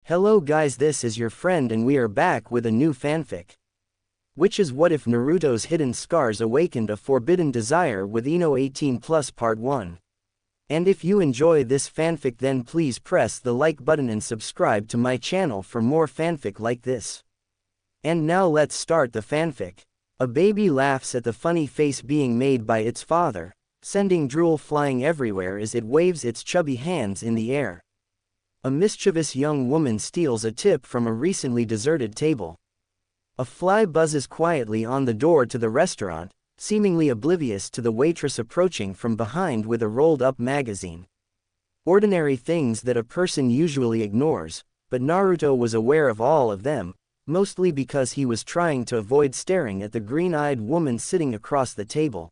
Hello guys, this is your friend and we are back with a new fanfic. Which is what if Naruto's hidden scars awakened a forbidden desire with Ino 18 Plus Part 1. And if you enjoy this fanfic then please press the like button and subscribe to my channel for more fanfic like this. And now let's start the fanfic. A baby laughs at the funny face being made by its father, sending drool flying everywhere as it waves its chubby hands in the air. A mischievous young woman steals a tip from a recently deserted table. A fly buzzes quietly on the door to the restaurant, seemingly oblivious to the waitress approaching from behind with a rolled-up magazine. Ordinary things that a person usually ignores, but Naruto was aware of all of them, mostly because he was trying to avoid staring at the green-eyed woman sitting across the table.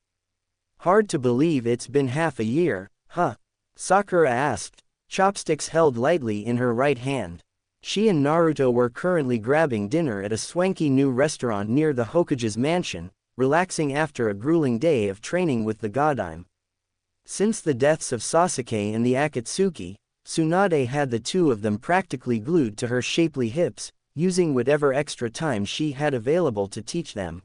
Hard to believe it's been half a year, huh? Sakura asked, chopsticks held lightly in her right hand. She and Naruto were currently grabbing dinner at a swanky new restaurant near the Hokage's mansion, relaxing after a grueling day of training with the Godime. Since the deaths of Sasuke and the Akatsuki, Tsunade had the two of them practically glued to her shapely hips, using whatever extra time she had available to teach them.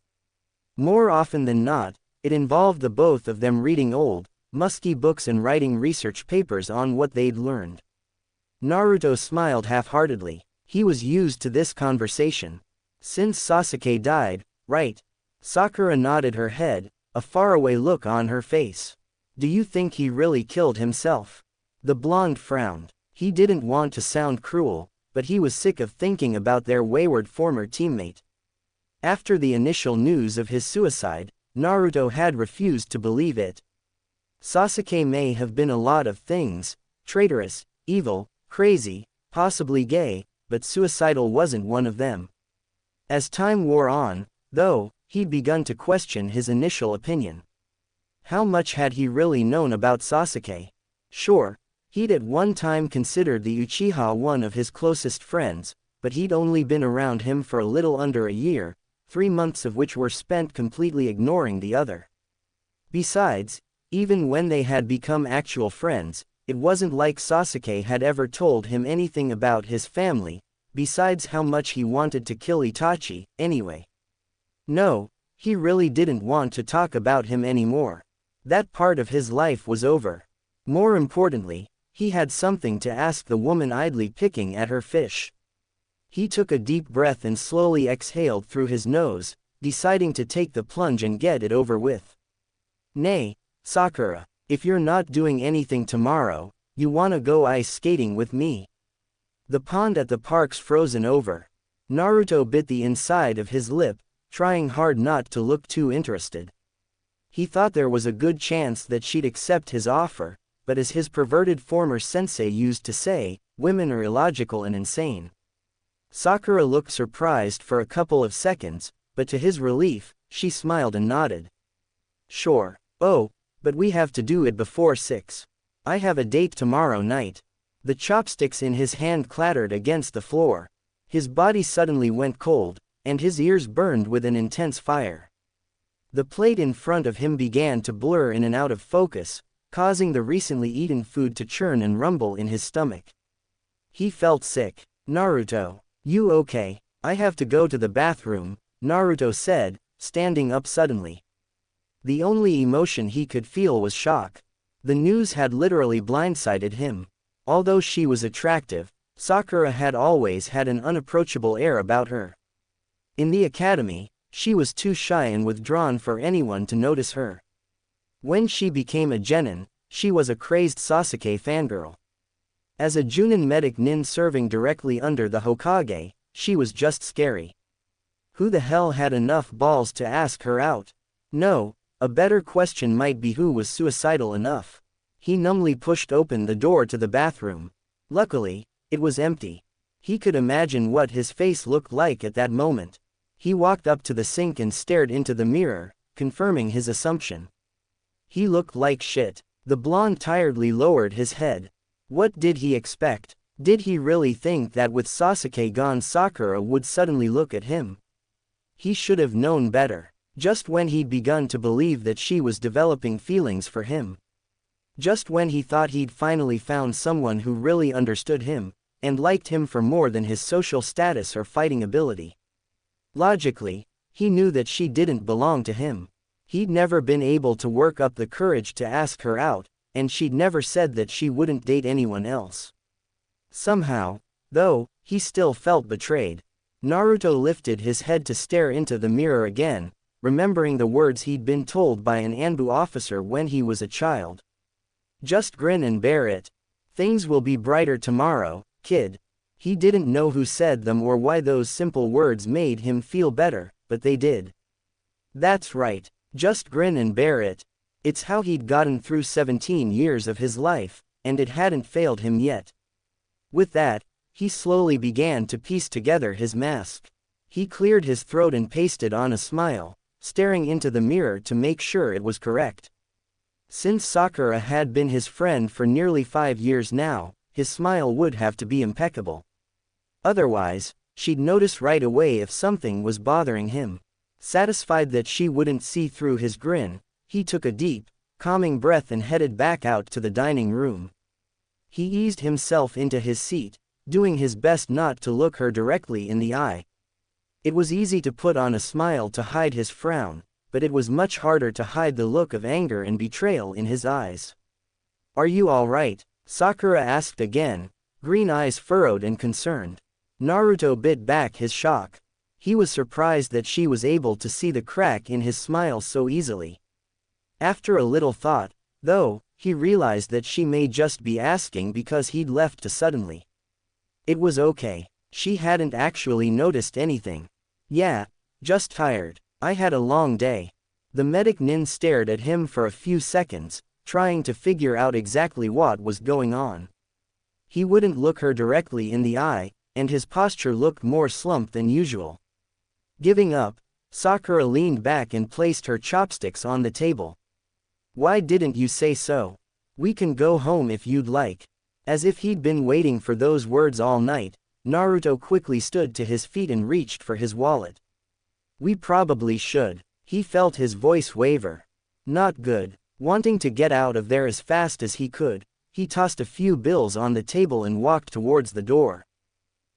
More often than not, it involved the both of them reading old, musky books and writing research papers on what they'd learned. Naruto smiled half-heartedly. He was used to this conversation. Since Sasuke died, right? Sakura nodded her head, a faraway look on her face. Do you think he really killed himself? The blonde frowned. He didn't want to sound cruel, but he was sick of thinking about their wayward former teammate. After the initial news of his suicide, Naruto had refused to believe it. Sasuke may have been a lot of things, traitorous, evil, crazy, possibly gay, but suicidal wasn't one of them. As time wore on, though, he'd begun to question his initial opinion. How much had he really known about Sasuke? Sure, he'd at one time considered the Uchiha one of his closest friends, but he'd only been around him for a little under a year, 3 months of which were spent completely ignoring the other. Besides, even when they had become actual friends, it wasn't like Sasuke had ever told him anything about his family, besides how much he wanted to kill Itachi, anyway. No, he really didn't want to talk about him anymore. That part of his life was over. More importantly, he had something to ask the woman idly picking at her fish. He took a deep breath and slowly exhaled through his nose, deciding to take the plunge and get it over with. Nay, Sakura, if you're not doing anything tomorrow, you wanna go ice skating with me? The pond at the park's frozen over. Naruto bit the inside of his lip, trying hard not to look too interested. He thought there was a good chance that she'd accept his offer, but as his perverted former sensei used to say, women are illogical and insane. Sakura looked surprised for a couple of seconds, but to his relief, she smiled and nodded. Sure. Oh, but we have to do it before 6. I have a date tomorrow night. The chopsticks in his hand clattered against the floor. His body suddenly went cold, and his ears burned with an intense fire. The plate in front of him began to blur in and out of focus, causing the recently eaten food to churn and rumble in his stomach. He felt sick. Naruto, you okay? I have to go to the bathroom, Naruto said, standing up suddenly. The only emotion he could feel was shock. The news had literally blindsided him. Although she was attractive, Sakura had always had an unapproachable air about her. In the academy, she was too shy and withdrawn for anyone to notice her. When she became a genin, she was a crazed Sasuke fangirl. As a Junin medic nin serving directly under the Hokage, she was just scary. Who the hell had enough balls to ask her out? No. A better question might be who was suicidal enough. He numbly pushed open the door to the bathroom. Luckily, it was empty. He could imagine what his face looked like at that moment. He walked up to the sink and stared into the mirror, confirming his assumption. He looked like shit. The blonde tiredly lowered his head. What did he expect? Did he really think that with Sasuke gone Sakura would suddenly look at him? He should have known better. Just when he'd begun to believe that she was developing feelings for him. Just when he thought he'd finally found someone who really understood him, and liked him for more than his social status or fighting ability. Logically, he knew that she didn't belong to him. He'd never been able to work up the courage to ask her out, and she'd never said that she wouldn't date anyone else. Somehow, though, he still felt betrayed. Naruto lifted his head to stare into the mirror again, remembering the words he'd been told by an Anbu officer when he was a child. Just grin and bear it. Things will be brighter tomorrow, kid. He didn't know who said them or why those simple words made him feel better, but they did. That's right, just grin and bear it. It's how he'd gotten through 17 years of his life, and it hadn't failed him yet. With that, he slowly began to piece together his mask. He cleared his throat and pasted on a smile, staring into the mirror to make sure it was correct. Since Sakura had been his friend for nearly 5 years now, his smile would have to be impeccable. Otherwise, she'd notice right away if something was bothering him. Satisfied that she wouldn't see through his grin, he took a deep, calming breath and headed back out to the dining room. He eased himself into his seat, doing his best not to look her directly in the eye. It was easy to put on a smile to hide his frown, but it was much harder to hide the look of anger and betrayal in his eyes. "Are you all right?" Sakura asked again, green eyes furrowed and concerned. Naruto bit back his shock. He was surprised that she was able to see the crack in his smile so easily. After a little thought, though, he realized that she may just be asking because he'd left too suddenly. It was okay. She hadn't actually noticed anything. "Yeah, just tired. I had a long day." The medic nin stared at him for a few seconds, trying to figure out exactly what was going on. He wouldn't look her directly in the eye, and his posture looked more slumped than usual. Giving up, Sakura leaned back and placed her chopsticks on the table. "Why didn't you say so? We can go home if you'd like." As if he'd been waiting for those words all night, Naruto quickly stood to his feet and reached for his wallet. "We probably should." He felt his voice waver. Not good. Wanting to get out of there as fast as he could, he tossed a few bills on the table and walked towards the door.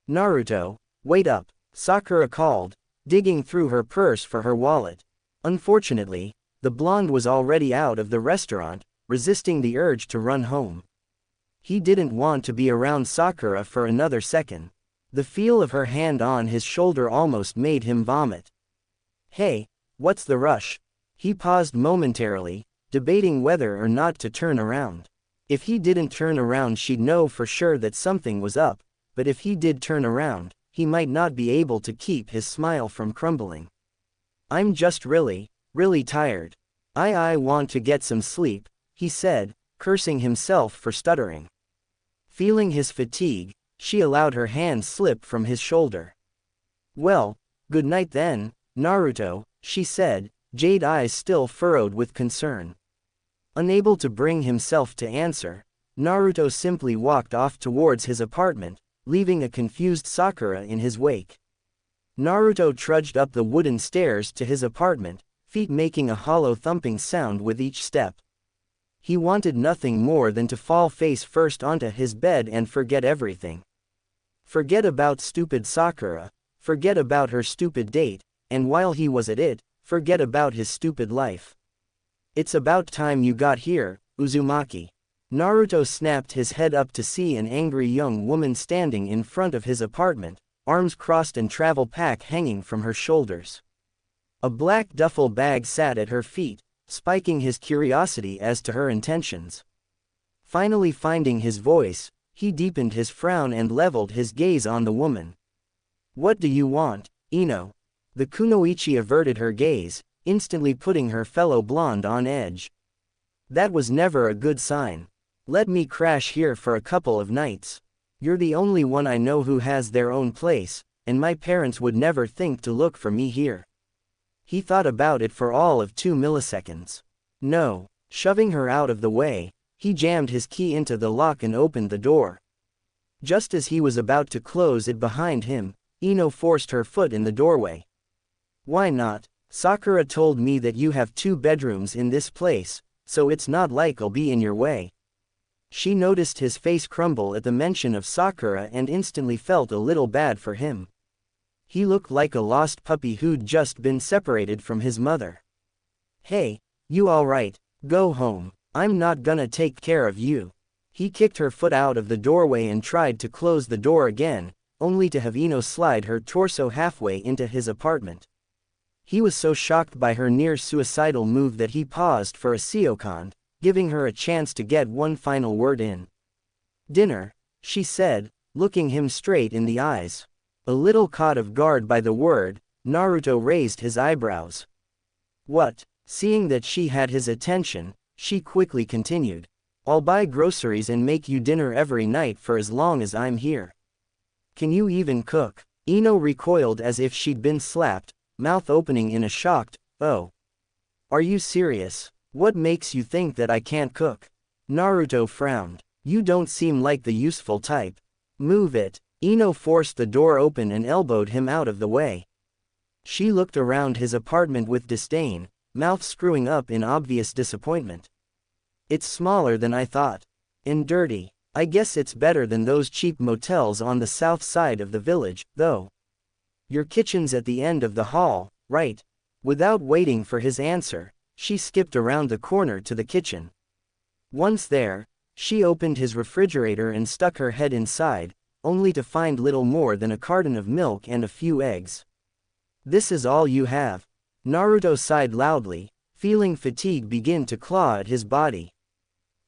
"Naruto, wait up," Sakura called, digging through her purse for her wallet. Unfortunately, the blonde was already out of the restaurant, resisting the urge to run home. He didn't want to be around Sakura for another second. The feel of her hand on his shoulder almost made him vomit. "Hey, what's the rush?" He paused momentarily, debating whether or not to turn around. If he didn't turn around, she'd know for sure that something was up, but if he did turn around, he might not be able to keep his smile from crumbling. "I'm just really tired. I want to get some sleep," he said, cursing himself for stuttering. Feeling his fatigue, she allowed her hand slip from his shoulder. "Well, good night then, Naruto," she said, jade eyes still furrowed with concern. Unable to bring himself to answer, Naruto simply walked off towards his apartment, leaving a confused Sakura in his wake. Naruto trudged up the wooden stairs to his apartment, feet making a hollow thumping sound with each step. He wanted nothing more than to fall face first onto his bed and forget everything. Forget about stupid Sakura, forget about her stupid date, and while he was at it, forget about his stupid life. "It's about time you got here, Uzumaki." Naruto snapped his head up to see an angry young woman standing in front of his apartment, arms crossed and travel pack hanging from her shoulders. A black duffel bag sat at her feet, spiking his curiosity as to her intentions. Finally finding his voice, he deepened his frown and leveled his gaze on the woman. "What do you want, Ino?" The kunoichi averted her gaze, instantly putting her fellow blonde on edge. "That was never a good sign. Let me crash here for a couple of nights. You're the only one I know who has their own place, and my parents would never think to look for me here." He thought about it for all of 2 milliseconds. No. Shoving her out of the way, he jammed his key into the lock and opened the door. Just as he was about to close it behind him, Ino forced her foot in the doorway. "Why not? Sakura told me that you have 2 bedrooms in this place, so it's not like I'll be in your way." She noticed his face crumble at the mention of Sakura and instantly felt a little bad for him. He looked like a lost puppy who'd just been separated from his mother. "Hey, you alright? Go home. I'm not gonna take care of you." He kicked her foot out of the doorway and tried to close the door again, only to have Ino slide her torso halfway into his apartment. He was so shocked by her near-suicidal move that he paused for a second, giving her a chance to get one final word in. "Dinner," she said, looking him straight in the eyes. A little caught off guard by the word, Naruto raised his eyebrows. "What?" Seeing that she had his attention, she quickly continued. "I'll buy groceries and make you dinner every night for as long as I'm here." "Can you even cook?" Ino recoiled as if she'd been slapped, mouth opening in a shocked, "Oh. Are you serious? What makes you think that I can't cook?" Naruto frowned. "You don't seem like the useful type. Move it." Ino forced the door open and elbowed him out of the way. She looked around his apartment with disdain, mouth screwing up in obvious disappointment. "It's smaller than I thought. And dirty. I guess it's better than those cheap motels on the south side of the village, though. Your kitchen's at the end of the hall, right?" Without waiting for his answer, she skipped around the corner to the kitchen. Once there, she opened his refrigerator and stuck her head inside, only to find little more than a carton of milk and a few eggs. "This is all you have?" Naruto sighed loudly, feeling fatigue begin to claw at his body.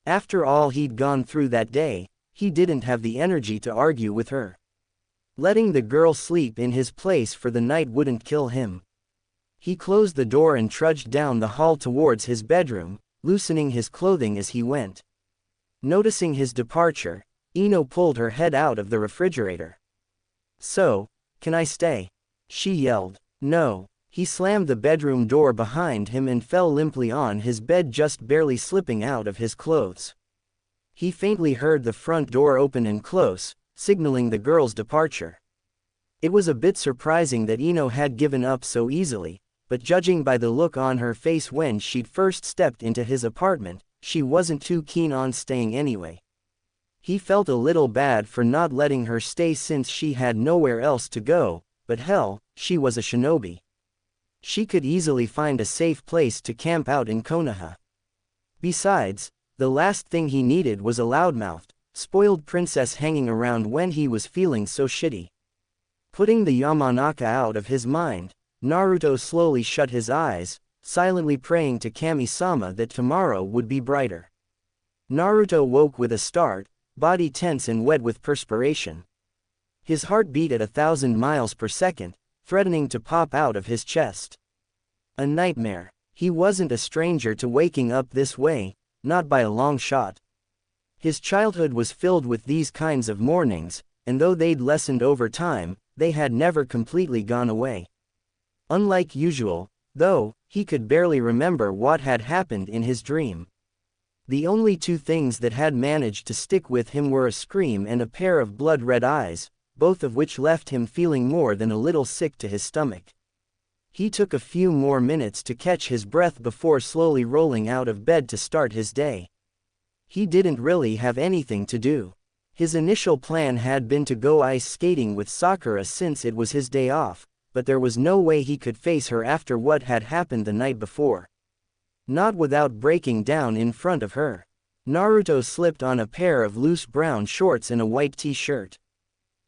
After all he'd gone through that day, he didn't have the energy to argue with her. Letting the girl sleep in his place for the night wouldn't kill him. He closed the door and trudged down the hall towards his bedroom, loosening his clothing as he went. Noticing his departure, Ino pulled her head out of the refrigerator. "So, can I stay?" she yelled. "No." He slammed the bedroom door behind him and fell limply on his bed, just barely slipping out of his clothes. He faintly heard the front door open and close, signaling the girl's departure. It was a bit surprising that Ino had given up so easily, but judging by the look on her face when she'd first stepped into his apartment, she wasn't too keen on staying anyway. He felt a little bad for not letting her stay since she had nowhere else to go, but hell, she was a shinobi. She could easily find a safe place to camp out in Konoha. Besides, the last thing he needed was a loudmouthed, spoiled princess hanging around when he was feeling so shitty. Putting the Yamanaka out of his mind, Naruto slowly shut his eyes, silently praying to Kami-sama that tomorrow would be brighter. Naruto woke with a start, body tense and wet with perspiration. His heart beat at 1,000 miles per second, threatening to pop out of his chest. A nightmare. He wasn't a stranger to waking up this way, not by a long shot. His childhood was filled with these kinds of mornings, and though they'd lessened over time, they had never completely gone away. Unlike usual, though, he could barely remember what had happened in his dream. The only two things that had managed to stick with him were a scream and a pair of blood-red eyes, both of which left him feeling more than a little sick to his stomach. He took a few more minutes to catch his breath before slowly rolling out of bed to start his day. He didn't really have anything to do. His initial plan had been to go ice skating with Sakura since it was his day off, but there was no way he could face her after what had happened the night before. Not without breaking down in front of her. Naruto slipped on a pair of loose brown shorts and a white t-shirt.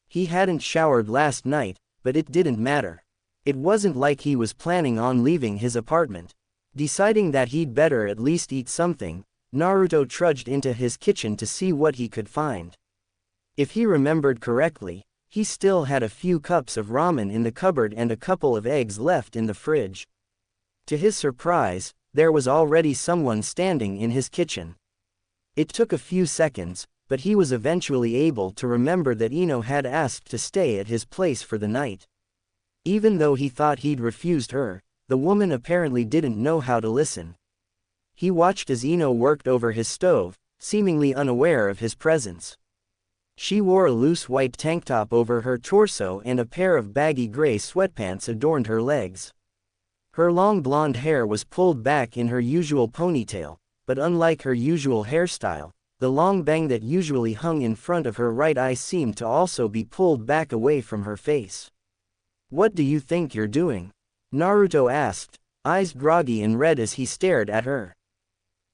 He hadn't showered last night, but it didn't matter. It wasn't like he was planning on leaving his apartment. Deciding that he'd better at least eat something, Naruto trudged into his kitchen to see what he could find. If he remembered correctly, he still had a few cups of ramen in the cupboard and a couple of eggs left in the fridge. To his surprise, there was already someone standing in his kitchen. It took a few seconds, but he was eventually able to remember that Ino had asked to stay at his place for the night. Even though he thought he'd refused her, the woman apparently didn't know how to listen. He watched as Ino worked over his stove, seemingly unaware of his presence. She wore a loose white tank top over her torso and a pair of baggy gray sweatpants adorned her legs. Her long blonde hair was pulled back in her usual ponytail, but unlike her usual hairstyle, the long bang that usually hung in front of her right eye seemed to also be pulled back away from her face. "What do you think you're doing?" Naruto asked, eyes groggy and red as he stared at her.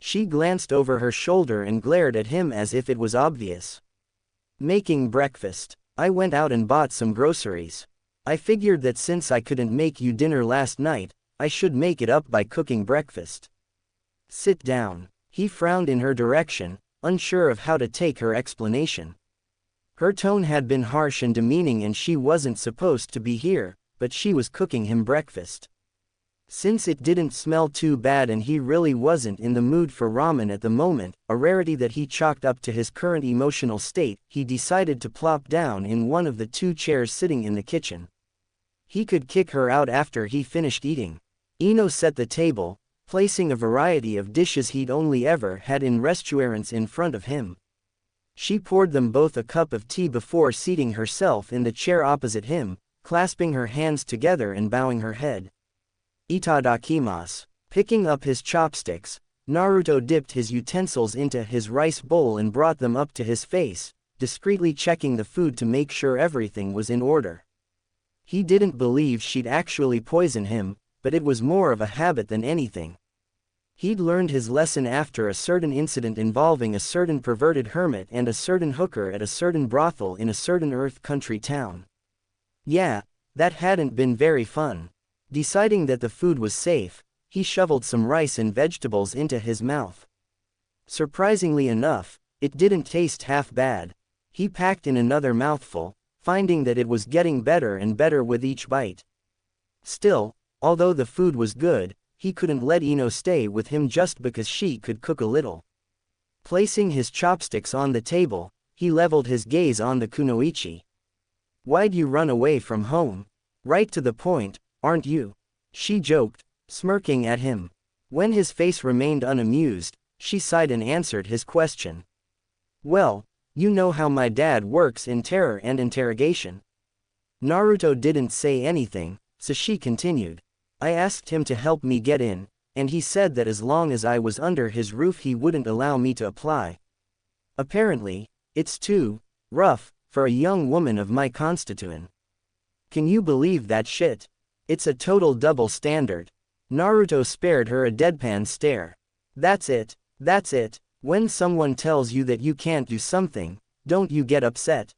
She glanced over her shoulder and glared at him as if it was obvious. "Making breakfast. I went out and bought some groceries. I figured that since I couldn't make you dinner last night, I should make it up by cooking breakfast. Sit down." He frowned in her direction, unsure of how to take her explanation. Her tone had been harsh and demeaning and she wasn't supposed to be here, but she was cooking him breakfast. Since it didn't smell too bad and he really wasn't in the mood for ramen at the moment, a rarity that he chalked up to his current emotional state, he decided to plop down in one of the 2 chairs sitting in the kitchen. He could kick her out after he finished eating. Ino set the table, placing a variety of dishes he'd only ever had in restaurants in front of him. She poured them both a cup of tea before seating herself in the chair opposite him, clasping her hands together and bowing her head. "Itadakimasu." Picking up his chopsticks, Naruto dipped his utensils into his rice bowl and brought them up to his face, discreetly checking the food to make sure everything was in order. He didn't believe she'd actually poison him, but it was more of a habit than anything. He'd learned his lesson after a certain incident involving a certain perverted hermit and a certain hooker at a certain brothel in a certain Earth country town. Yeah, that hadn't been very fun. Deciding that the food was safe, he shoveled some rice and vegetables into his mouth. Surprisingly enough, it didn't taste half bad. He packed in another mouthful, finding that it was getting better and better with each bite. Still, although the food was good, he couldn't let Ino stay with him just because she could cook a little. Placing his chopsticks on the table, he leveled his gaze on the kunoichi. "Why'd you run away from home? Right to the point, aren't you?" She joked, smirking at him. When his face remained unamused, she sighed and answered his question. "Well, you know how my dad works in terror and interrogation." Naruto didn't say anything, so she continued. "I asked him to help me get in, and he said that as long as I was under his roof he wouldn't allow me to apply. Apparently, it's too rough for a young woman of my constitution. Can you believe that shit? It's a total double standard." Naruto spared her a deadpan stare. That's it. When someone tells you that you can't do something, don't you get upset?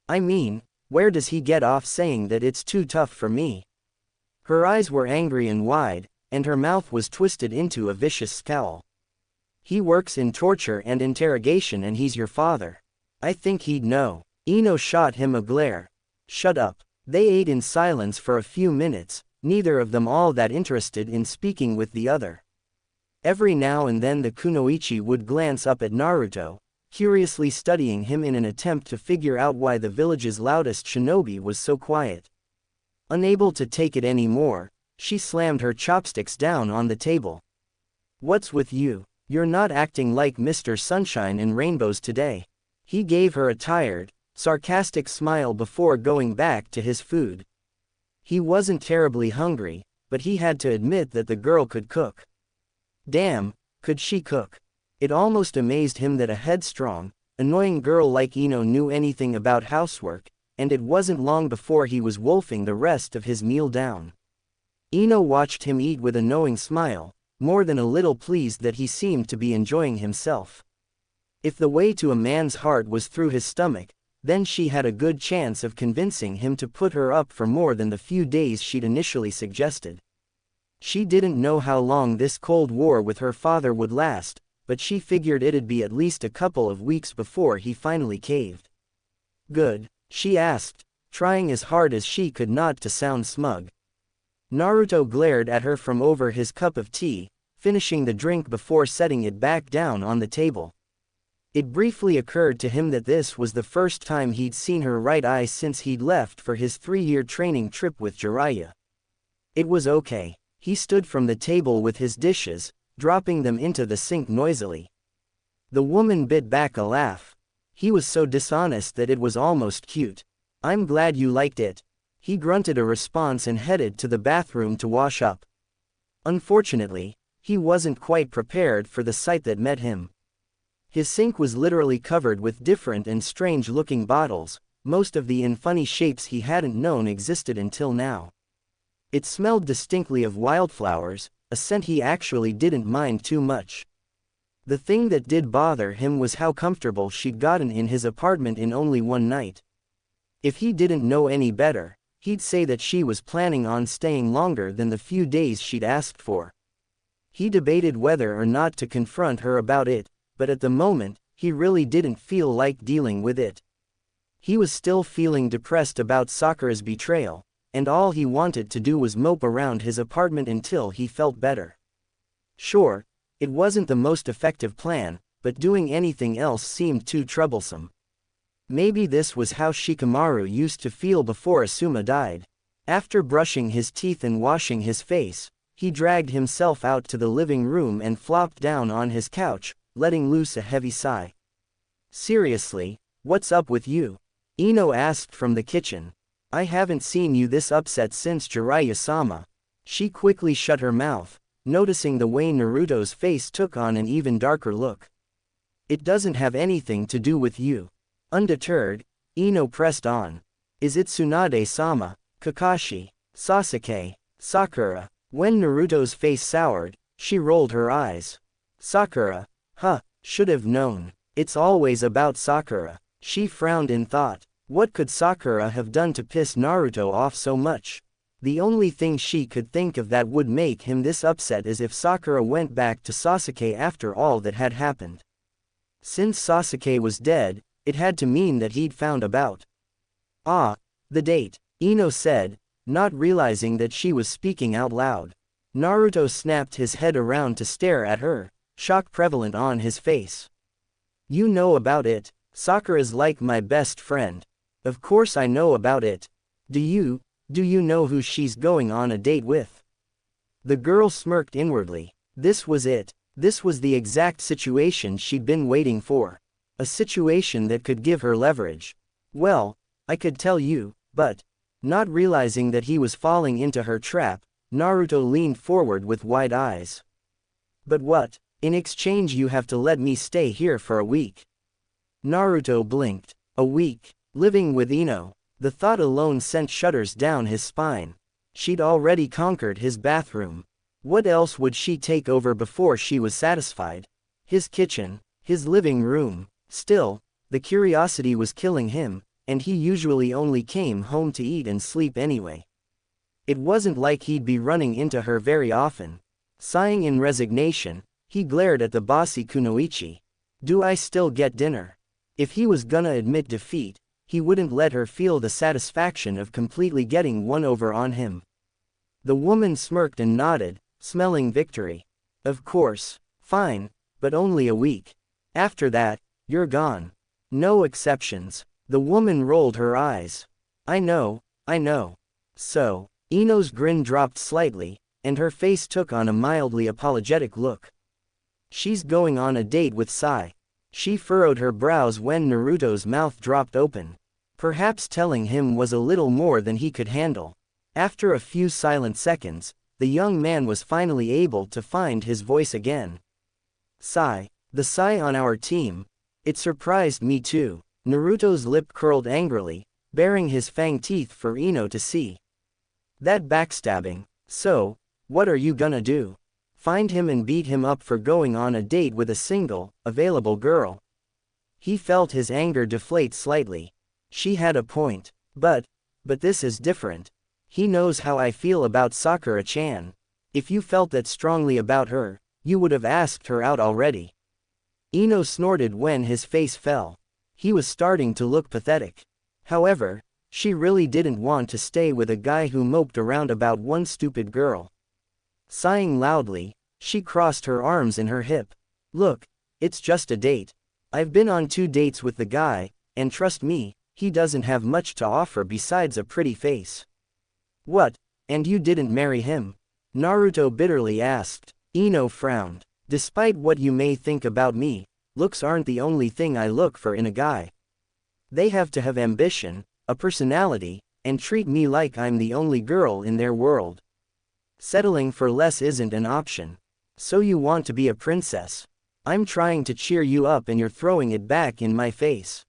I mean, where does he get off saying that it's too tough for me?" Her eyes were angry and wide, and her mouth was twisted into a vicious scowl. "He works in torture and interrogation and he's your father. I think he'd know." Ino shot him a glare. "Shut up." They ate in silence for a few minutes, neither of them all that interested in speaking with the other. Every now and then the kunoichi would glance up at Naruto, curiously studying him in an attempt to figure out why the village's loudest shinobi was so quiet. Unable to take it anymore, she slammed her chopsticks down on the table. "What's with you? You're not acting like Mr. Sunshine and Rainbows today." He gave her a tired, sarcastic smile before going back to his food. He wasn't terribly hungry, but he had to admit that the girl could cook. Damn, could she cook? It almost amazed him that a headstrong, annoying girl like Ino knew anything about housework, and it wasn't long before he was wolfing the rest of his meal down. Ino watched him eat with a knowing smile, more than a little pleased that he seemed to be enjoying himself. If the way to a man's heart was through his stomach, then she had a good chance of convincing him to put her up for more than the few days she'd initially suggested. She didn't know how long this cold war with her father would last, but she figured it'd be at least a couple of weeks before he finally caved. "Good?" she asked, trying as hard as she could not to sound smug. Naruto glared at her from over his cup of tea, finishing the drink before setting it back down on the table. It briefly occurred to him that this was the first time he'd seen her right eye since he'd left for his 3-year training trip with Jiraiya. It was okay. He stood from the table with his dishes, dropping them into the sink noisily. The woman bit back a laugh. He was so dishonest that it was almost cute. "I'm glad you liked it." He grunted a response and headed to the bathroom to wash up. Unfortunately, he wasn't quite prepared for the sight that met him. His sink was literally covered with different and strange-looking bottles, most of the in funny shapes he hadn't known existed until now. It smelled distinctly of wildflowers, a scent he actually didn't mind too much. The thing that did bother him was how comfortable she'd gotten in his apartment in only one night. If he didn't know any better, he'd say that she was planning on staying longer than the few days she'd asked for. He debated whether or not to confront her about it, but at the moment, he really didn't feel like dealing with it. He was still feeling depressed about Sakura's betrayal, and all he wanted to do was mope around his apartment until he felt better. Sure, it wasn't the most effective plan, but doing anything else seemed too troublesome. Maybe this was how Shikamaru used to feel before Asuma died. After brushing his teeth and washing his face, he dragged himself out to the living room and flopped down on his couch, letting loose a heavy sigh. "Seriously, what's up with you?" Ino asked from the kitchen. "I haven't seen you this upset since Jiraiya-sama." She quickly shut her mouth, noticing the way Naruto's face took on an even darker look. "It doesn't have anything to do with you." Undeterred, Ino pressed on. "Is it Tsunade-sama, Kakashi, Sasuke, Sakura?" When Naruto's face soured, she rolled her eyes. "Sakura? Huh, should have known. It's always about Sakura." She frowned in thought. What could Sakura have done to piss Naruto off so much? The only thing she could think of that would make him this upset is if Sakura went back to Sasuke after all that had happened. Since Sasuke was dead, it had to mean that he'd found about. "Ah, the date," Ino said, not realizing that she was speaking out loud. Naruto snapped his head around to stare at her, shock prevalent on his face. "You know about it? Sakura's like my best friend. Of course I know about it. Do you know who she's going on a date with?" The girl smirked inwardly. This was it. This was the exact situation she'd been waiting for. A situation that could give her leverage. "Well, I could tell you, but..." Not realizing that he was falling into her trap, Naruto leaned forward with wide eyes. "But what? In exchange you have to let me stay here for a week." Naruto blinked. A week, living with Ino. The thought alone sent shudders down his spine. She'd already conquered his bathroom. What else would she take over before she was satisfied? His kitchen, his living room. Still, the curiosity was killing him, and he usually only came home to eat and sleep anyway. It wasn't like he'd be running into her very often. Sighing in resignation, he glared at the bossy kunoichi. "Do I still get dinner?" If he was gonna admit defeat, he wouldn't let her feel the satisfaction of completely getting one over on him. The woman smirked and nodded, smelling victory. "Of course. Fine, but only a week. After that, you're gone. No exceptions." The woman rolled her eyes. I know. So." Ino's grin dropped slightly, and her face took on a mildly apologetic look. "She's going on a date with Sai." She furrowed her brows when Naruto's mouth dropped open. Perhaps telling him was a little more than he could handle. After a few silent seconds, the young man was finally able to find his voice again. "Sai, the Sai on our team. It surprised me too." Naruto's lip curled angrily, baring his fang teeth for Ino to see. "That backstabbing. So, what are you gonna do? Find him and beat him up for going on a date with a single, available girl?" He felt his anger deflate slightly. She had a point. But this is different. He knows how I feel about Sakura-chan. If you felt that strongly about her, you would have asked her out already." Ino snorted when his face fell. He was starting to look pathetic. However, she really didn't want to stay with a guy who moped around about one stupid girl. Sighing loudly, she crossed her arms in her hip. "Look, it's just a date. I've been on 2 dates with the guy, and trust me, he doesn't have much to offer besides a pretty face." "What, and you didn't marry him?" Naruto bitterly asked. Ino frowned. "Despite what you may think about me, looks aren't the only thing I look for in a guy. They have to have ambition, a personality, and treat me like I'm the only girl in their world. Settling for less isn't an option. So you want to be a princess?" I'm trying to cheer you up and you're throwing it back in my face.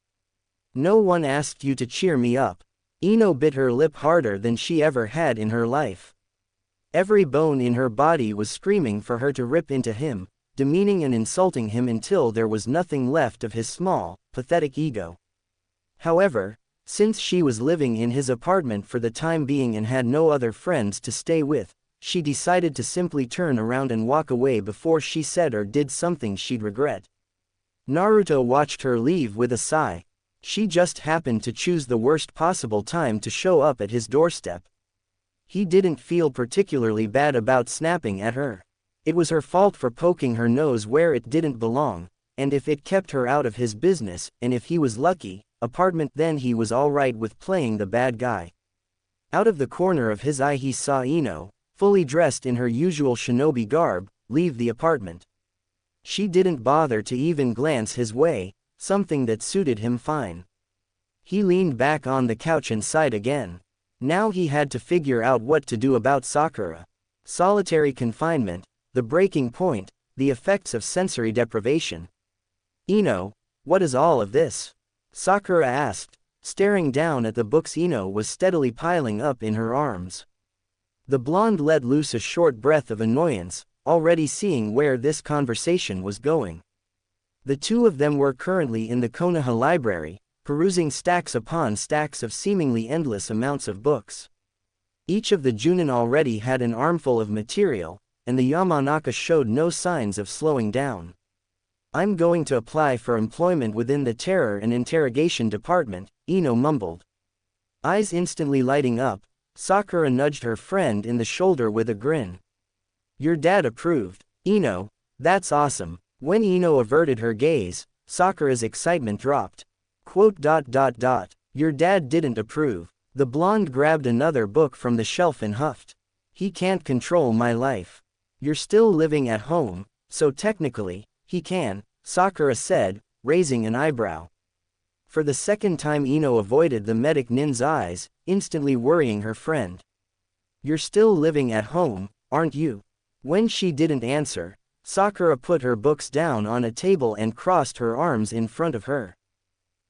No one asked you to cheer me up. Ino bit her lip harder than she ever had in her life. Every bone in her body was screaming for her to rip into him, demeaning and insulting him until there was nothing left of his small, pathetic ego. However, since she was living in his apartment for the time being and had no other friends to stay with, she decided to simply turn around and walk away before she said or did something she'd regret. Naruto watched her leave with a sigh. She just happened to choose the worst possible time to show up at his doorstep. He didn't feel particularly bad about snapping at her. It was her fault for poking her nose where it didn't belong, and if it kept her out of his business, and if he was lucky, apartment, then he was alright with playing the bad guy. Out of the corner of his eye he saw Ino, fully dressed in her usual shinobi garb, leave the apartment. She didn't bother to even glance his way, something that suited him fine. He leaned back on the couch and sighed again. Now he had to figure out what to do about Sakura. Solitary confinement, the breaking point, the effects of sensory deprivation. Ino, what is all of this? Sakura asked, staring down at the books Ino was steadily piling up in her arms. The blonde let loose a short breath of annoyance, already seeing where this conversation was going. The two of them were currently in the Konoha library, perusing stacks upon stacks of seemingly endless amounts of books. Each of the Junin already had an armful of material, and the Yamanaka showed no signs of slowing down. I'm going to apply for employment within the Terror and Interrogation Department, Ino mumbled. Eyes instantly lighting up, Sakura nudged her friend in the shoulder with a grin. Your dad approved. Ino, that's awesome. When Ino averted her gaze, Sakura's excitement dropped. Your dad didn't approve. The blonde grabbed another book from the shelf and huffed. He can't control my life. You're still living at home, so technically, he can, Sakura said, raising an eyebrow. For the second time Ino avoided the medic nin's eyes, instantly worrying her friend. You're still living at home, aren't you? When she didn't answer, Sakura put her books down on a table and crossed her arms in front of her.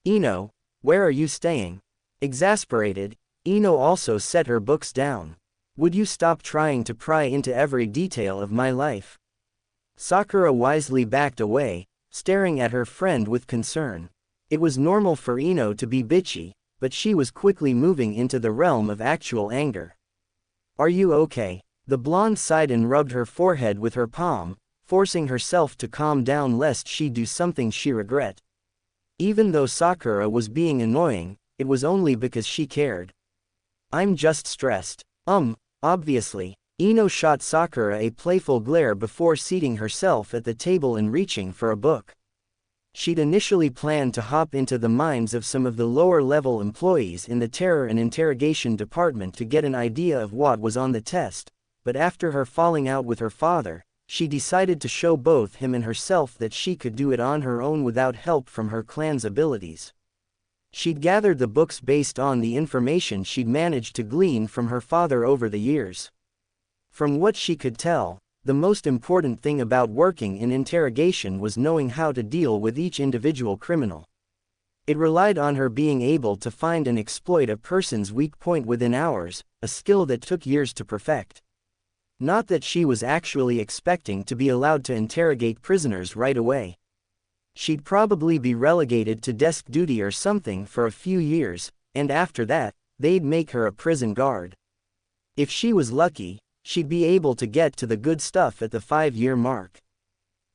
Ino, where are you staying? Exasperated, Ino also set her books down. Would you stop trying to pry into every detail of my life? Sakura wisely backed away, staring at her friend with concern. It was normal for Ino to be bitchy, but she was quickly moving into the realm of actual anger. Are you okay? The blonde sighed and rubbed her forehead with her palm, forcing herself to calm down lest she do something she regret. Even though Sakura was being annoying, it was only because she cared. I'm just stressed. Obviously. Ino shot Sakura a playful glare before seating herself at the table and reaching for a book. She'd initially planned to hop into the minds of some of the lower-level employees in the Terror and Interrogation Department to get an idea of what was on the test, but after her falling out with her father, she decided to show both him and herself that she could do it on her own without help from her clan's abilities. She'd gathered the books based on the information she'd managed to glean from her father over the years. From what she could tell, the most important thing about working in interrogation was knowing how to deal with each individual criminal. It relied on her being able to find and exploit a person's weak point within hours, a skill that took years to perfect. Not that she was actually expecting to be allowed to interrogate prisoners right away. She'd probably be relegated to desk duty or something for a few years, and after that, they'd make her a prison guard. If she was lucky, she'd be able to get to the good stuff at the 5-year mark.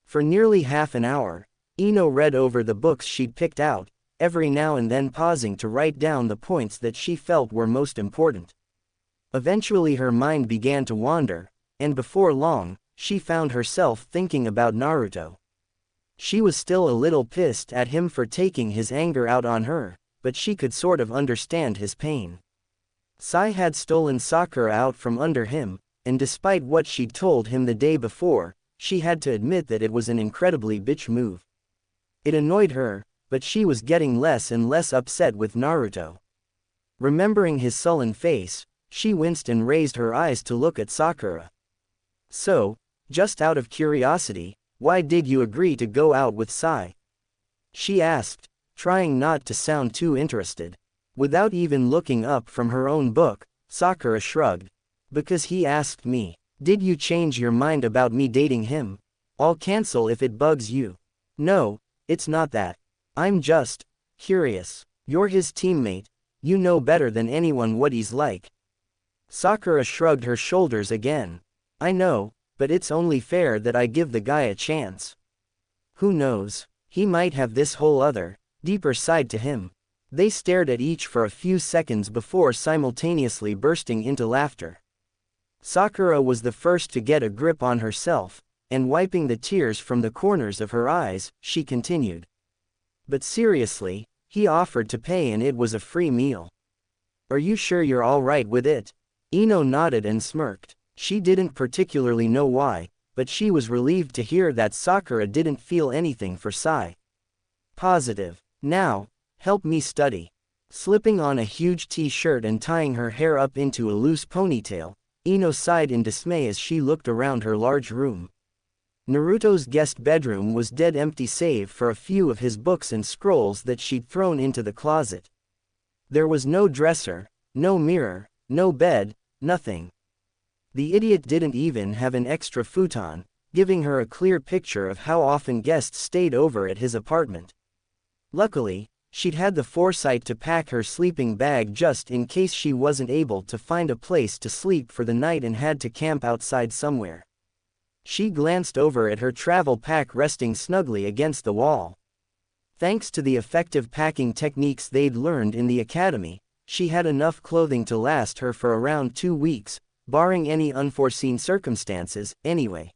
For nearly half an hour, Ino read over the books she'd picked out, every now and then pausing to write down the points that she felt were most important. Eventually her mind began to wander, and before long, she found herself thinking about Naruto. She was still a little pissed at him for taking his anger out on her, but she could sort of understand his pain. Sai had stolen Sakura out from under him, and despite what she'd told him the day before, she had to admit that it was an incredibly bitch move. It annoyed her, but she was getting less and less upset with Naruto. Remembering his sullen face, she winced and raised her eyes to look at Sakura. So, just out of curiosity, Why did you agree to go out with Sai? She asked, trying not to sound too interested. Without even looking up from her own book, Sakura shrugged. Because he asked me. Did you change your mind about me dating him? I'll cancel if it bugs you. No, it's not that. I'm just curious. You're his teammate. You know better than anyone what he's like. Sakura shrugged her shoulders again. I know, but it's only fair that I give the guy a chance. Who knows? He might have this whole other, deeper side to him. They stared at each for a few seconds before simultaneously bursting into laughter. Sakura was the first to get a grip on herself, and wiping the tears from the corners of her eyes, she continued. But seriously, he offered to pay and it was a free meal. Are you sure you're all right with it? Ino nodded and smirked. She didn't particularly know why, but she was relieved to hear that Sakura didn't feel anything for Sai. Positive. Now, help me study. Slipping on a huge t-shirt and tying her hair up into a loose ponytail, Ino sighed in dismay as she looked around her large room. Naruto's guest bedroom was dead empty save for a few of his books and scrolls that she'd thrown into the closet. There was no dresser, no mirror, no bed, nothing. The idiot didn't even have an extra futon, giving her a clear picture of how often guests stayed over at his apartment. Luckily, she'd had the foresight to pack her sleeping bag just in case she wasn't able to find a place to sleep for the night and had to camp outside somewhere. She glanced over at her travel pack resting snugly against the wall. Thanks to the effective packing techniques they'd learned in the academy, she had enough clothing to last her for around 2 weeks, barring any unforeseen circumstances, anyway.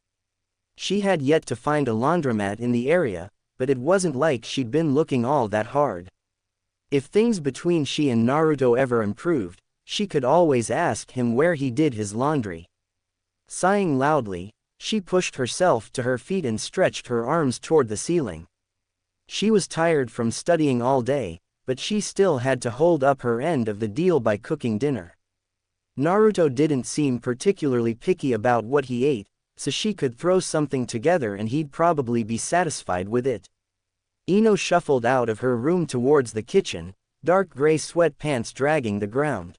She had yet to find a laundromat in the area, but it wasn't like she'd been looking all that hard. If things between she and Naruto ever improved, she could always ask him where he did his laundry. Sighing loudly, she pushed herself to her feet and stretched her arms toward the ceiling. She was tired from studying all day, but she still had to hold up her end of the deal by cooking dinner. Naruto didn't seem particularly picky about what he ate, so she could throw something together and he'd probably be satisfied with it. Ino shuffled out of her room towards the kitchen, dark gray sweatpants dragging the ground.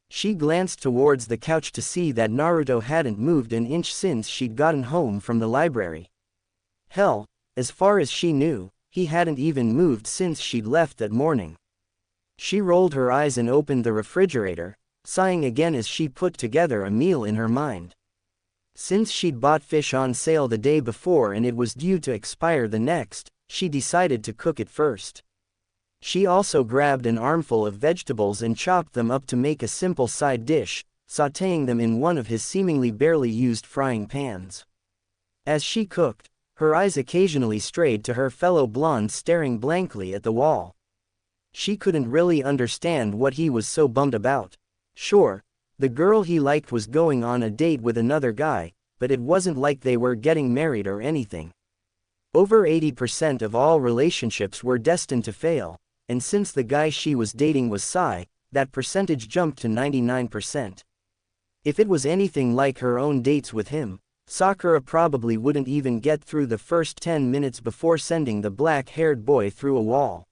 She glanced towards the couch to see that Naruto hadn't moved an inch since she'd gotten home from the library. Hell, as far as she knew, he hadn't even moved since she'd left that morning. She rolled her eyes and opened the refrigerator, sighing again as she put together a meal in her mind. Since she'd bought fish on sale the day before and it was due to expire the next, she decided to cook it first. She also grabbed an armful of vegetables and chopped them up to make a simple side dish, sautéing them in one of his seemingly barely used frying pans. As she cooked, her eyes occasionally strayed to her fellow blonde staring blankly at the wall. She couldn't really understand what he was so bummed about. Sure, the girl he liked was going on a date with another guy, but it wasn't like they were getting married or anything. Over 80% of all relationships were destined to fail, and since the guy she was dating was Sai, that percentage jumped to 99%. If it was anything like her own dates with him, Sakura probably wouldn't even get through the first 10 minutes before sending the black-haired boy through a wall.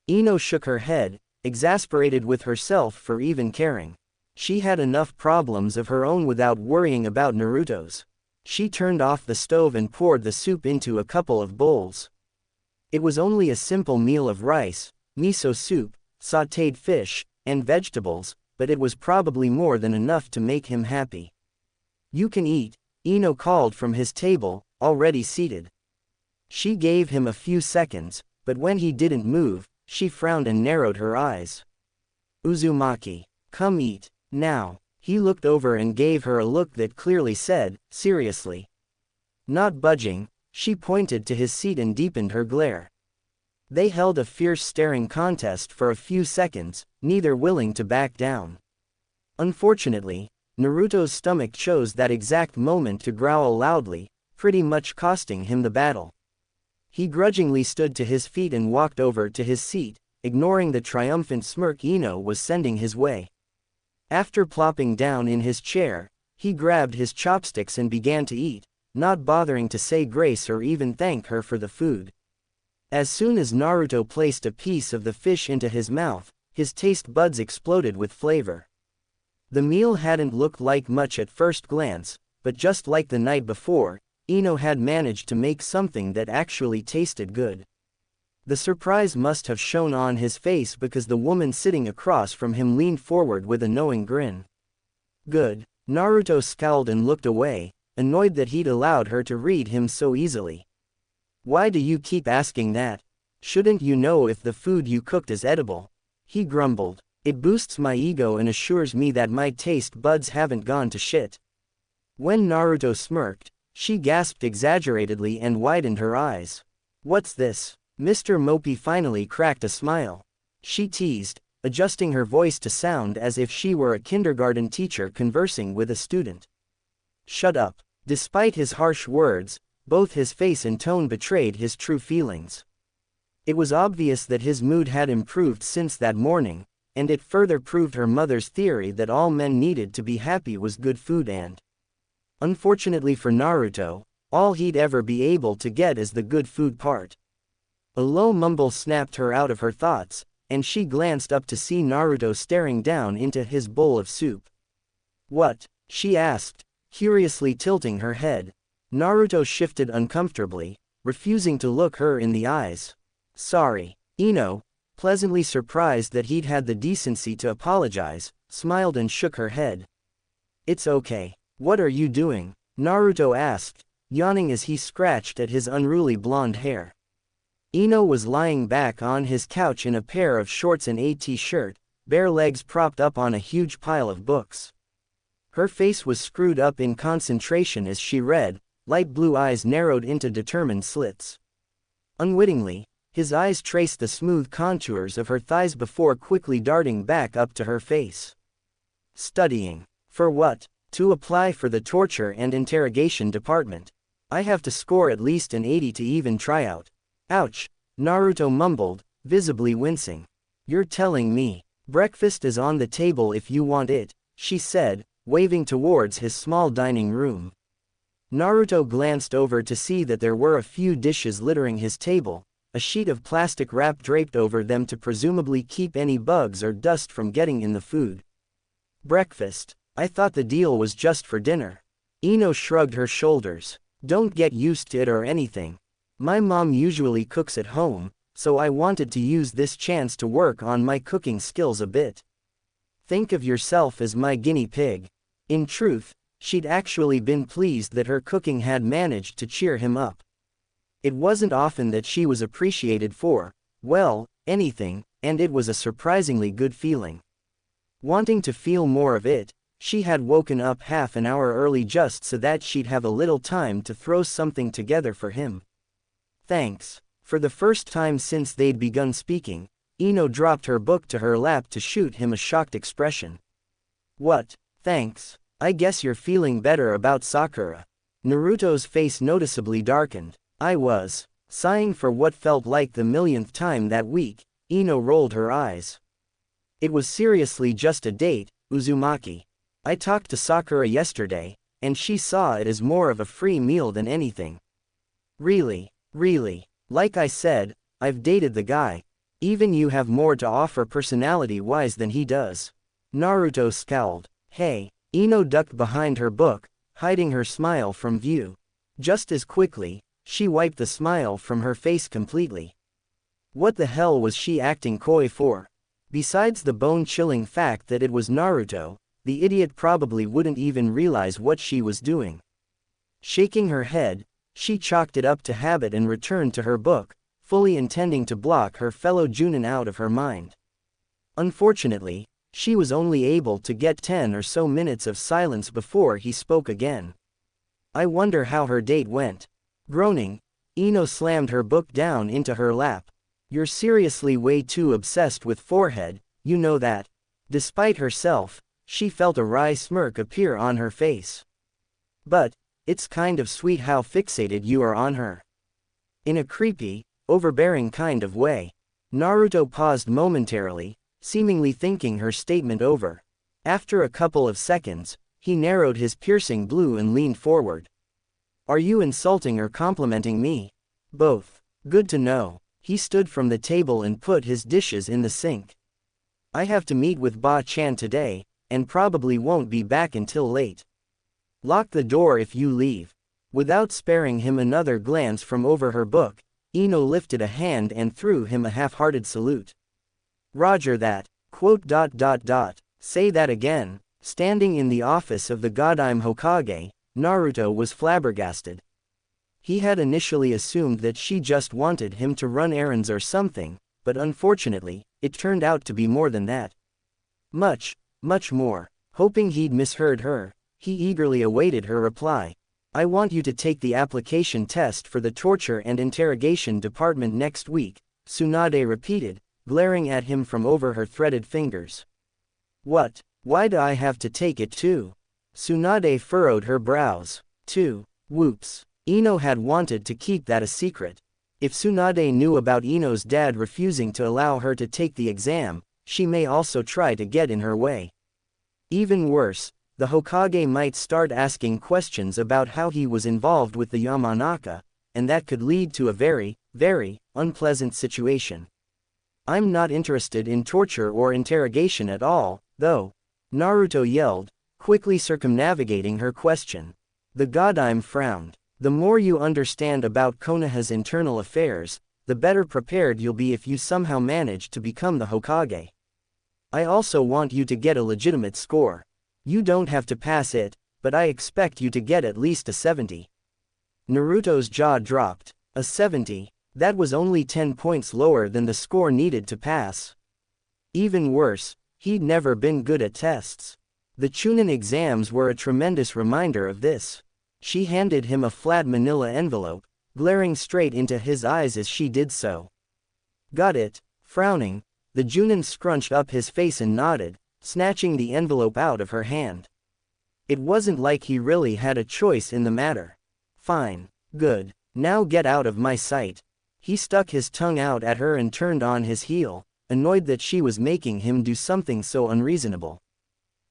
Ino shook her head, exasperated with herself for even caring. She had enough problems of her own without worrying about Naruto's. She turned off the stove and poured the soup into a couple of bowls. It was only a simple meal of rice, miso soup, sautéed fish, and vegetables, but it was probably more than enough to make him happy. You can eat, Ino called from his table, already seated. She gave him a few seconds, but when he didn't move, she frowned and narrowed her eyes. Uzumaki, come eat, now. He looked over and gave her a look that clearly said, seriously. Not budging, she pointed to his seat and deepened her glare. They held a fierce staring contest for a few seconds, neither willing to back down. Unfortunately, Naruto's stomach chose that exact moment to growl loudly, pretty much costing him the battle. He grudgingly stood to his feet and walked over to his seat, ignoring the triumphant smirk Ino was sending his way. After plopping down in his chair, he grabbed his chopsticks and began to eat, not bothering to say grace or even thank her for the food. As soon as Naruto placed a piece of the fish into his mouth, his taste buds exploded with flavor. The meal hadn't looked like much at first glance, but just like the night before, Ino had managed to make something that actually tasted good. The surprise must have shown on his face because the woman sitting across from him leaned forward with a knowing grin. Good. Naruto scowled and looked away, annoyed that he'd allowed her to read him so easily. Why do you keep asking that? Shouldn't you know if the food you cooked is edible? He grumbled. It boosts my ego and assures me that my taste buds haven't gone to shit. When Naruto smirked, she gasped exaggeratedly and widened her eyes. What's this? Mr. Mopey finally cracked a smile. She teased, adjusting her voice to sound as if she were a kindergarten teacher conversing with a student. Shut up. Despite his harsh words, both his face and tone betrayed his true feelings. It was obvious that his mood had improved since that morning, and it further proved her mother's theory that all men needed to be happy was good food and, unfortunately for Naruto, all he'd ever be able to get is the good food part. A low mumble snapped her out of her thoughts, and she glanced up to see Naruto staring down into his bowl of soup. What? She asked, curiously tilting her head. Naruto shifted uncomfortably, refusing to look her in the eyes. Sorry. Ino, pleasantly surprised that he'd had the decency to apologize, smiled and shook her head. It's okay. What are you doing? Naruto asked, yawning as he scratched at his unruly blonde hair. Ino was lying back on his couch in a pair of shorts and a t-shirt, bare legs propped up on a huge pile of books. Her face was screwed up in concentration as she read, light blue eyes narrowed into determined slits. Unwittingly, his eyes traced the smooth contours of her thighs before quickly darting back up to her face. Studying. For what? To apply for the torture and interrogation department. I have to score at least an 80 to even try out. Ouch, Naruto mumbled, visibly wincing. You're telling me. Breakfast is on the table if you want it, she said, waving towards his small dining room. Naruto glanced over to see that there were a few dishes littering his table, a sheet of plastic wrap draped over them to presumably keep any bugs or dust from getting in the food. Breakfast? I thought the deal was just for dinner. Ino shrugged her shoulders. Don't get used to it or anything. My mom usually cooks at home, so I wanted to use this chance to work on my cooking skills a bit. Think of yourself as my guinea pig. In truth, she'd actually been pleased that her cooking had managed to cheer him up. It wasn't often that she was appreciated for, well, anything, and it was a surprisingly good feeling. Wanting to feel more of it, she had woken up half an hour early just so that she'd have a little time to throw something together for him. Thanks. For the first time since they'd begun speaking, Ino dropped her book to her lap to shoot him a shocked expression. What? Thanks. I guess you're feeling better about Sakura. Naruto's face noticeably darkened. I was. Sighing for what felt like the millionth time that week, Ino rolled her eyes. It was seriously just a date, Uzumaki. I talked to Sakura yesterday, and she saw it as more of a free meal than anything. Really? Like I said, I've dated the guy. Even you have more to offer personality-wise than he does. Naruto scowled. Hey. Ino ducked behind her book, hiding her smile from view. Just as quickly, she wiped the smile from her face completely. What the hell was she acting coy for? Besides the bone-chilling fact that it was Naruto, the idiot probably wouldn't even realize what she was doing. Shaking her head, she chalked it up to habit and returned to her book, fully intending to block her fellow Junin out of her mind. Unfortunately, she was only able to get 10 or so minutes of silence before he spoke again. I wonder how her date went. Groaning, Ino slammed her book down into her lap. You're seriously way too obsessed with forehead, you know that. Despite herself, she felt a wry smirk appear on her face. But, it's kind of sweet how fixated you are on her. In a creepy, overbearing kind of way. Naruto paused momentarily, seemingly thinking her statement over. After a couple of seconds, he narrowed his piercing blue and leaned forward. Are you insulting or complimenting me? Both. Good to know. He stood from the table and put his dishes in the sink. I have to meet with Ba-chan today, and probably won't be back until late. Lock the door if you leave. Without sparing him another glance from over her book, Ino lifted a hand and threw him a half-hearted salute. Roger that. Say that again. Standing in the office of the Godime Hokage, Naruto was flabbergasted. He had initially assumed that she just wanted him to run errands or something, but unfortunately, it turned out to be more than that. Much more. Hoping he'd misheard her, he eagerly awaited her reply. I want you to take the application test for the torture and interrogation department next week, Tsunade repeated, glaring at him from over her threaded fingers. What? Why do I have to take it too? Tsunade furrowed her brows. Whoops. Ino had wanted to keep that a secret. If Tsunade knew about Ino's dad refusing to allow her to take the exam, she may also try to get in her way. Even worse, the Hokage might start asking questions about how he was involved with the Yamanaka, and that could lead to a very unpleasant situation. I'm not interested in torture or interrogation at all, though, Naruto yelled, quickly circumnavigating her question. The Godime frowned. The more you understand about Konoha's internal affairs, the better prepared you'll be if you somehow manage to become the Hokage. I also want you to get a legitimate score. You don't have to pass it, but I expect you to get at least a 70. Naruto's jaw dropped. A 70? That was only 10 points lower than the score needed to pass. Even worse, he'd never been good at tests. The Chunin exams were a tremendous reminder of this. She handed him a flat manila envelope, glaring straight into his eyes as she did so. Got it. Frowning, the Chunin scrunched up his face and nodded, snatching the envelope out of her hand. It wasn't like he really had a choice in the matter. Fine. Good. Now get out of my sight. He stuck his tongue out at her and turned on his heel, annoyed that she was making him do something so unreasonable.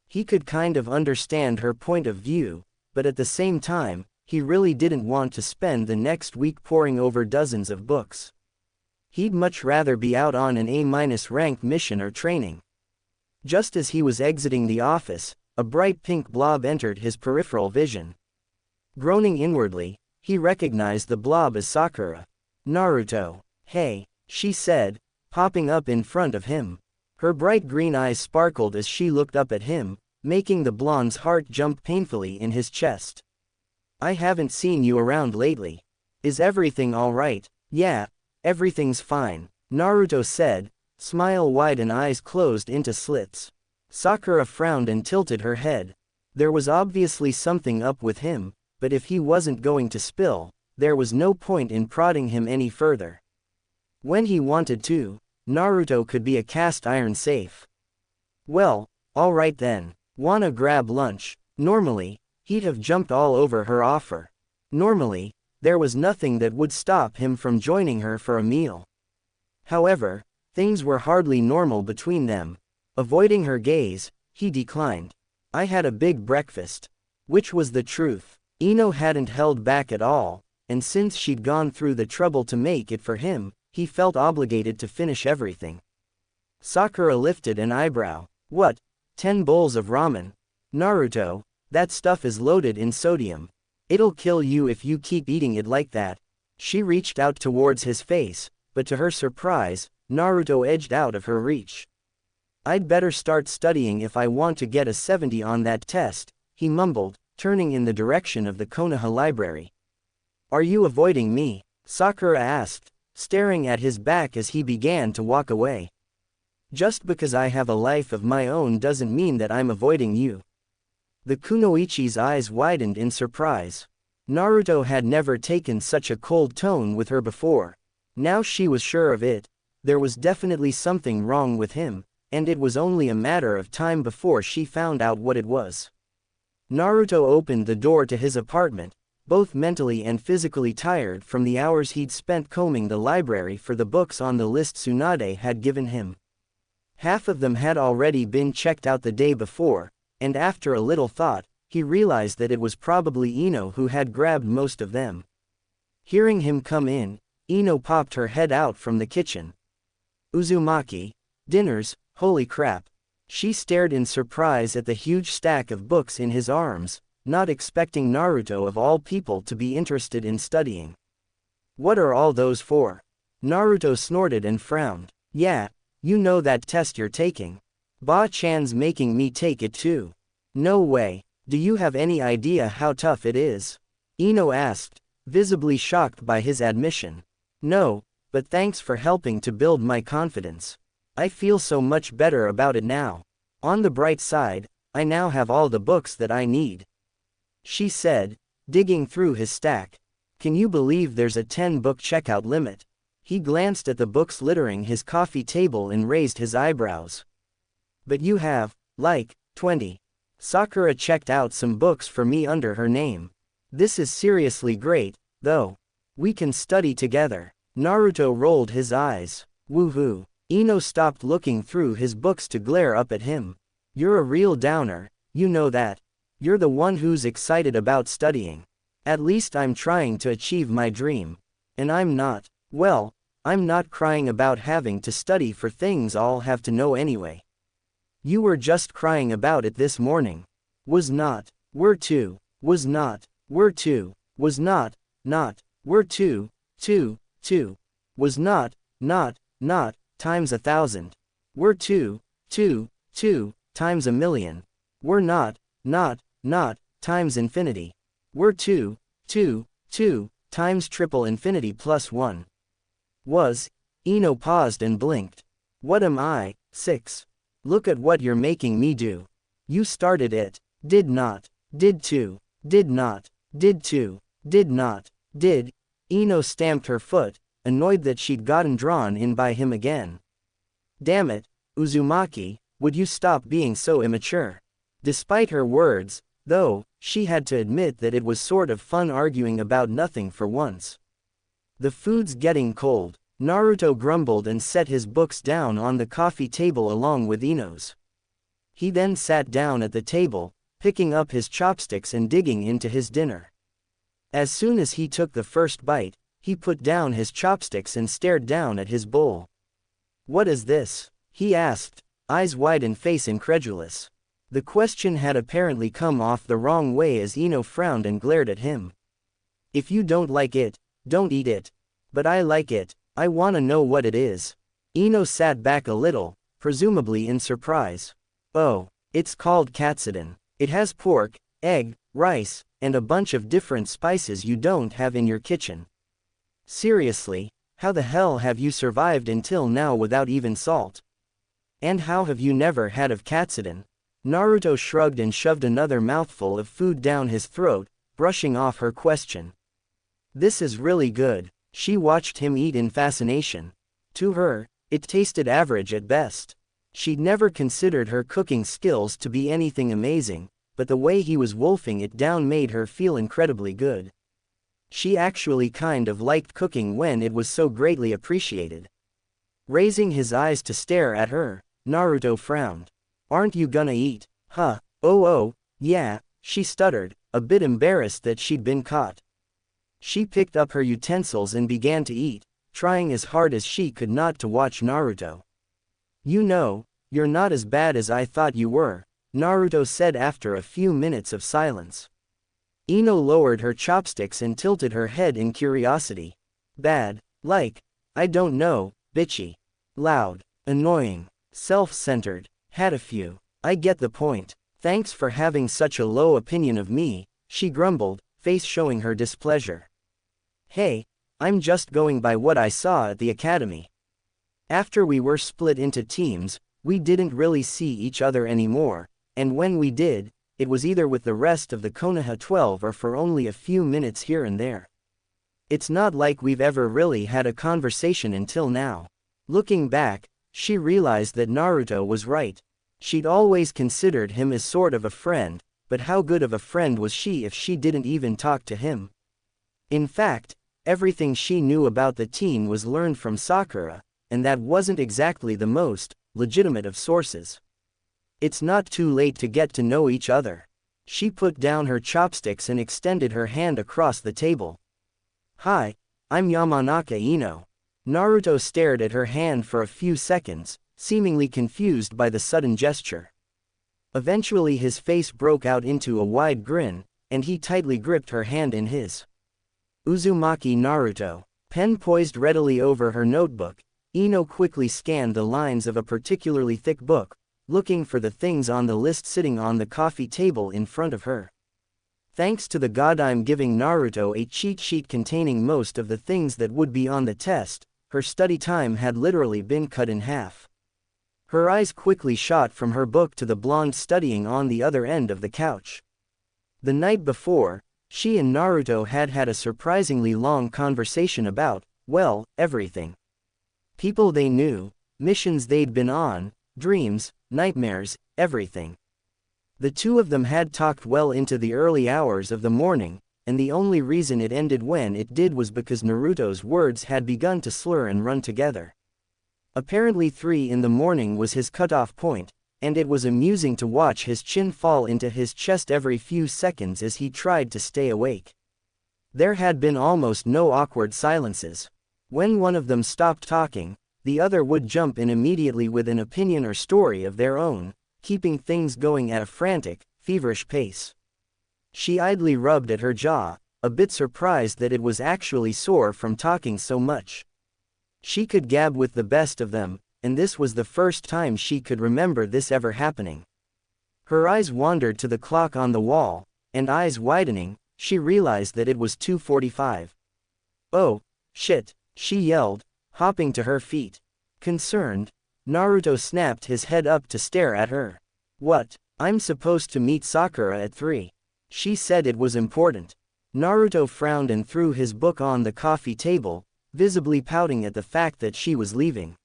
He could kind of understand her point of view, but at the same time, he really didn't want to spend the next week poring over dozens of books. He'd much rather be out on an A-ranked mission or training. Just as he was exiting the office, a bright pink blob entered his peripheral vision. Groaning inwardly, he recognized the blob as Sakura. Naruto. Hey, she said, popping up in front of him. Her bright green eyes sparkled as she looked up at him, making the blonde's heart jump painfully in his chest. I haven't seen you around lately. Is everything alright? Yeah, everything's fine, Naruto said, smile wide and eyes closed into slits. Sakura frowned and tilted her head. There was obviously something up with him, but if he wasn't going to spill, there was no point in prodding him any further. When he wanted to, Naruto could be a cast iron safe. Well, alright then. Wanna grab lunch? Normally, he'd have jumped all over her offer. Normally, there was nothing that would stop him from joining her for a meal. However, things were hardly normal between them. Avoiding her gaze, he declined. I had a big breakfast. Which was the truth. Ino hadn't held back at all, and since she'd gone through the trouble to make it for him, he felt obligated to finish everything. Sakura lifted an eyebrow. What? 10 bowls of ramen? Naruto, that stuff is loaded in sodium. It'll kill you if you keep eating it like that. She reached out towards his face, but to her surprise, Naruto edged out of her reach. I'd better start studying if I want to get a 70 on that test, he mumbled, turning in the direction of the Konoha library. Are you avoiding me? Sakura asked, staring at his back as he began to walk away. Just because I have a life of my own doesn't mean that I'm avoiding you. The kunoichi's eyes widened in surprise. Naruto had never taken such a cold tone with her before. Now she was sure of it. There was definitely something wrong with him, and it was only a matter of time before she found out what it was. Naruto opened the door to his apartment, both mentally and physically tired from the hours he'd spent combing the library for the books on the list Tsunade had given him. Half of them had already been checked out the day before, and after a little thought, he realized that it was probably Ino who had grabbed most of them. Hearing him come in, Ino popped her head out from the kitchen. Uzumaki, dinners, holy crap. She stared in surprise at the huge stack of books in his arms, not expecting Naruto of all people to be interested in studying. What are all those for? Naruto snorted and frowned. Yeah, you know that test you're taking. Ba-chan's making me take it too. No way. Do you have any idea how tough it is? Ino asked, visibly shocked by his admission. No, but thanks for helping to build my confidence. I feel so much better about it now. On the bright side, I now have all the books that I need. She said, digging through his stack. Can you believe there's a 10-book checkout limit? He glanced at the books littering his coffee table and raised his eyebrows. But you have, like, 20. Sakura checked out some books for me under her name. This is seriously great, though. We can study together. Naruto rolled his eyes. Woohoo. Ino stopped looking through his books to glare up at him. You're a real downer, you know that. You're the one who's excited about studying. At least I'm trying to achieve my dream. And I'm not. Well, I'm not crying about having to study for things I'll have to know anyway. You were just crying about it this morning. Was not. Were to. Was not. Were to. Was not. Not. Were to. Was not. Not, times 1,000. Were to. Times 1,000,000. Were not. Times infinity. Were to. Times triple infinity plus 1. Was. Ino paused and blinked. What am I? 6. Look at what you're making me do. You started it. Did not. Did to. Did not. Did to. Did not. Did. Ino stamped her foot, annoyed that she'd gotten drawn in by him again. Damn it, Uzumaki, would you stop being so immature? Despite her words, though, she had to admit that it was sort of fun arguing about nothing for once. The food's getting cold. Naruto grumbled and set his books down on the coffee table along with Ino's. He then sat down at the table, picking up his chopsticks and digging into his dinner. As soon as he took the first bite, he put down his chopsticks and stared down at his bowl. What is this? He asked, eyes wide and face incredulous. The question had apparently come off the wrong way as Ino frowned and glared at him. If you don't like it, don't eat it. But I like it. I wanna know what it is. Ino sat back a little, presumably in surprise. Oh, it's called katsudon. It has pork, egg, rice, and a bunch of different spices you don't have in your kitchen. Seriously, how the hell have you survived until now without even salt? And how have you never had of katsudon? Naruto shrugged and shoved another mouthful of food down his throat, brushing off her question. This is really good. She watched him eat in fascination. To her, it tasted average at best. She'd never considered her cooking skills to be anything amazing, but the way he was wolfing it down made her feel incredibly good. She actually kind of liked cooking when it was so greatly appreciated. Raising his eyes to stare at her, Naruto frowned. Aren't you gonna eat? Huh? Oh, yeah, she stuttered, a bit embarrassed that she'd been caught. She picked up her utensils and began to eat, trying as hard as she could not to watch Naruto. You know, you're not as bad as I thought you were, Naruto said after a few minutes of silence. Ino lowered her chopsticks and tilted her head in curiosity. Bad, like, I don't know, bitchy. Loud, annoying, self-centered, had a few. I get the point. Thanks for having such a low opinion of me, she grumbled, face showing her displeasure. Hey, I'm just going by what I saw at the academy. After we were split into teams, we didn't really see each other anymore, and when we did, it was either with the rest of the Konoha 12 or for only a few minutes here and there. It's not like we've ever really had a conversation until now. Looking back, she realized that Naruto was right. She'd always considered him as sort of a friend, but how good of a friend was she if she didn't even talk to him? In fact, everything she knew about the teen was learned from Sakura, and that wasn't exactly the most legitimate of sources. It's not too late to get to know each other. She put down her chopsticks and extended her hand across the table. Hi, I'm Yamanaka Ino. Naruto stared at her hand for a few seconds, seemingly confused by the sudden gesture. Eventually his face broke out into a wide grin, and he tightly gripped her hand in his. Uzumaki Naruto. Pen poised readily over her notebook, Ino quickly scanned the lines of a particularly thick book, looking for the things on the list sitting on the coffee table in front of her. Thanks to the god, I'm giving Naruto a cheat sheet containing most of the things that would be on the test. Her study time had literally been cut in half. Her eyes quickly shot from her book to the blonde studying on the other end of the couch. The night before, she and Naruto had had a surprisingly long conversation about, well, everything. People they knew, missions they'd been on, dreams, nightmares, everything. The two of them had talked well into the early hours of the morning, and the only reason it ended when it did was because Naruto's words had begun to slur and run together. Apparently 3 in the morning was his cutoff point, and it was amusing to watch his chin fall into his chest every few seconds as he tried to stay awake. There had been almost no awkward silences. When one of them stopped talking, the other would jump in immediately with an opinion or story of their own, keeping things going at a frantic, feverish pace. She idly rubbed at her jaw, a bit surprised that it was actually sore from talking so much. She could gab with the best of them, and this was the first time she could remember this ever happening. Her eyes wandered to the clock on the wall, and eyes widening, she realized that it was 2:45. Oh, shit, she yelled, hopping to her feet. Concerned, Naruto snapped his head up to stare at her. What? I'm supposed to meet Sakura at 3. She said it was important. Naruto frowned and threw his book on the coffee table, visibly pouting at the fact that she was leaving.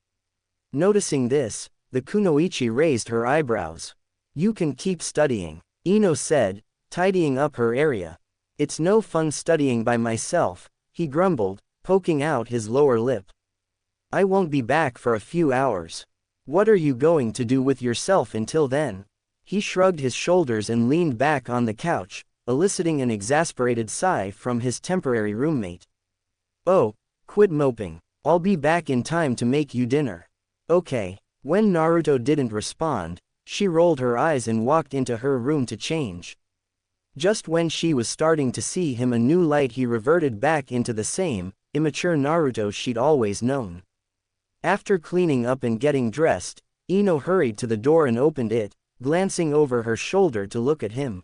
Noticing this, the kunoichi raised her eyebrows. You can keep studying, Ino said, tidying up her area. It's no fun studying by myself, he grumbled, poking out his lower lip. I won't be back for a few hours. What are you going to do with yourself until then? He shrugged his shoulders and leaned back on the couch, eliciting an exasperated sigh from his temporary roommate. Oh, quit moping. I'll be back in time to make you dinner. Okay. When Naruto didn't respond, she rolled her eyes and walked into her room to change. Just when she was starting to see him a new light, he reverted back into the same, immature Naruto she'd always known. After cleaning up and getting dressed, Ino hurried to the door and opened it, glancing over her shoulder to look at him.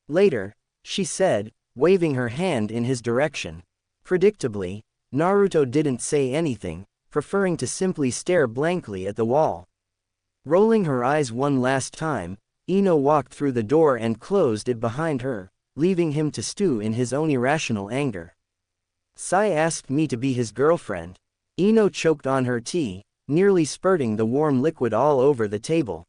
Later, she said, waving her hand in his direction. Predictably, Naruto didn't say anything, preferring to simply stare blankly at the wall. Rolling her eyes one last time, Ino walked through the door and closed it behind her, leaving him to stew in his own irrational anger. Sai asked me to be his girlfriend. Ino choked on her tea, nearly spurting the warm liquid all over the table.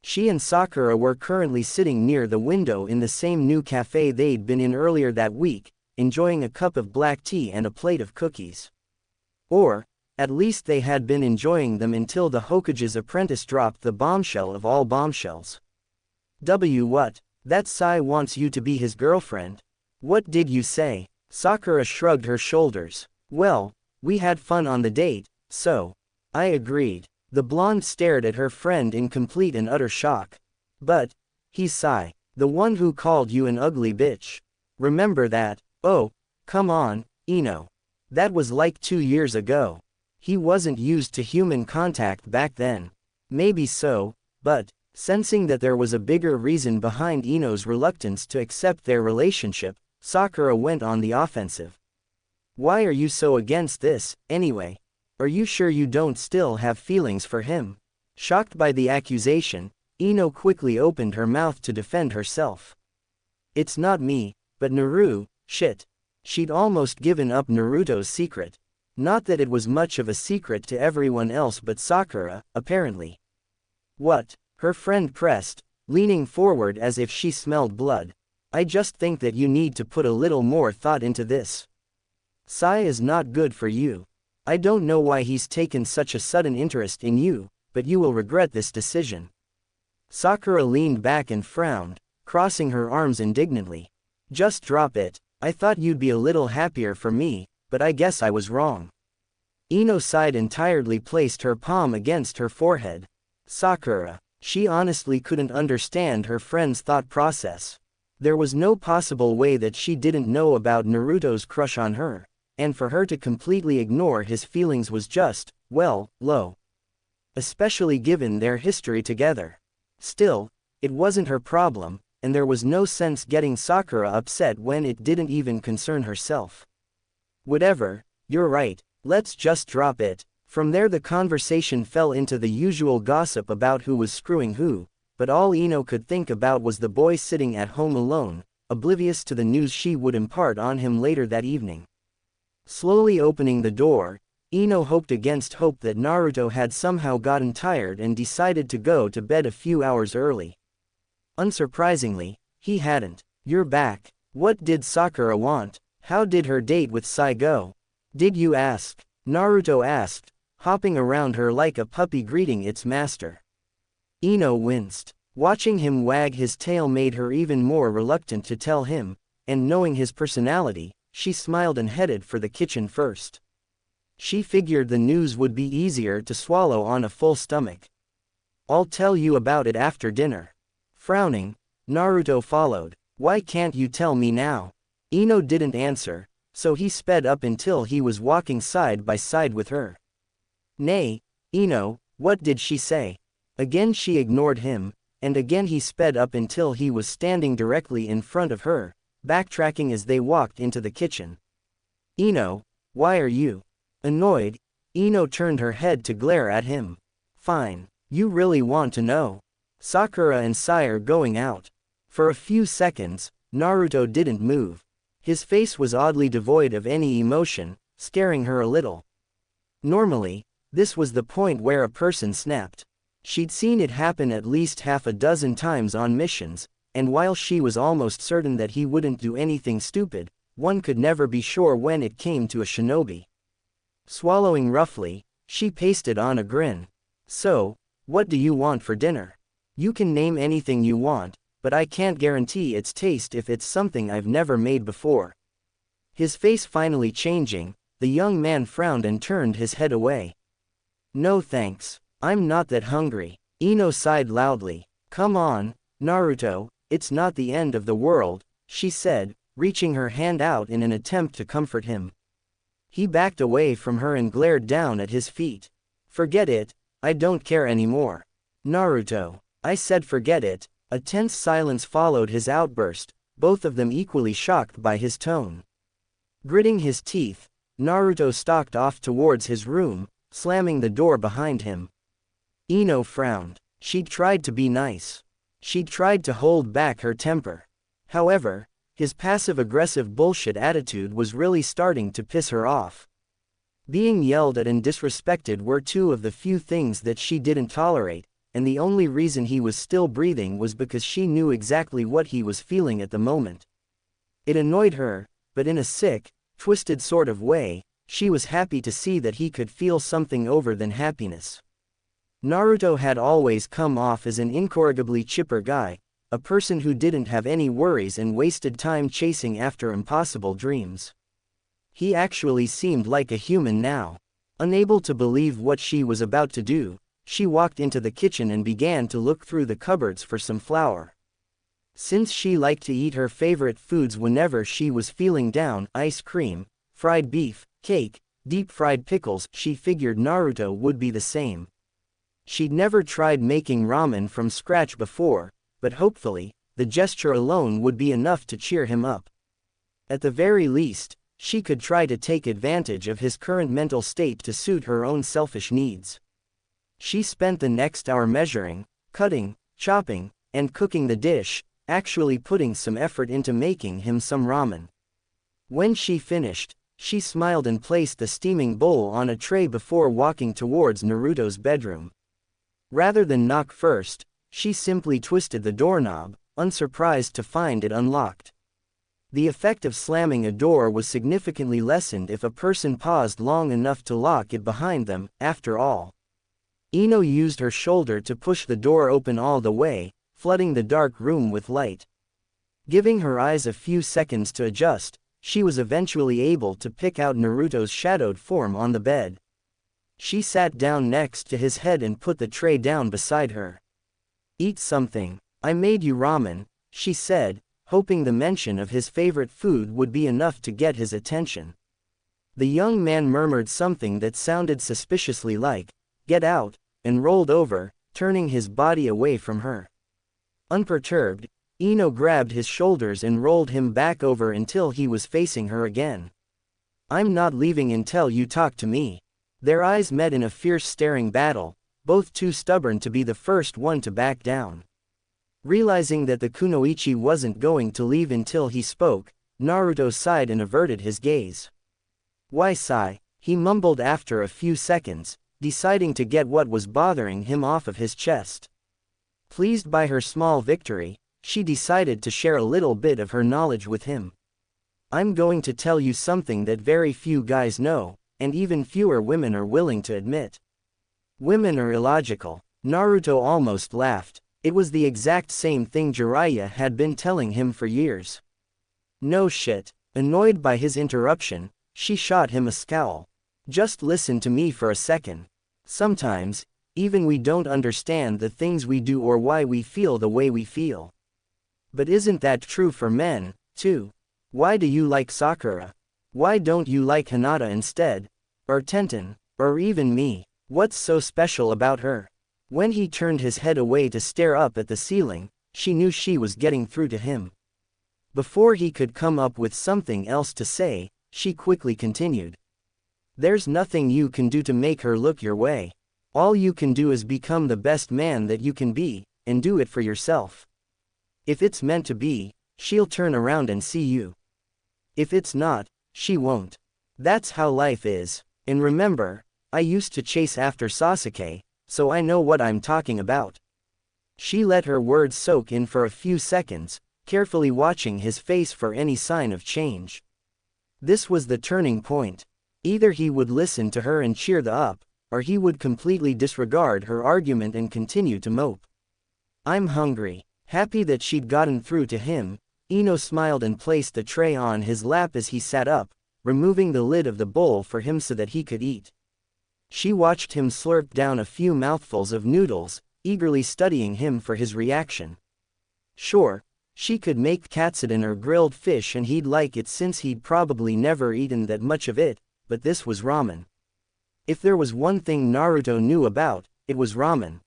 She and Sakura were currently sitting near the window in the same new cafe they'd been in earlier that week, enjoying a cup of black tea and a plate of cookies. Or, at least they had been enjoying them until the Hokage's apprentice dropped the bombshell of all bombshells. What? That Sai wants you to be his girlfriend? What did you say? Sakura shrugged her shoulders. Well, we had fun on the date, so. I agreed. The blonde stared at her friend in complete and utter shock. But, he's Sai, the one who called you an ugly bitch. Remember that? Oh, come on, Ino. That was like 2 years ago. He wasn't used to human contact back then. Maybe so, but, sensing that there was a bigger reason behind Ino's reluctance to accept their relationship, Sakura went on the offensive. Why are you so against this, anyway? Are you sure you don't still have feelings for him? Shocked by the accusation, Ino quickly opened her mouth to defend herself. It's not me, but Naru, shit. She'd almost given up Naruto's secret. Not that it was much of a secret to everyone else but Sakura, apparently. What? Her friend pressed, leaning forward as if she smelled blood. I just think that you need to put a little more thought into this. Sai is not good for you. I don't know why he's taken such a sudden interest in you, but you will regret this decision. Sakura leaned back and frowned, crossing her arms indignantly. Just drop it. I thought you'd be a little happier for me, but I guess I was wrong. Ino sighed and tiredly placed her palm against her forehead. Sakura. She honestly couldn't understand her friend's thought process. There was no possible way that she didn't know about Naruto's crush on her, and for her to completely ignore his feelings was just, well, low. Especially given their history together. Still, it wasn't her problem, and there was no sense getting Sakura upset when it didn't even concern herself. Whatever, you're right, let's just drop it. From there the conversation fell into the usual gossip about who was screwing who, but all Ino could think about was the boy sitting at home alone, oblivious to the news she would impart on him later that evening. Slowly opening the door, Ino hoped against hope that Naruto had somehow gotten tired and decided to go to bed a few hours early. Unsurprisingly, he hadn't. You're back. What did Sakura want? How did her date with Sai go? Did you ask? Naruto asked, hopping around her like a puppy greeting its master. Ino winced. Watching him wag his tail made her even more reluctant to tell him, and knowing his personality, she smiled and headed for the kitchen first. She figured the news would be easier to swallow on a full stomach. I'll tell you about it after dinner. Frowning, Naruto followed. Why can't you tell me now? Ino didn't answer, so he sped up until he was walking side by side with her. Nay, Ino, what did she say? Again she ignored him, and again he sped up until he was standing directly in front of her, backtracking as they walked into the kitchen. Ino, why are you? Annoyed, Ino turned her head to glare at him. Fine, you really want to know. Sakura and Sai are going out. For a few seconds, Naruto didn't move. His face was oddly devoid of any emotion, scaring her a little. Normally, this was the point where a person snapped. She'd seen it happen at least half a dozen times on missions, and while she was almost certain that he wouldn't do anything stupid, one could never be sure when it came to a shinobi. Swallowing roughly, she pasted on a grin. So, what do you want for dinner? You can name anything you want, but I can't guarantee its taste if it's something I've never made before. His face finally changing, the young man frowned and turned his head away. No thanks, I'm not that hungry. Ino sighed loudly. Come on, Naruto, it's not the end of the world, she said, reaching her hand out in an attempt to comfort him. He backed away from her and glared down at his feet. Forget it, I don't care anymore. Naruto, I said forget it. A tense silence followed his outburst, both of them equally shocked by his tone. Gritting his teeth, Naruto stalked off towards his room, slamming the door behind him. Ino frowned. She'd tried to be nice. She'd tried to hold back her temper. However, his passive-aggressive bullshit attitude was really starting to piss her off. Being yelled at and disrespected were two of the few things that she didn't tolerate, and the only reason he was still breathing was because she knew exactly what he was feeling at the moment. It annoyed her, but in a sick, twisted sort of way, she was happy to see that he could feel something other than happiness. Naruto had always come off as an incorrigibly chipper guy, a person who didn't have any worries and wasted time chasing after impossible dreams. He actually seemed like a human now. Unable to believe what she was about to do, she walked into the kitchen and began to look through the cupboards for some flour. Since she liked to eat her favorite foods whenever she was feeling down, ice cream, fried beef, cake, deep-fried pickles, she figured Naruto would be the same. She'd never tried making ramen from scratch before, but hopefully, the gesture alone would be enough to cheer him up. At the very least, she could try to take advantage of his current mental state to suit her own selfish needs. She spent the next hour measuring, cutting, chopping, and cooking the dish, actually putting some effort into making him some ramen. When she finished, she smiled and placed the steaming bowl on a tray before walking towards Naruto's bedroom. Rather than knock first, she simply twisted the doorknob, unsurprised to find it unlocked. The effect of slamming a door was significantly lessened if a person paused long enough to lock it behind them, after all. Ino used her shoulder to push the door open all the way, flooding the dark room with light. Giving her eyes a few seconds to adjust, she was eventually able to pick out Naruto's shadowed form on the bed. She sat down next to his head and put the tray down beside her. "Eat something. I made you ramen," she said, hoping the mention of his favorite food would be enough to get his attention. The young man murmured something that sounded suspiciously like, "Get out," and rolled over, turning his body away from her. Unperturbed, Ino grabbed his shoulders and rolled him back over until he was facing her again. "I'm not leaving until you talk to me." Their eyes met in a fierce staring battle, both too stubborn to be the first one to back down. Realizing that the kunoichi wasn't going to leave until he spoke, Naruto sighed and averted his gaze. "Why sigh?" he mumbled after a few seconds, deciding to get what was bothering him off of his chest. Pleased by her small victory, she decided to share a little bit of her knowledge with him. "I'm going to tell you something that very few guys know, and even fewer women are willing to admit. Women are illogical." Naruto almost laughed. It was the exact same thing Jiraiya had been telling him for years. "No shit." Annoyed by his interruption, she shot him a scowl. "Just listen to me for a second. Sometimes, even we don't understand the things we do or why we feel the way we feel. But isn't that true for men, too? Why do you like Sakura? Why don't you like Hinata instead? Or Tenten? Or even me? What's so special about her?" When he turned his head away to stare up at the ceiling, she knew she was getting through to him. Before he could come up with something else to say, she quickly continued. "There's nothing you can do to make her look your way. All you can do is become the best man that you can be, and do it for yourself. If it's meant to be, she'll turn around and see you. If it's not, she won't. That's how life is. And remember, I used to chase after Sasuke, so I know what I'm talking about." She let her words soak in for a few seconds, carefully watching his face for any sign of change. This was the turning point. Either he would listen to her and cheer the up, or he would completely disregard her argument and continue to mope. "I'm hungry." Happy that she'd gotten through to him, Ino smiled and placed the tray on his lap as he sat up, removing the lid of the bowl for him so that he could eat. She watched him slurp down a few mouthfuls of noodles, eagerly studying him for his reaction. Sure, she could make katsudon or grilled fish and he'd like it since he'd probably never eaten that much of it, but this was ramen. If there was one thing Naruto knew about, it was ramen.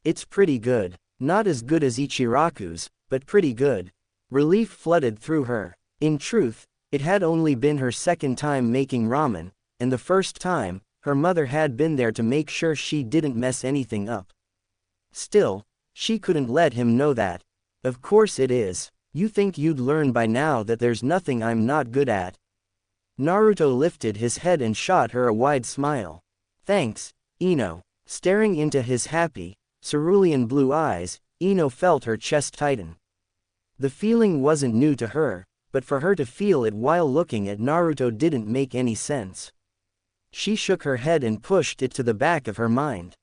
It's pretty good. Not as good as Ichiraku's, but pretty good. Relief flooded through her. In truth, it had only been her second time making ramen, and the first time, her mother had been there to make sure she didn't mess anything up. Still, she couldn't let him know that. "Of course it is. You think you'd learn by now that there's nothing I'm not good at." Naruto lifted his head and shot her a wide smile. "Thanks, Ino." Staring into his happy, cerulean blue eyes, Ino felt her chest tighten. The feeling wasn't new to her, but for her to feel it while looking at Naruto didn't make any sense. She shook her head and pushed it to the back of her mind.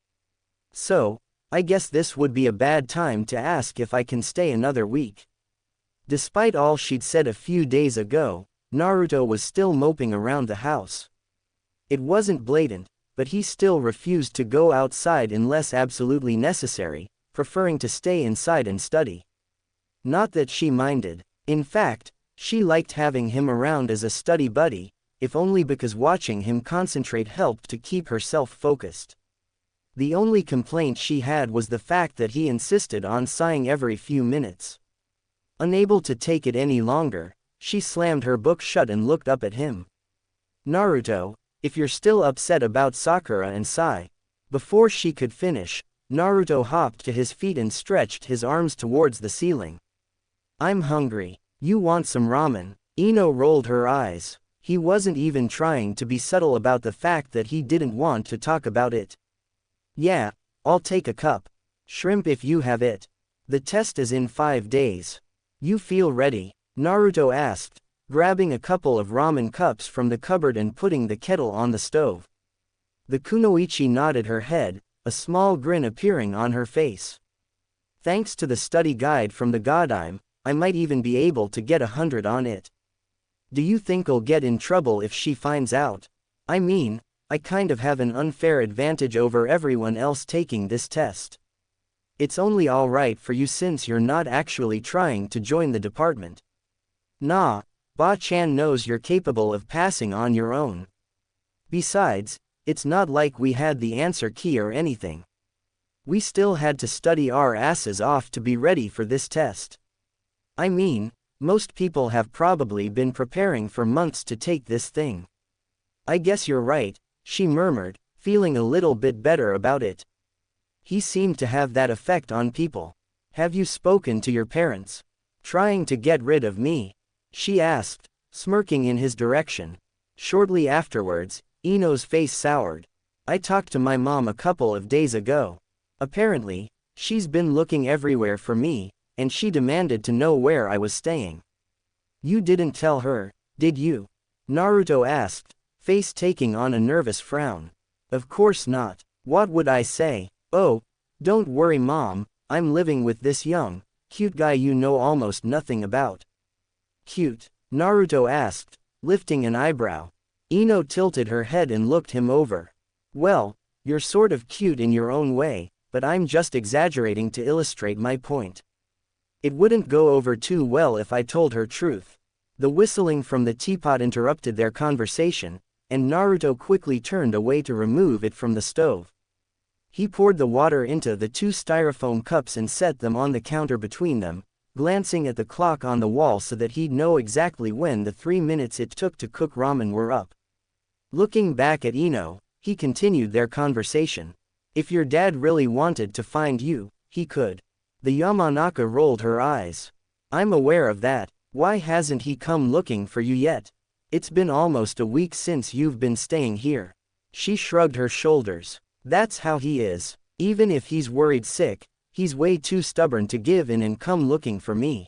"So, I guess this would be a bad time to ask if I can stay another week." Despite all she'd said a few days ago, Naruto was still moping around the house. It wasn't blatant, but he still refused to go outside unless absolutely necessary, preferring to stay inside and study. Not that she minded. In fact, she liked having him around as a study buddy, if only because watching him concentrate helped to keep herself focused. The only complaint she had was the fact that he insisted on sighing every few minutes. Unable to take it any longer, she slammed her book shut and looked up at him. "Naruto, if you're still upset about Sakura and Sai." Before she could finish, Naruto hopped to his feet and stretched his arms towards the ceiling. "I'm hungry. You want some ramen?" Ino rolled her eyes. He wasn't even trying to be subtle about the fact that he didn't want to talk about it. "Yeah, I'll take a cup. Shrimp if you have it. The test is in 5 days. You feel ready?" Naruto asked, grabbing a couple of ramen cups from the cupboard and putting the kettle on the stove. The kunoichi nodded her head, a small grin appearing on her face. Thanks to the study guide from the Godime, I might even be able to get 100 on it. Do you think I'll get in trouble if she finds out? I mean, I kind of have an unfair advantage over everyone else taking this test. It's only alright for you since you're not actually trying to join the department. Nah, Ba-chan knows you're capable of passing on your own. Besides, it's not like we had the answer key or anything. We still had to study our asses off to be ready for this test. I mean, most people have probably been preparing for months to take this thing. I guess you're right, she murmured, feeling a little bit better about it. He seemed to have that effect on people. Have you spoken to your parents? Trying to get rid of me? She asked, smirking in his direction. Shortly afterwards, Ino's face soured. I talked to my mom a couple of days ago. Apparently, she's been looking everywhere for me, and she demanded to know where I was staying. You didn't tell her, did you? Naruto asked, face taking on a nervous frown. Of course not. What would I say? Oh, don't worry mom, I'm living with this young, cute guy you know almost nothing about. Cute? Naruto asked, lifting an eyebrow. Ino tilted her head and looked him over. Well, you're sort of cute in your own way, but I'm just exaggerating to illustrate my point. It wouldn't go over too well if I told her truth. The whistling from the teapot interrupted their conversation, and Naruto quickly turned away to remove it from the stove. He poured the water into the 2 styrofoam cups and set them on the counter between them, glancing at the clock on the wall so that he'd know exactly when the 3 minutes it took to cook ramen were up. Looking back at Ino, he continued their conversation. If your dad really wanted to find you, he could. The Yamanaka rolled her eyes. I'm aware of that. Why hasn't he come looking for you yet? It's been almost a week since you've been staying here. She shrugged her shoulders. That's how he is. Even if he's worried sick, he's way too stubborn to give in and come looking for me.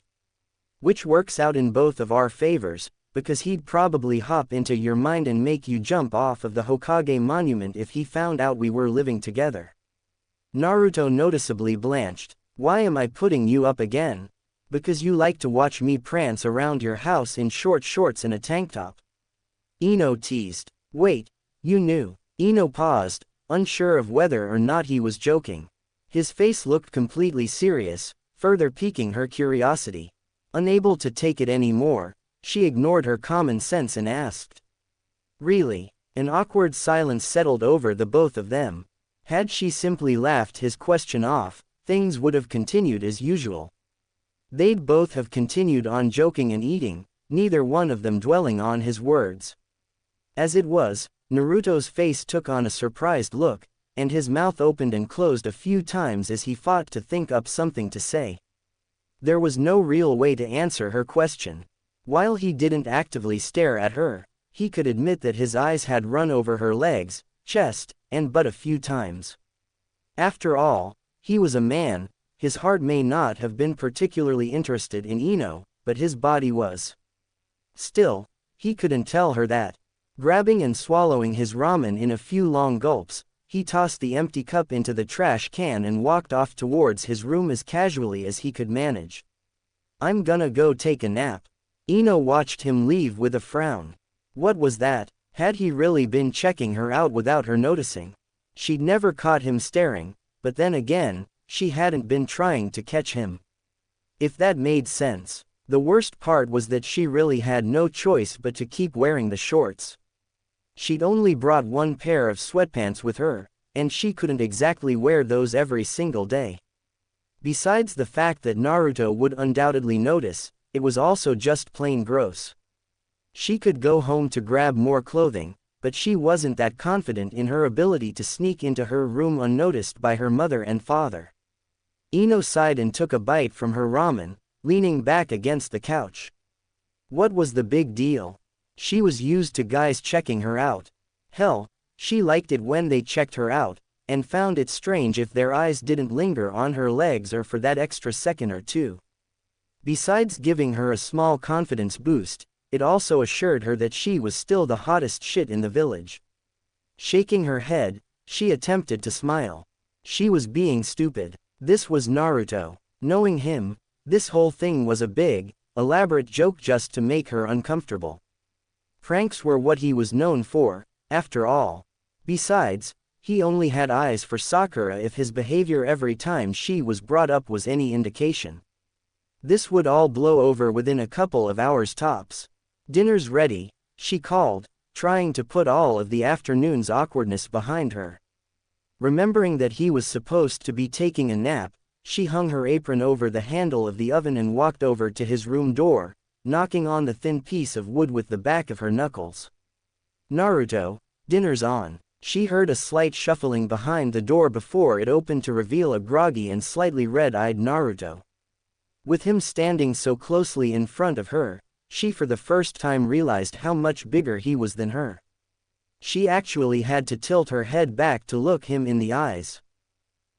Which works out in both of our favors, because he'd probably hop into your mind and make you jump off of the Hokage monument if he found out we were living together. Naruto noticeably blanched. Why am I putting you up again? Because you like to watch me prance around your house in short shorts and a tank top. Ino teased. Wait, you knew. Ino paused, unsure of whether or not he was joking. His face looked completely serious, further piquing her curiosity. Unable to take it anymore, she ignored her common sense and asked. Really? An awkward silence settled over the both of them. Had she simply laughed his question off, things would have continued as usual. They'd both have continued on joking and eating, neither one of them dwelling on his words. As it was, Naruto's face took on a surprised look, and his mouth opened and closed a few times as he fought to think up something to say. There was no real way to answer her question. While he didn't actively stare at her, he could admit that his eyes had run over her legs, chest, and butt a few times. After all, he was a man. His heart may not have been particularly interested in Ino, but his body was. Still, he couldn't tell her that. Grabbing and swallowing his ramen in a few long gulps, he tossed the empty cup into the trash can and walked off towards his room as casually as he could manage. I'm gonna go take a nap. Ino watched him leave with a frown. What was that? Had he really been checking her out without her noticing? She'd never caught him staring, but then again, she hadn't been trying to catch him. If that made sense. The worst part was that she really had no choice but to keep wearing the shorts. She'd only brought one pair of sweatpants with her, and she couldn't exactly wear those every single day. Besides the fact that Naruto would undoubtedly notice, it was also just plain gross. She could go home to grab more clothing, but she wasn't that confident in her ability to sneak into her room unnoticed by her mother and father. Ino sighed and took a bite from her ramen, leaning back against the couch. What was the big deal? She was used to guys checking her out. Hell, she liked it when they checked her out, and found it strange if their eyes didn't linger on her legs or for that extra second or two. Besides giving her a small confidence boost, it also assured her that she was still the hottest shit in the village. Shaking her head, she attempted to smile. She was being stupid. This was Naruto. Knowing him, This whole thing was a big, elaborate joke just to make her uncomfortable. Pranks were what he was known for, after all. Besides, he only had eyes for Sakura if his behavior every time she was brought up was any indication. This would all blow over within a couple of hours tops. "Dinner's ready," she called, trying to put all of the afternoon's awkwardness behind her. Remembering that he was supposed to be taking a nap, she hung her apron over the handle of the oven and walked over to his room door, knocking on the thin piece of wood with the back of her knuckles. "Naruto, dinner's on." She heard a slight shuffling behind the door before it opened to reveal a groggy and slightly red-eyed Naruto. With him standing so closely in front of her, she for the first time realized how much bigger he was than her. She actually had to tilt her head back to look him in the eyes.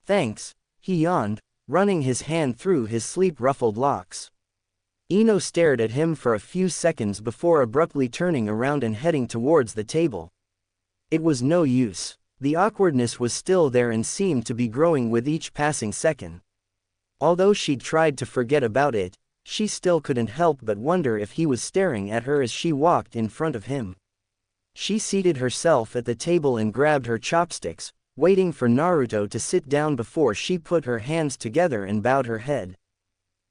"Thanks," he yawned, running his hand through his sleep-ruffled locks. Ino stared at him for a few seconds before abruptly turning around and heading towards the table. It was no use. The awkwardness was still there and seemed to be growing with each passing second. Although she'd tried to forget about it, she still couldn't help but wonder if he was staring at her as she walked in front of him. She seated herself at the table and grabbed her chopsticks, waiting for Naruto to sit down before she put her hands together and bowed her head.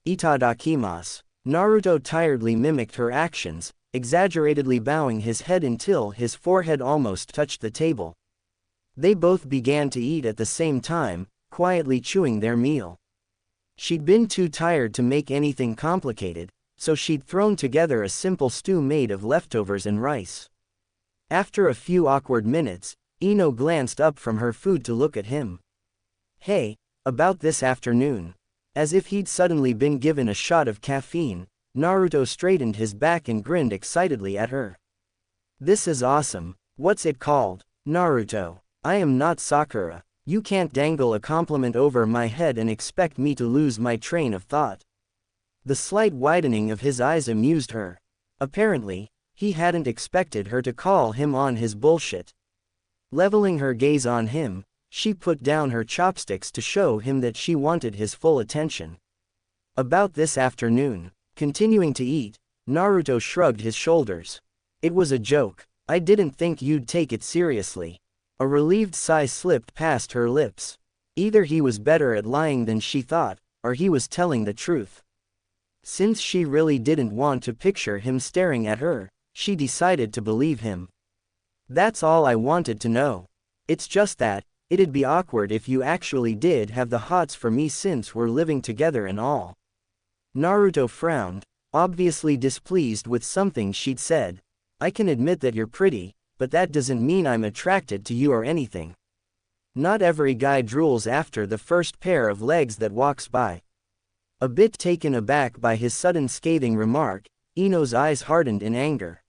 "Itadakimasu." Naruto tiredly mimicked her actions, exaggeratedly bowing his head until his forehead almost touched the table. They both began to eat at the same time, quietly chewing their meal. She'd been too tired to make anything complicated, so she'd thrown together a simple stew made of leftovers and rice. After a few awkward minutes, Ino glanced up from her food to look at him. "Hey, about this afternoon." As if he'd suddenly been given a shot of caffeine, Naruto straightened his back and grinned excitedly at her. "This is awesome. What's it called?" "Naruto. I am not Sakura. You can't dangle a compliment over my head and expect me to lose my train of thought." The slight widening of his eyes amused her. Apparently, he hadn't expected her to call him on his bullshit. Leveling her gaze on him, she put down her chopsticks to show him that she wanted his full attention. "About this afternoon." Continuing to eat, Naruto shrugged his shoulders. "It was a joke. I didn't think you'd take it seriously." A relieved sigh slipped past her lips. Either he was better at lying than she thought, or he was telling the truth. Since she really didn't want to picture him staring at her, she decided to believe him. "That's all I wanted to know. It's just that, it'd be awkward if you actually did have the hots for me since we're living together and all." Naruto frowned, obviously displeased with something she'd said. "I can admit that you're pretty, but that doesn't mean I'm attracted to you or anything. Not every guy drools after the first pair of legs that walks by." A bit taken aback by his sudden scathing remark, Ino's eyes hardened in anger.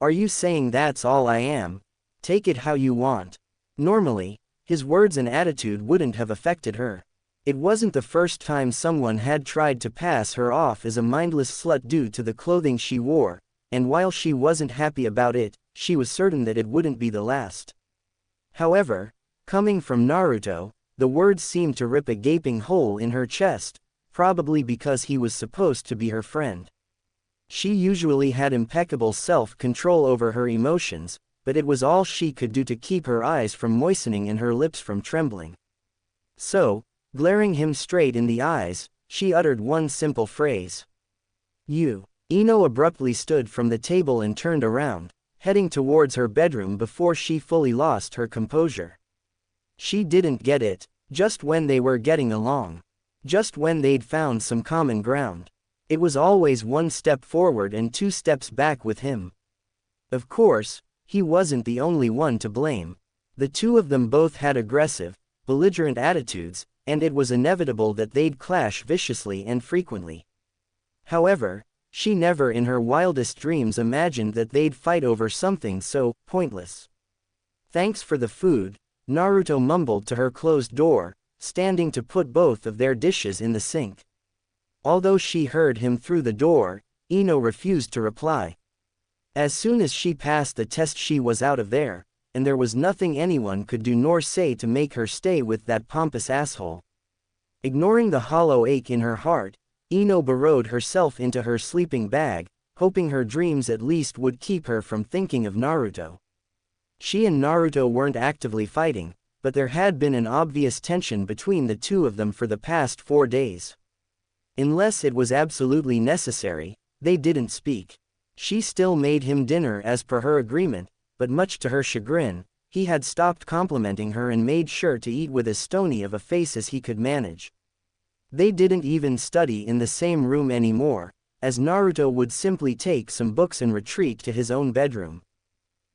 "Are you saying that's all I am? Take it how you want." Normally, his words and attitude wouldn't have affected her. It wasn't the first time someone had tried to pass her off as a mindless slut due to the clothing she wore, and while she wasn't happy about it, she was certain that it wouldn't be the last. However, coming from Naruto, the words seemed to rip a gaping hole in her chest, probably because he was supposed to be her friend. She usually had impeccable self-control over her emotions, but it was all she could do to keep her eyes from moistening and her lips from trembling. So, glaring him straight in the eyes, she uttered one simple phrase. "You." Ino abruptly stood from the table and turned around, heading towards her bedroom before she fully lost her composure. She didn't get it, just when they were getting along. Just when they'd found some common ground. It was always one step forward and two steps back with him. Of course, he wasn't the only one to blame. The two of them both had aggressive, belligerent attitudes, and it was inevitable that they'd clash viciously and frequently. However, she never in her wildest dreams imagined that they'd fight over something so pointless. "Thanks for the food," Naruto mumbled to her closed door, standing to put both of their dishes in the sink. Although she heard him through the door, Ino refused to reply. As soon as she passed the test she was out of there, and there was nothing anyone could do nor say to make her stay with that pompous asshole. Ignoring the hollow ache in her heart, Ino burrowed herself into her sleeping bag, hoping her dreams at least would keep her from thinking of Naruto. She and Naruto weren't actively fighting, but there had been an obvious tension between the two of them for the past 4 days. Unless it was absolutely necessary, they didn't speak. She still made him dinner as per her agreement, but much to her chagrin, he had stopped complimenting her and made sure to eat with as stony of a face as he could manage. They didn't even study in the same room anymore, as Naruto would simply take some books and retreat to his own bedroom.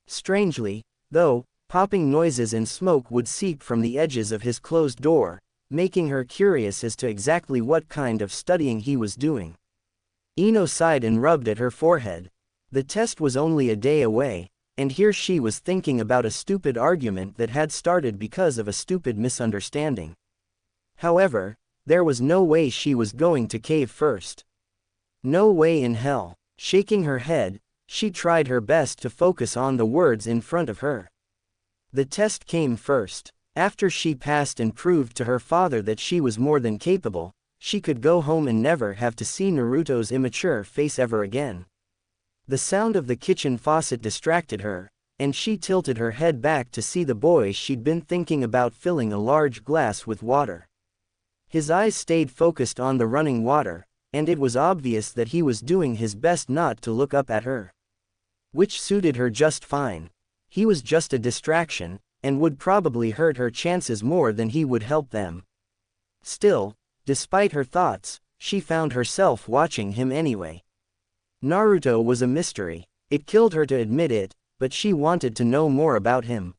Strangely, though, popping noises and smoke would seep from the edges of his closed door, making her curious as to exactly what kind of studying he was doing. Ino sighed and rubbed at her forehead. The test was only a day away, and here she was thinking about a stupid argument that had started because of a stupid misunderstanding. However, there was no way she was going to cave first. No way in hell. Shaking her head, she tried her best to focus on the words in front of her. The test came first. After she passed and proved to her father that she was more than capable, she could go home and never have to see Naruto's immature face ever again. The sound of the kitchen faucet distracted her, and she tilted her head back to see the boy she'd been thinking about filling a large glass with water. His eyes stayed focused on the running water, and it was obvious that he was doing his best not to look up at her. Which suited her just fine. He was just a distraction, and would probably hurt her chances more than he would help them. Still, despite her thoughts, she found herself watching him anyway. Naruto was a mystery. It killed her to admit it, but she wanted to know more about him.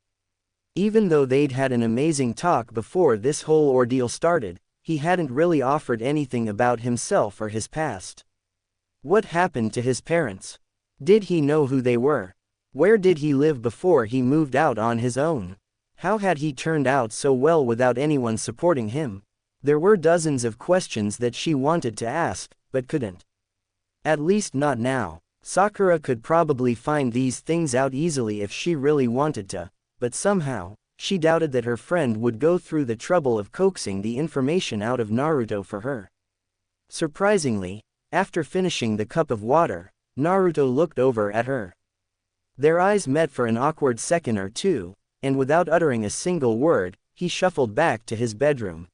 Even though they'd had an amazing talk before this whole ordeal started, he hadn't really offered anything about himself or his past. What happened to his parents? Did he know who they were? Where did he live before he moved out on his own? How had he turned out so well without anyone supporting him? There were dozens of questions that she wanted to ask, but couldn't. At least not now. Sakura could probably find these things out easily if she really wanted to, but somehow, she doubted that her friend would go through the trouble of coaxing the information out of Naruto for her. Surprisingly, after finishing the cup of water, Naruto looked over at her. Their eyes met for an awkward second or two, and without uttering a single word, he shuffled back to his bedroom.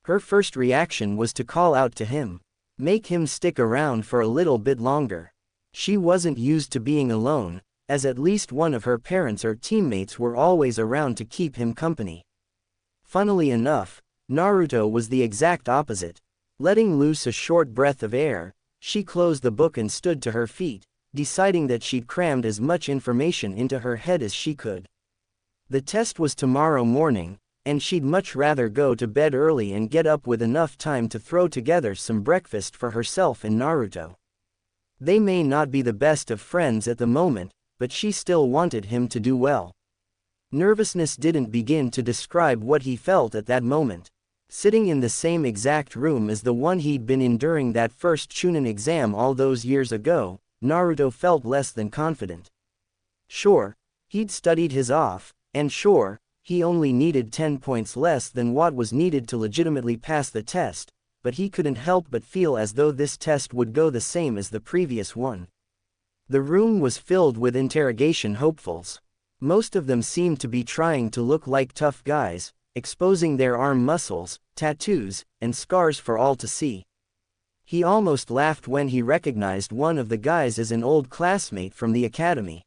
Her first reaction was to call out to him. Make him stick around for a little bit longer. She wasn't used to being alone, as at least one of her parents or teammates were always around to keep him company. Funnily enough, Naruto was the exact opposite. Letting loose a short breath of air, she closed the book and stood to her feet, deciding that she'd crammed as much information into her head as she could. The test was tomorrow morning, and she'd much rather go to bed early and get up with enough time to throw together some breakfast for herself and Naruto. They may not be the best of friends at the moment, but she still wanted him to do well. Nervousness didn't begin to describe what he felt at that moment. Sitting in the same exact room as the one he'd been in during that first Chunin exam all those years ago, Naruto felt less than confident. Sure, he'd studied his off, and sure, he only needed 10 points less than what was needed to legitimately pass the test, but he couldn't help but feel as though this test would go the same as the previous one. The room was filled with interrogation hopefuls. Most of them seemed to be trying to look like tough guys, exposing their arm muscles, tattoos, and scars for all to see. He almost laughed when he recognized one of the guys as an old classmate from the academy.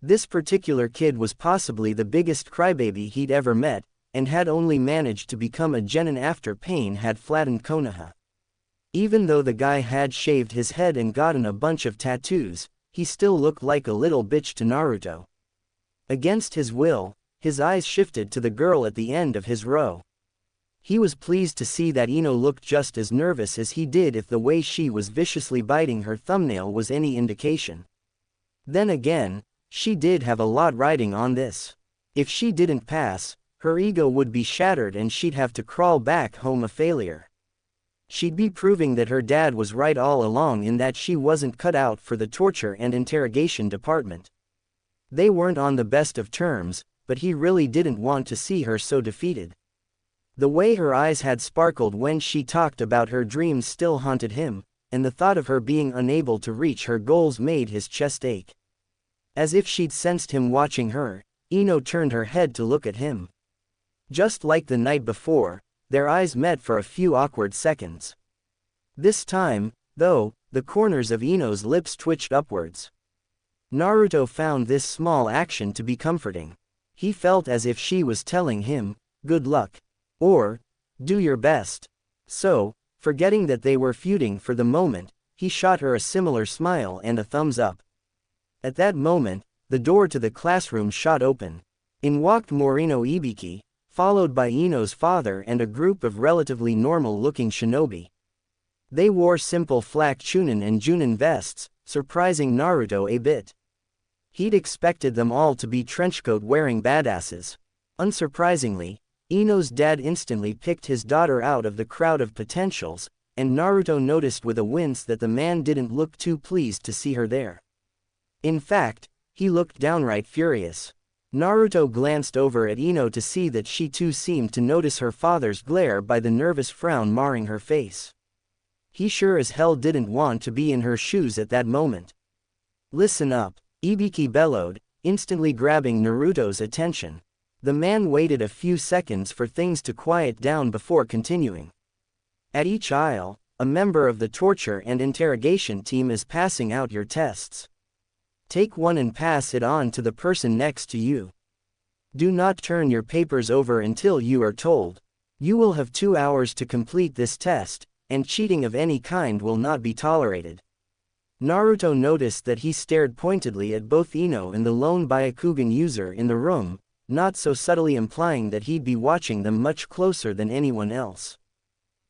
This particular kid was possibly the biggest crybaby he'd ever met, and had only managed to become a genin after Pain had flattened Konoha. Even though the guy had shaved his head and gotten a bunch of tattoos, he still looked like a little bitch to Naruto. Against his will, his eyes shifted to the girl at the end of his row. He was pleased to see that Ino looked just as nervous as he did if the way she was viciously biting her thumbnail was any indication. Then again, she did have a lot riding on this. If she didn't pass, her ego would be shattered and she'd have to crawl back home a failure. She'd be proving that her dad was right all along in that she wasn't cut out for the torture and interrogation department. They weren't on the best of terms, but he really didn't want to see her so defeated. The way her eyes had sparkled when she talked about her dreams still haunted him, and the thought of her being unable to reach her goals made his chest ache. As if she'd sensed him watching her, Ino turned her head to look at him. Just like the night before, their eyes met for a few awkward seconds. This time, though, the corners of Ino's lips twitched upwards. Naruto found this small action to be comforting. He felt as if she was telling him, "Good luck," or "Do your best." So, forgetting that they were feuding for the moment, he shot her a similar smile and a thumbs up. At that moment, the door to the classroom shot open. In walked Morino Ibiki, followed by Ino's father and a group of relatively normal-looking shinobi. They wore simple flak chunin and junin vests, surprising Naruto a bit. He'd expected them all to be trenchcoat-wearing badasses. Unsurprisingly, Ino's dad instantly picked his daughter out of the crowd of potentials, and Naruto noticed with a wince that the man didn't look too pleased to see her there. In fact, he looked downright furious. Naruto glanced over at Ino to see that she too seemed to notice her father's glare by the nervous frown marring her face. He sure as hell didn't want to be in her shoes at that moment. "Listen up," Ibiki bellowed, instantly grabbing Naruto's attention. The man waited a few seconds for things to quiet down before continuing. "At each aisle, a member of the torture and interrogation team is passing out your tests. Take one and pass it on to the person next to you. Do not turn your papers over until you are told. You will have 2 hours to complete this test, and cheating of any kind will not be tolerated." Naruto noticed that he stared pointedly at both Ino and the lone Byakugan user in the room, not so subtly implying that he'd be watching them much closer than anyone else.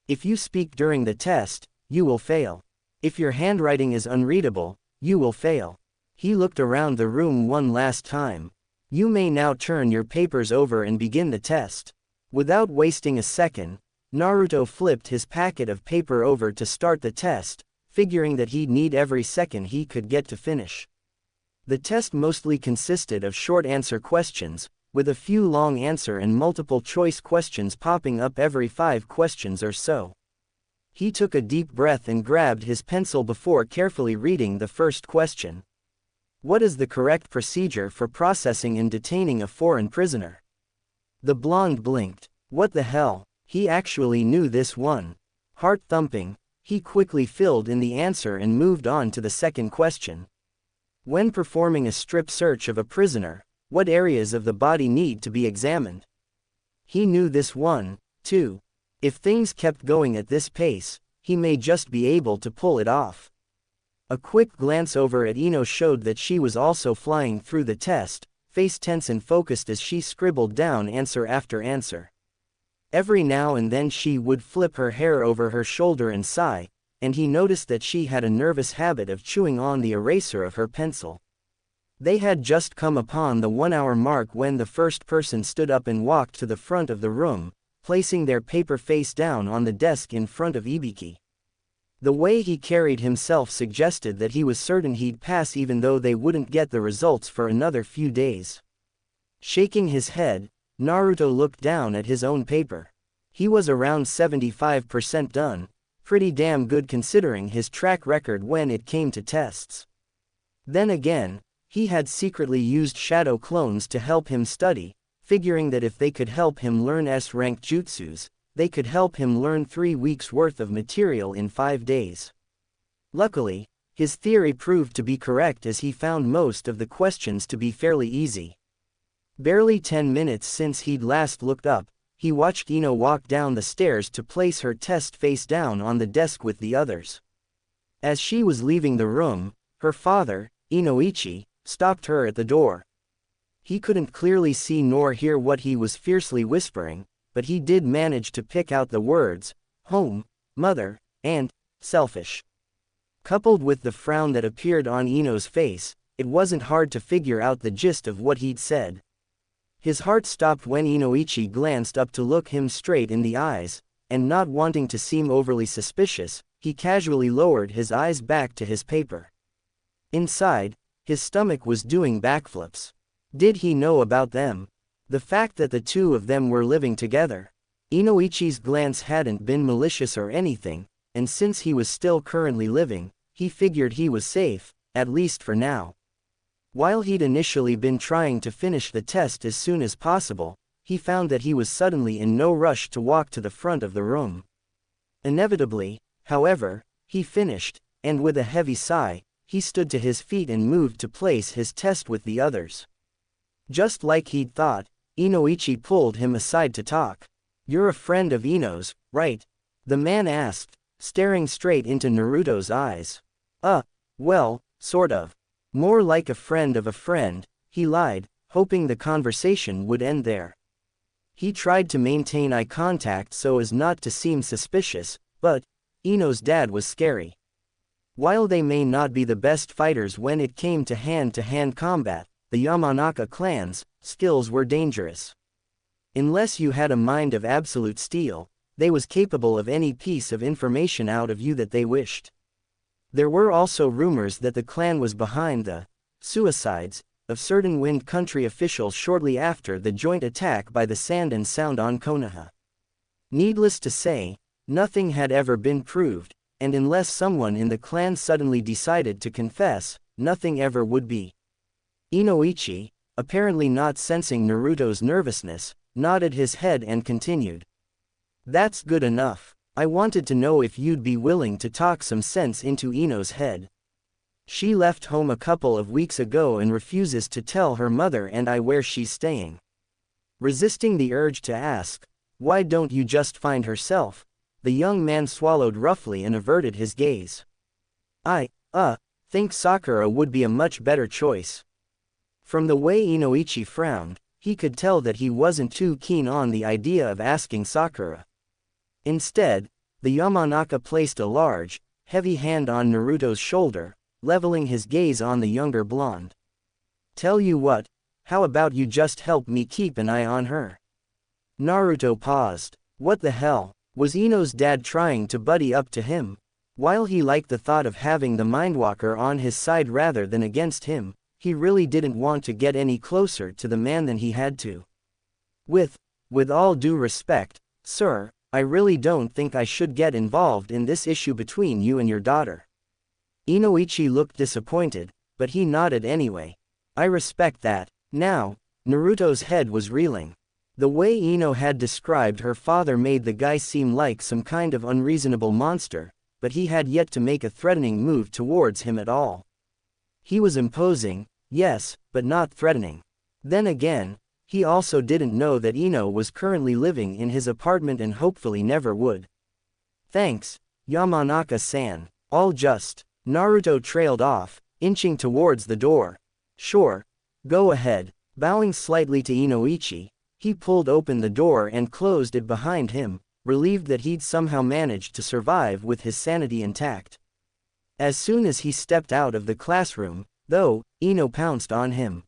"If you speak during the test, you will fail. If your handwriting is unreadable, you will fail." He looked around the room one last time. "You may now turn your papers over and begin the test." Without wasting a second, Naruto flipped his packet of paper over to start the test, figuring that he'd need every second he could get to finish. The test mostly consisted of short answer questions, with a few long answer and multiple choice questions popping up every 5 questions or so. He took a deep breath and grabbed his pencil before carefully reading the first question. "What is the correct procedure for processing and detaining a foreign prisoner?" The blonde blinked. What the hell? He actually knew this one. Heart thumping, he quickly filled in the answer and moved on to the second question. When performing a strip search of a prisoner, what areas of the body need to be examined? He knew this one, too. If things kept going at this pace, he may just be able to pull it off. A quick glance over at Ino showed that she was also flying through the test, face tense and focused as she scribbled down answer after answer. Every now and then she would flip her hair over her shoulder and sigh, and he noticed that she had a nervous habit of chewing on the eraser of her pencil. They had just come upon the 1-hour mark when the first person stood up and walked to the front of the room, placing their paper face down on the desk in front of Ibiki. The way he carried himself suggested that he was certain he'd pass even though they wouldn't get the results for another few days. Shaking his head, Naruto looked down at his own paper. He was around 75% done, pretty damn good considering his track record when it came to tests. Then again, he had secretly used shadow clones to help him study, figuring that if they could help him learn S-rank jutsus, they could help him learn 3 weeks' worth of material in 5 days. Luckily, his theory proved to be correct as he found most of the questions to be fairly easy. Barely 10 minutes since he'd last looked up, he watched Ino walk down the stairs to place her test face down on the desk with the others. As she was leaving the room, her father, Inoichi, stopped her at the door. He couldn't clearly see nor hear what he was fiercely whispering, but he did manage to pick out the words, home, mother, and selfish. Coupled with the frown that appeared on Ino's face, it wasn't hard to figure out the gist of what he'd said. His heart stopped when Inoichi glanced up to look him straight in the eyes, and not wanting to seem overly suspicious, he casually lowered his eyes back to his paper. Inside, his stomach was doing backflips. Did he know about them? The fact that the two of them were living together? Inoichi's glance hadn't been malicious or anything, and since he was still currently living, he figured he was safe, at least for now. While he'd initially been trying to finish the test as soon as possible, he found that he was suddenly in no rush to walk to the front of the room. Inevitably, however, he finished, and with a heavy sigh, he stood to his feet and moved to place his test with the others. Just like he'd thought, Inoichi pulled him aside to talk. "You're a friend of Ino's, right?" the man asked, staring straight into Naruto's eyes. Well, sort of. More like a friend of a friend," he lied, hoping the conversation would end there. He tried to maintain eye contact so as not to seem suspicious, but Ino's dad was scary. While they may not be the best fighters when it came to hand-to-hand combat, the Yamanaka clan's skills were dangerous. Unless you had a mind of absolute steel, they was capable of any piece of information out of you that they wished. There were also rumors that the clan was behind the suicides of certain Wind Country officials shortly after the joint attack by the Sand and Sound on Konoha. Needless to say, nothing had ever been proved, and unless someone in the clan suddenly decided to confess, nothing ever would be. Inoichi, apparently not sensing Naruto's nervousness, nodded his head and continued. "That's good enough. I wanted to know if you'd be willing to talk some sense into Ino's head. She left home a couple of weeks ago and refuses to tell her mother and I where she's staying." Resisting the urge to ask, "Why don't you just find herself?" the young man swallowed roughly and averted his gaze. "I think Sakura would be a much better choice." From the way Inoichi frowned, he could tell that he wasn't too keen on the idea of asking Sakura. Instead, the Yamanaka placed a large, heavy hand on Naruto's shoulder, leveling his gaze on the younger blonde. "Tell you what, how about you just help me keep an eye on her?" Naruto paused. What the hell? Was Ino's dad trying to buddy up to him? While he liked the thought of having the Mindwalker on his side rather than against him, he really didn't want to get any closer to the man than he had to. With all due respect, sir, I really don't think I should get involved in this issue between you and your daughter." Inoichi looked disappointed, but he nodded anyway. "I respect that." Now, Naruto's head was reeling. The way Ino had described her father made the guy seem like some kind of unreasonable monster, but he had yet to make a threatening move towards him at all. He was imposing, yes, but not threatening. Then again, he also didn't know that Ino was currently living in his apartment and hopefully never would. "Thanks, Yamanaka-san, all just." Naruto trailed off, inching towards the door. "Sure, go ahead." Bowing slightly to Inoichi, he pulled open the door and closed it behind him, relieved that he'd somehow managed to survive with his sanity intact. As soon as he stepped out of the classroom, though, Ino pounced on him.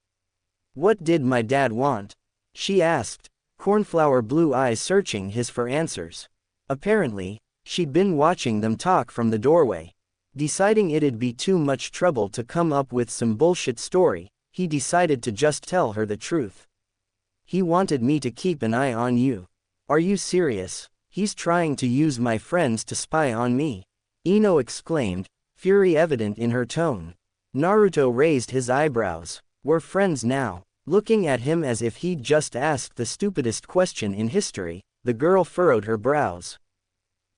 "What did my dad want?" she asked, cornflower blue eyes searching his for answers. Apparently, she'd been watching them talk from the doorway. Deciding it'd be too much trouble to come up with some bullshit story, he decided to just tell her the truth. "He wanted me to keep an eye on you." "Are you serious? He's trying to use my friends to spy on me," Ino exclaimed, fury evident in her tone. Naruto raised his eyebrows. "We're friends now." Looking at him as if he'd just asked the stupidest question in history, the girl furrowed her brows.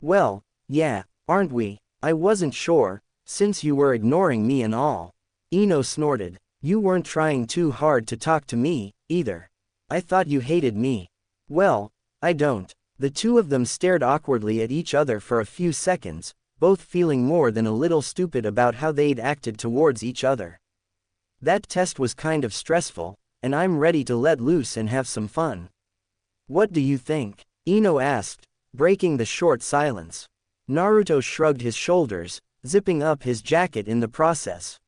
"Well, yeah, aren't we? I wasn't sure, since you were ignoring me and all." Ino snorted. "You weren't trying too hard to talk to me, either. I thought you hated me." "Well, I don't." The two of them stared awkwardly at each other for a few seconds, both feeling more than a little stupid about how they'd acted towards each other. "That test was kind of stressful, and I'm ready to let loose and have some fun. What do you think?" Ino asked, breaking the short silence. Naruto shrugged his shoulders, zipping up his jacket in the process.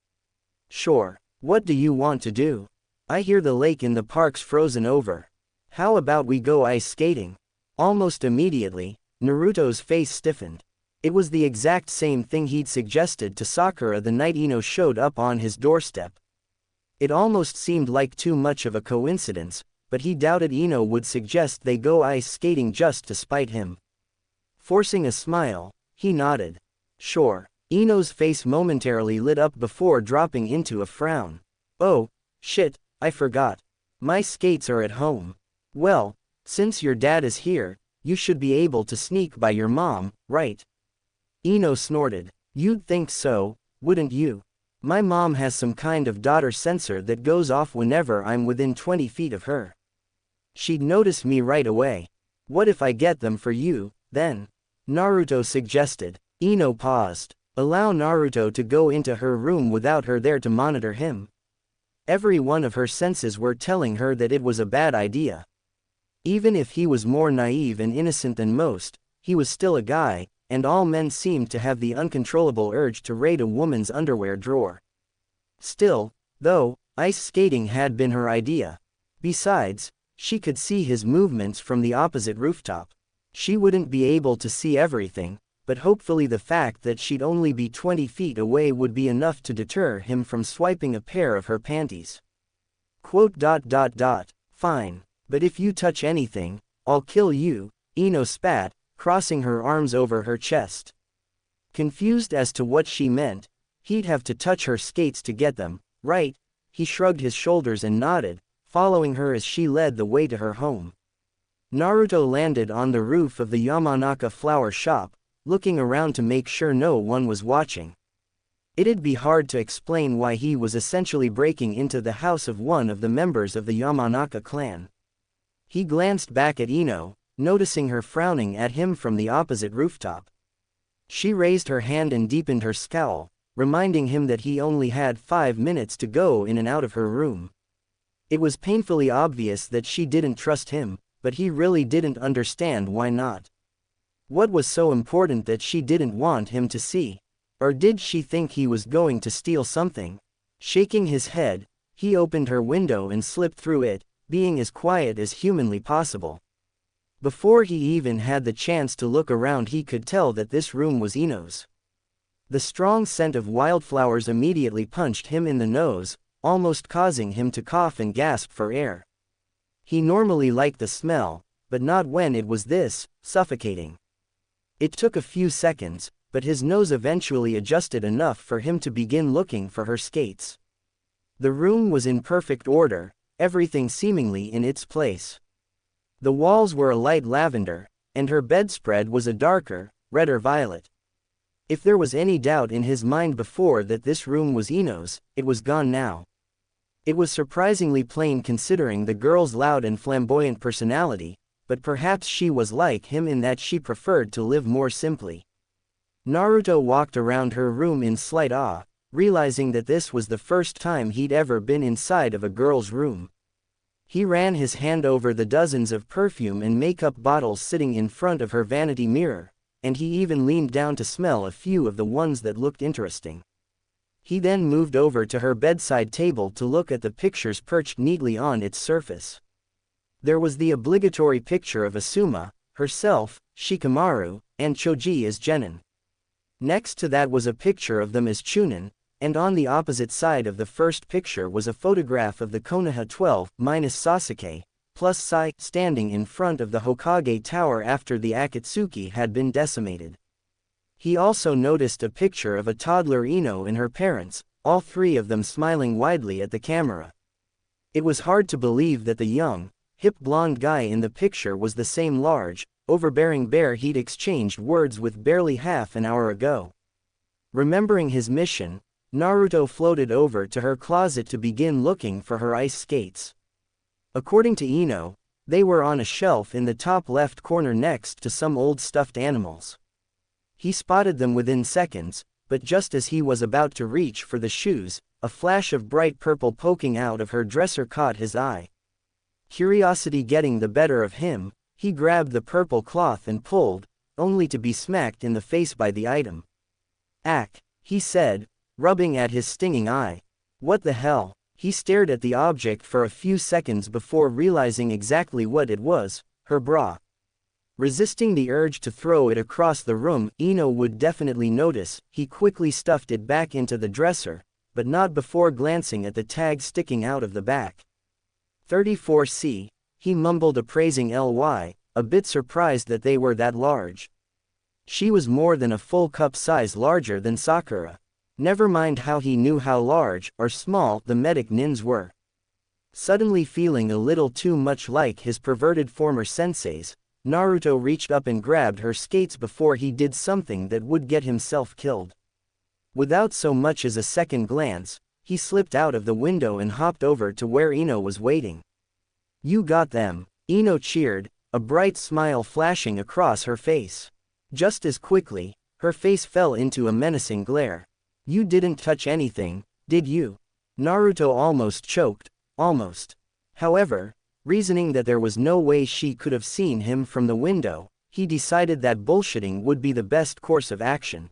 "Sure. What do you want to do? I hear the lake in the park's frozen over. How about we go ice skating?" Almost immediately, Naruto's face stiffened. It was the exact same thing he'd suggested to Sakura the night Ino showed up on his doorstep. It almost seemed like too much of a coincidence, but he doubted Ino would suggest they go ice skating just to spite him. Forcing a smile, he nodded. Sure. Ino's face momentarily lit up before dropping into a frown. Oh, shit, I forgot. My skates are at home. Well, since your dad is here, you should be able to sneak by your mom, right? Ino snorted. You'd think so, wouldn't you? My mom has some kind of daughter sensor that goes off whenever I'm within 20 feet of her. She'd notice me right away. What if I get them for you, then? Naruto suggested. Ino paused. Allow Naruto to go into her room without her there to monitor him. Every one of her senses were telling her that it was a bad idea. Even if he was more naive and innocent than most, he was still a guy, and all men seemed to have the uncontrollable urge to raid a woman's underwear drawer. Still, though, ice skating had been her idea. Besides, she could see his movements from the opposite rooftop. She wouldn't be able to see everything, but hopefully the fact that she'd only be 20 feet away would be enough to deter him from swiping a pair of her panties. Fine. But if you touch anything, I'll kill you, Ino spat, crossing her arms over her chest. Confused as to what she meant, he'd have to touch her skates to get them, right? He shrugged his shoulders and nodded, following her as she led the way to her home. Naruto landed on the roof of the Yamanaka flower shop, looking around to make sure no one was watching. It'd be hard to explain why he was essentially breaking into the house of one of the members of the Yamanaka clan. He glanced back at Ino, noticing her frowning at him from the opposite rooftop. She raised her hand and deepened her scowl, reminding him that he only had 5 minutes to go in and out of her room. It was painfully obvious that she didn't trust him, but he really didn't understand why not. What was so important that she didn't want him to see? Or did she think he was going to steal something? Shaking his head, he opened her window and slipped through it, being as quiet as humanly possible. Before he even had the chance to look around, he could tell that this room was Ino's. The strong scent of wildflowers immediately punched him in the nose, almost causing him to cough and gasp for air. He normally liked the smell, but not when it was this suffocating. It took a few seconds, but his nose eventually adjusted enough for him to begin looking for her skates. The room was in perfect order, everything seemingly in its place. The walls were a light lavender, and her bedspread was a darker, redder violet. If there was any doubt in his mind before that this room was Ino's, it was gone now. It was surprisingly plain considering the girl's loud and flamboyant personality, but perhaps she was like him in that she preferred to live more simply. Naruto walked around her room in slight awe, realizing that this was the first time he'd ever been inside of a girl's room. He ran his hand over the dozens of perfume and makeup bottles sitting in front of her vanity mirror, and he even leaned down to smell a few of the ones that looked interesting. He then moved over to her bedside table to look at the pictures perched neatly on its surface. There was the obligatory picture of Asuma, herself, Shikamaru, and Choji as Genin. Next to that was a picture of them as Chunin, and on the opposite side of the first picture was a photograph of the Konoha 12 minus Sasuke, plus Sai, standing in front of the Hokage Tower after the Akatsuki had been decimated. He also noticed a picture of a toddler Ino and her parents, all three of them smiling widely at the camera. It was hard to believe that the young, hip blonde guy in the picture was the same large, overbearing bear he'd exchanged words with barely half an hour ago. Remembering his mission, Naruto floated over to her closet to begin looking for her ice skates. According to Ino, they were on a shelf in the top left corner next to some old stuffed animals. He spotted them within seconds, but just as he was about to reach for the shoes, a flash of bright purple poking out of her dresser caught his eye. Curiosity getting the better of him, he grabbed the purple cloth and pulled, only to be smacked in the face by the item. "Ack," he said, rubbing at his stinging eye. "What the hell?" He stared at the object for a few seconds before realizing exactly what it was, her bra. Resisting the urge to throw it across the room Ino would definitely notice, he quickly stuffed it back into the dresser, but not before glancing at the tag sticking out of the back. 34C, he mumbled, appraising Ly, a bit surprised that they were that large. She was more than a full cup size larger than Sakura. Never mind how he knew how large, or small, the medic nins were. Suddenly feeling a little too much like his perverted former senseis, Naruto reached up and grabbed her skates before he did something that would get himself killed. Without so much as a second glance, he slipped out of the window and hopped over to where Ino was waiting. "You got them," Ino cheered, a bright smile flashing across her face. Just as quickly, her face fell into a menacing glare. "You didn't touch anything, did you?" Naruto almost choked, almost. However, reasoning that there was no way she could have seen him from the window, he decided that bullshitting would be the best course of action.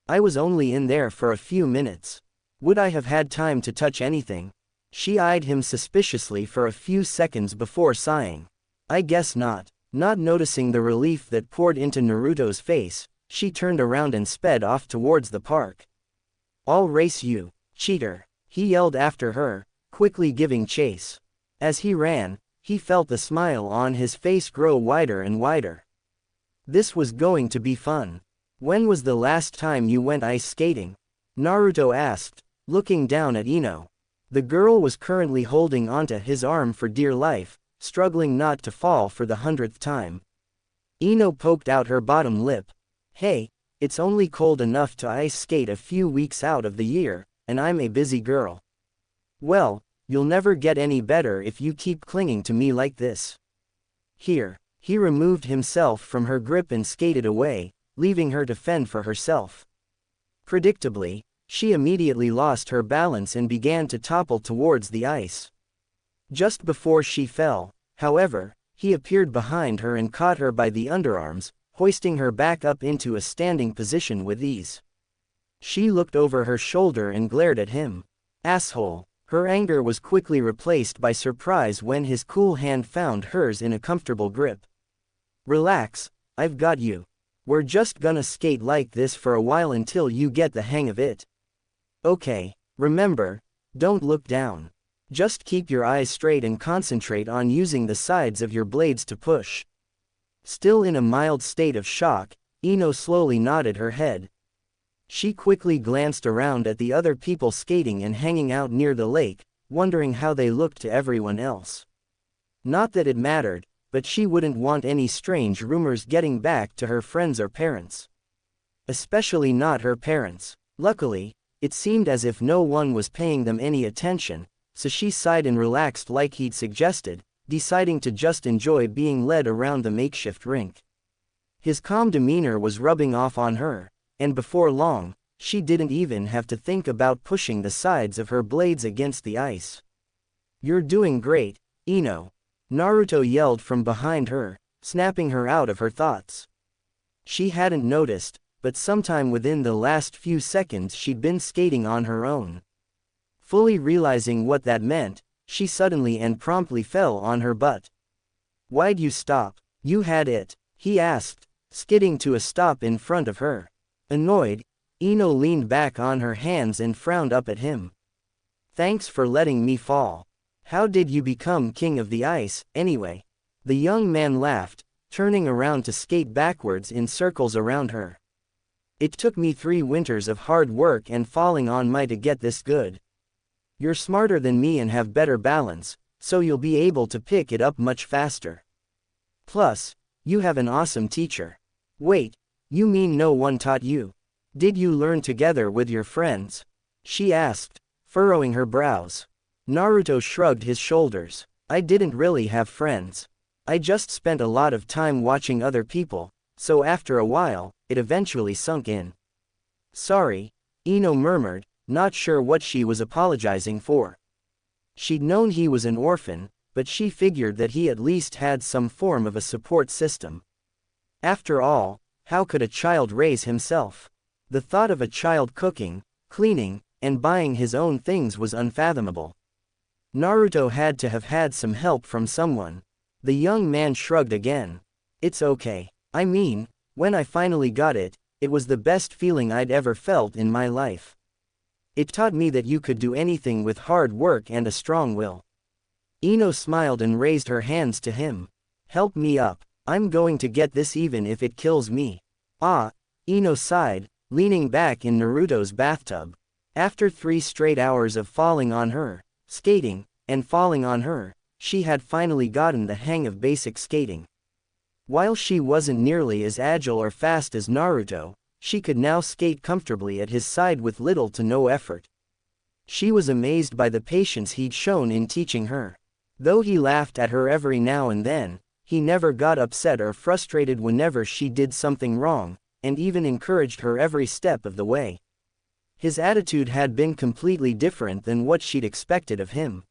"I was only in there for a few minutes. Would I have had time to touch anything?" She eyed him suspiciously for a few seconds before sighing. "I guess not." Not noticing the relief that poured into Naruto's face, she turned around and sped off towards the park. "I'll race you, cheater," he yelled after her, quickly giving chase. As he ran, he felt the smile on his face grow wider and wider. This was going to be fun. "When was the last time you went ice skating?" Naruto asked, looking down at Ino. The girl was currently holding onto his arm for dear life, struggling not to fall for the 100th time. Ino poked out her bottom lip. "Hey, it's only cold enough to ice skate a few weeks out of the year, and I'm a busy girl." "Well, you'll never get any better if you keep clinging to me like this. Here." He removed himself from her grip and skated away, leaving her to fend for herself. Predictably, she immediately lost her balance and began to topple towards the ice. Just before she fell, however, he appeared behind her and caught her by the underarms, hoisting her back up into a standing position with ease. She looked over her shoulder and glared at him. "Asshole." Her anger was quickly replaced by surprise when his cool hand found hers in a comfortable grip. "Relax, I've got you. We're just gonna skate like this for a while until you get the hang of it. Okay, remember, don't look down. Just keep your eyes straight and concentrate on using the sides of your blades to push." Still in a mild state of shock, Ino slowly nodded her head. She quickly glanced around at the other people skating and hanging out near the lake, wondering how they looked to everyone else. Not that it mattered, but she wouldn't want any strange rumors getting back to her friends or parents. Especially not her parents. Luckily, it seemed as if no one was paying them any attention, so she sighed and relaxed like he'd suggested, deciding to just enjoy being led around the makeshift rink. His calm demeanor was rubbing off on her, and before long, she didn't even have to think about pushing the sides of her blades against the ice. "You're doing great, Ino," Naruto yelled from behind her, snapping her out of her thoughts. She hadn't noticed, but sometime within the last few seconds she'd been skating on her own. Fully realizing what that meant, she suddenly and promptly fell on her butt. "Why'd you stop? You had it," he asked, skidding to a stop in front of her. Annoyed, Ino leaned back on her hands and frowned up at him. "Thanks for letting me fall. How did you become king of the ice, anyway?" The young man laughed, turning around to skate backwards in circles around her. "It took me 3 winters of hard work and falling on my to get this good. You're smarter than me and have better balance, so you'll be able to pick it up much faster. Plus, you have an awesome teacher." "Wait, you mean no one taught you? Did you learn together with your friends?" she asked, furrowing her brows. Naruto shrugged his shoulders. "I didn't really have friends. I just spent a lot of time watching other people, so after a while, it eventually sunk in." "Sorry," Ino murmured, not sure what she was apologizing for. She'd known he was an orphan, but she figured that he at least had some form of a support system. After all, how could a child raise himself? The thought of a child cooking, cleaning, and buying his own things was unfathomable. Naruto had to have had some help from someone. The young man shrugged again. "It's okay. I mean, when I finally got it, it was the best feeling I'd ever felt in my life. It taught me that you could do anything with hard work and a strong will." Ino smiled and raised her hands to him. Help me up. I'm going to get this even if it kills me. Ah, Ino sighed, leaning back in Naruto's bathtub. After 3 straight hours of falling on her, skating, and falling on her, she had finally gotten the hang of basic skating. While she wasn't nearly as agile or fast as Naruto, she could now skate comfortably at his side with little to no effort. She was amazed by the patience he'd shown in teaching her. Though he laughed at her every now and then, he never got upset or frustrated whenever she did something wrong, and even encouraged her every step of the way. His attitude had been completely different than what she'd expected of him.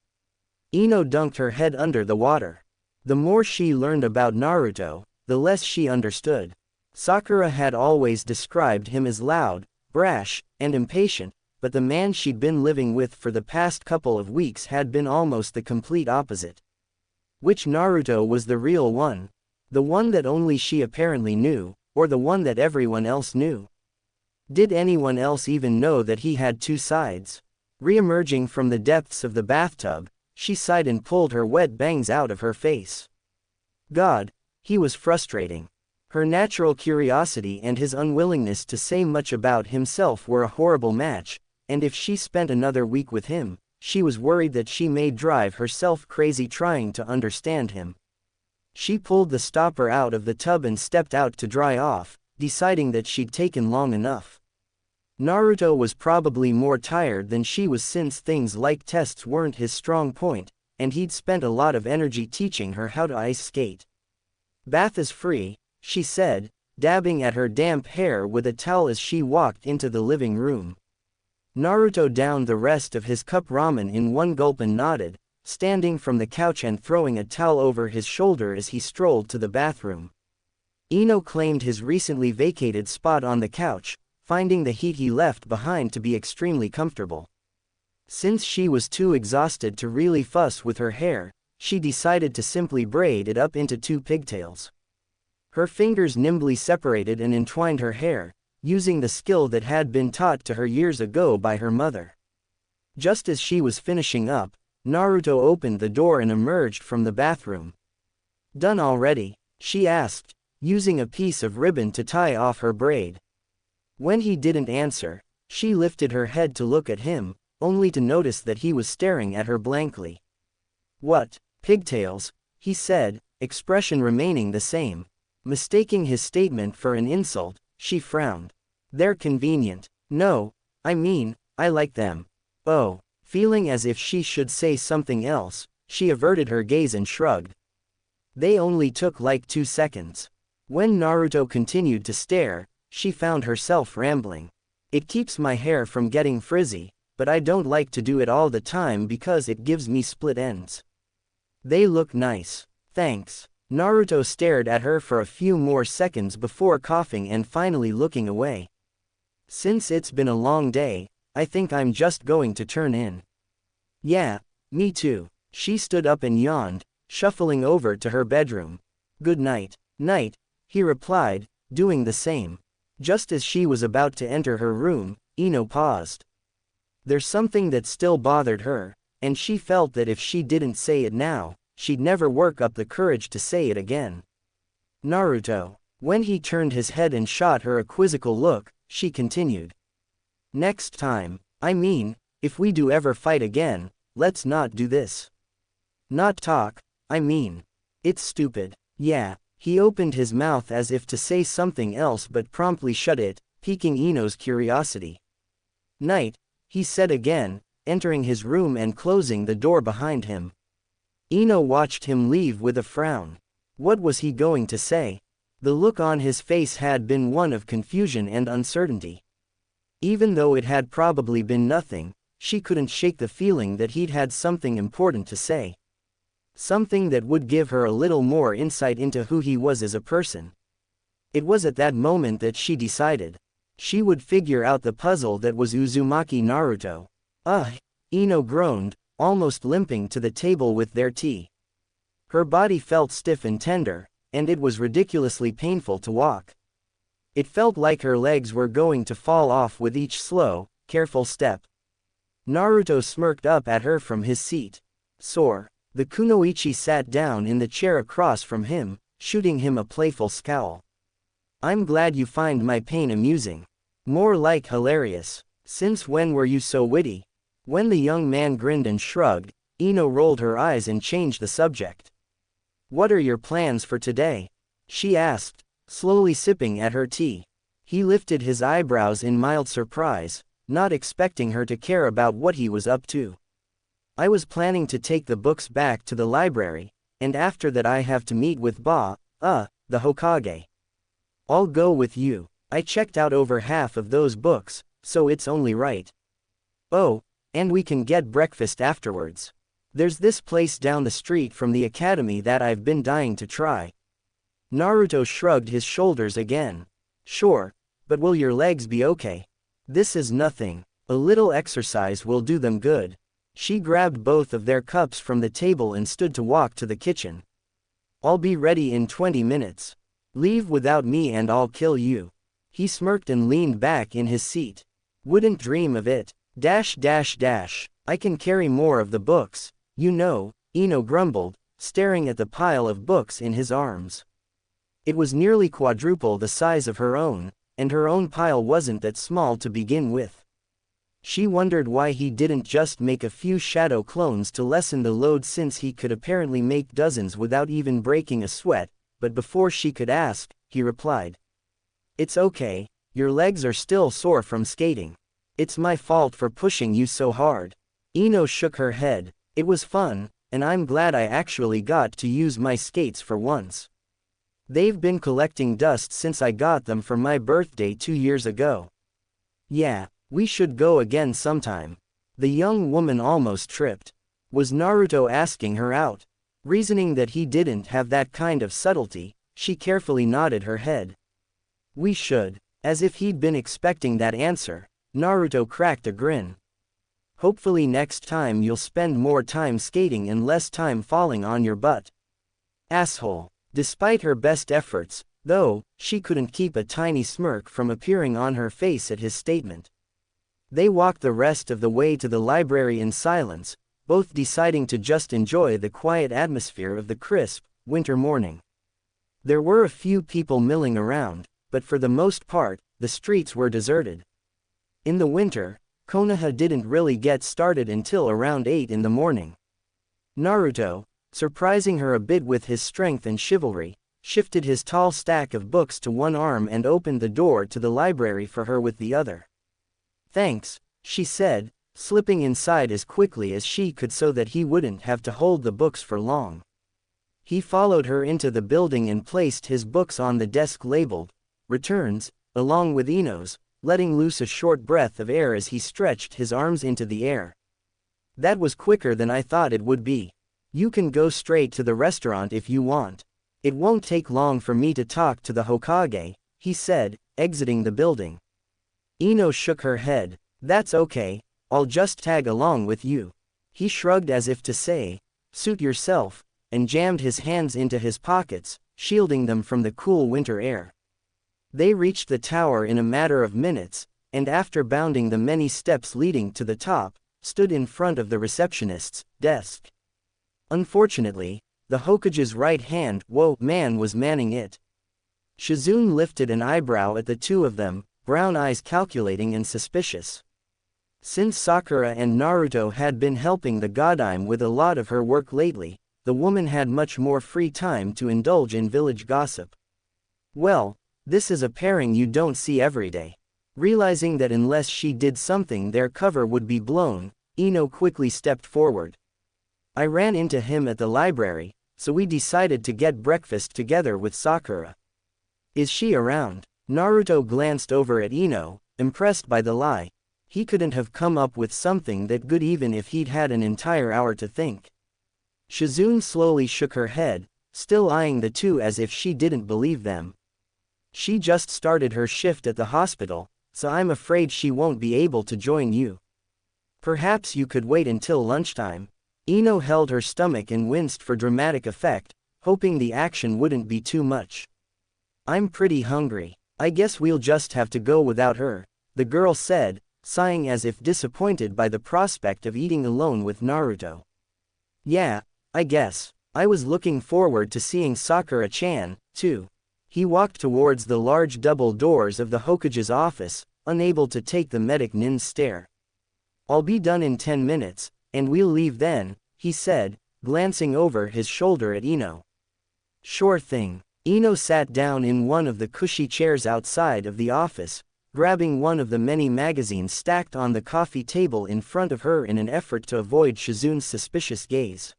Ino dunked her head under the water. The more she learned about Naruto, the less she understood. Sakura had always described him as loud, brash, and impatient, but the man she'd been living with for the past couple of weeks had been almost the complete opposite. Which Naruto was the real one? The one that only she apparently knew, or the one that everyone else knew? Did anyone else even know that he had 2 sides? Re-emerging from the depths of the bathtub, she sighed and pulled her wet bangs out of her face. God, he was frustrating. Her natural curiosity and his unwillingness to say much about himself were a horrible match, and if she spent another week with him, she was worried that she may drive herself crazy trying to understand him. She pulled the stopper out of the tub and stepped out to dry off, deciding that she'd taken long enough. Naruto was probably more tired than she was since things like tests weren't his strong point, and he'd spent a lot of energy teaching her how to ice skate. Bath is free, she said, dabbing at her damp hair with a towel as she walked into the living room. Naruto downed the rest of his cup ramen in one gulp and nodded, standing from the couch and throwing a towel over his shoulder as he strolled to the bathroom. Ino claimed his recently vacated spot on the couch, finding the heat he left behind to be extremely comfortable. Since she was too exhausted to really fuss with her hair, she decided to simply braid it up into 2 pigtails. Her fingers nimbly separated and entwined her hair, using the skill that had been taught to her years ago by her mother. Just as she was finishing up, Naruto opened the door and emerged from the bathroom. Done already? She asked, using a piece of ribbon to tie off her braid. When he didn't answer, she lifted her head to look at him, only to notice that he was staring at her blankly. What, pigtails? He said, expression remaining the same. Mistaking his statement for an insult, she frowned. They're convenient. No, I mean, I like them. Oh. Feeling as if she should say something else, she averted her gaze and shrugged. They only took like 2 seconds. When Naruto continued to stare, she found herself rambling. It keeps my hair from getting frizzy, but I don't like to do it all the time because it gives me split ends. They look nice. Thanks. Naruto stared at her for a few more seconds before coughing and finally looking away. Since it's been a long day, I think I'm just going to turn in. Yeah, me too. She stood up and yawned, shuffling over to her bedroom. Good night. Night, he replied, doing the same. Just as she was about to enter her room, Ino paused. There's something that still bothered her, and she felt that if she didn't say it now, she'd never work up the courage to say it again. Naruto. When he turned his head and shot her a quizzical look, she continued. Next time, I mean, if we do ever fight again, let's not do this. Not talk, I mean. It's stupid. Yeah. He opened his mouth as if to say something else but promptly shut it, piquing Ino's curiosity. Night, he said again, entering his room and closing the door behind him. Ino watched him leave with a frown. What was he going to say? The look on his face had been one of confusion and uncertainty. Even though it had probably been nothing, she couldn't shake the feeling that he'd had something important to say. Something that would give her a little more insight into who he was as a person. It was at that moment that she decided. She would figure out the puzzle that was Uzumaki Naruto. Ugh, Ino groaned, almost limping to the table with their tea. Her body felt stiff and tender, and it was ridiculously painful to walk. It felt like her legs were going to fall off with each slow, careful step. Naruto smirked up at her from his seat. Sore. The kunoichi sat down in the chair across from him, shooting him a playful scowl. I'm glad you find my pain amusing. More like hilarious. Since when were you so witty? When the young man grinned and shrugged, Ino rolled her eyes and changed the subject. What are your plans for today? She asked, slowly sipping at her tea. He lifted his eyebrows in mild surprise, not expecting her to care about what he was up to. I was planning to take the books back to the library, and after that I have to meet with the Hokage. I'll go with you. I checked out over half of those books, so it's only right. Oh, and we can get breakfast afterwards. There's this place down the street from the academy that I've been dying to try. Naruto shrugged his shoulders again. Sure, but will your legs be okay? This is nothing. A little exercise will do them good. She grabbed both of their cups from the table and stood to walk to the kitchen. I'll be ready in 20 minutes. Leave without me and I'll kill you. He smirked and leaned back in his seat. Wouldn't dream of it. I can carry more of the books, you know, Ino grumbled, staring at the pile of books in his arms. It was nearly quadruple the size of her own, and her own pile wasn't that small to begin with. She wondered why he didn't just make a few shadow clones to lessen the load, since he could apparently make dozens without even breaking a sweat, but before she could ask, he replied. It's okay, your legs are still sore from skating. It's my fault for pushing you so hard. Ino shook her head. It was fun, and I'm glad I actually got to use my skates for once. They've been collecting dust since I got them for my birthday 2 years ago. Yeah. We should go again sometime. The young woman almost tripped. Was Naruto asking her out? Reasoning that he didn't have that kind of subtlety, she carefully nodded her head. We should. As if he'd been expecting that answer, Naruto cracked a grin. Hopefully next time you'll spend more time skating and less time falling on your butt. Asshole. Despite her best efforts, though, she couldn't keep a tiny smirk from appearing on her face at his statement. They walked the rest of the way to the library in silence, both deciding to just enjoy the quiet atmosphere of the crisp, winter morning. There were a few people milling around, but for the most part, the streets were deserted. In the winter, Konoha didn't really get started until around 8 in the morning. Naruto, surprising her a bit with his strength and chivalry, shifted his tall stack of books to one arm and opened the door to the library for her with the other. Thanks, she said, slipping inside as quickly as she could so that he wouldn't have to hold the books for long. He followed her into the building and placed his books on the desk labeled, Returns, along with Ino's, letting loose a short breath of air as he stretched his arms into the air. That was quicker than I thought it would be. You can go straight to the restaurant if you want. It won't take long for me to talk to the Hokage, he said, exiting the building. Ino shook her head. That's okay, I'll just tag along with you. He shrugged as if to say, suit yourself, and jammed his hands into his pockets, shielding them from the cool winter air. They reached the tower in a matter of minutes, and after bounding the many steps leading to the top, stood in front of the receptionist's desk. Unfortunately, the Hokage's right-hand man was manning it. Shizune lifted an eyebrow at the two of them, brown eyes calculating and suspicious. Since Sakura and Naruto had been helping the Godime with a lot of her work lately, the woman had much more free time to indulge in village gossip. Well, this is a pairing you don't see every day. Realizing that unless she did something their cover would be blown, Ino quickly stepped forward. I ran into him at the library, so we decided to get breakfast together with Sakura. Is she around? Naruto glanced over at Ino, impressed by the lie. He couldn't have come up with something that good even if he'd had an entire hour to think. Shizune slowly shook her head, still eyeing the two as if she didn't believe them. She just started her shift at the hospital, so I'm afraid she won't be able to join you. Perhaps you could wait until lunchtime. Ino held her stomach and winced for dramatic effect, hoping the action wouldn't be too much. I'm pretty hungry. I guess we'll just have to go without her, the girl said, sighing as if disappointed by the prospect of eating alone with Naruto. Yeah, I guess. I was looking forward to seeing Sakura-chan, too. He walked towards the large double doors of the Hokage's office, unable to take the medic Nin's stare. I'll be done in 10 minutes, and we'll leave then, he said, glancing over his shoulder at Ino. Sure thing. Ino sat down in one of the cushy chairs outside of the office, grabbing one of the many magazines stacked on the coffee table in front of her in an effort to avoid Shizune's suspicious gaze.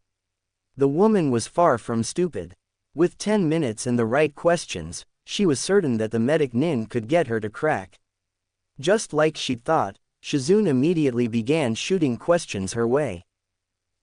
The woman was far from stupid. With 10 minutes and the right questions, she was certain that the medic Nin could get her to crack. Just like she'd thought, Shizune immediately began shooting questions her way.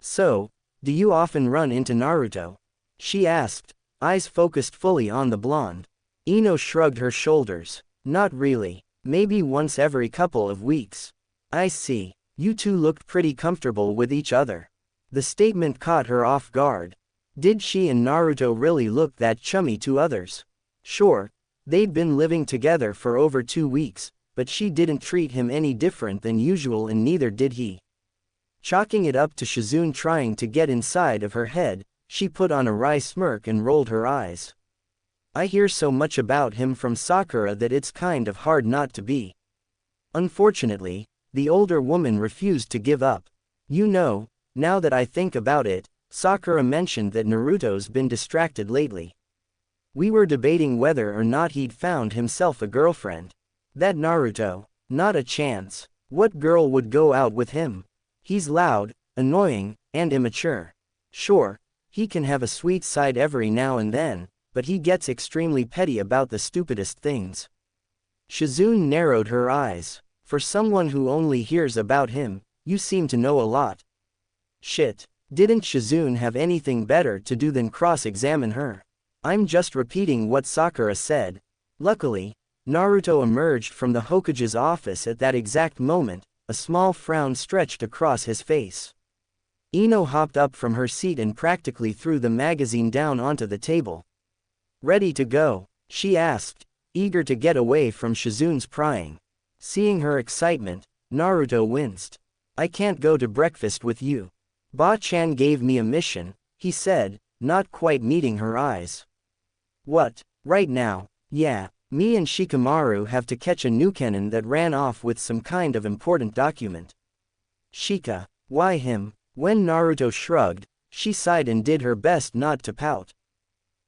So, do you often run into Naruto? She asked, eyes focused fully on the blonde. Ino shrugged her shoulders. Not really. Maybe once every couple of weeks. I see. You two looked pretty comfortable with each other. The statement caught her off guard. Did she and Naruto really look that chummy to others? Sure, they'd been living together for over 2 weeks, but she didn't treat him any different than usual and neither did he. Chalking it up to Shizune trying to get inside of her head, she put on a wry smirk and rolled her eyes. I hear so much about him from Sakura that it's kind of hard not to be. Unfortunately, the older woman refused to give up. You know, now that I think about it, Sakura mentioned that Naruto's been distracted lately. We were debating whether or not he'd found himself a girlfriend. That Naruto, not a chance. What girl would go out with him? He's loud, annoying, and immature. Sure, he can have a sweet side every now and then, but he gets extremely petty about the stupidest things. Shizune narrowed her eyes. For someone who only hears about him, you seem to know a lot. Shit. Didn't Shizune have anything better to do than cross-examine her? I'm just repeating what Sakura said. Luckily, Naruto emerged from the Hokage's office at that exact moment, a small frown stretched across his face. Ino hopped up from her seat and practically threw the magazine down onto the table. Ready to go? She asked, eager to get away from Shizune's prying. Seeing her excitement, Naruto winced. I can't go to breakfast with you. Ba-chan gave me a mission, he said, not quite meeting her eyes. What, right now? Yeah, me and Shikamaru have to catch a Nukenin that ran off with some kind of important document. Shika, why him? When Naruto shrugged, she sighed and did her best not to pout.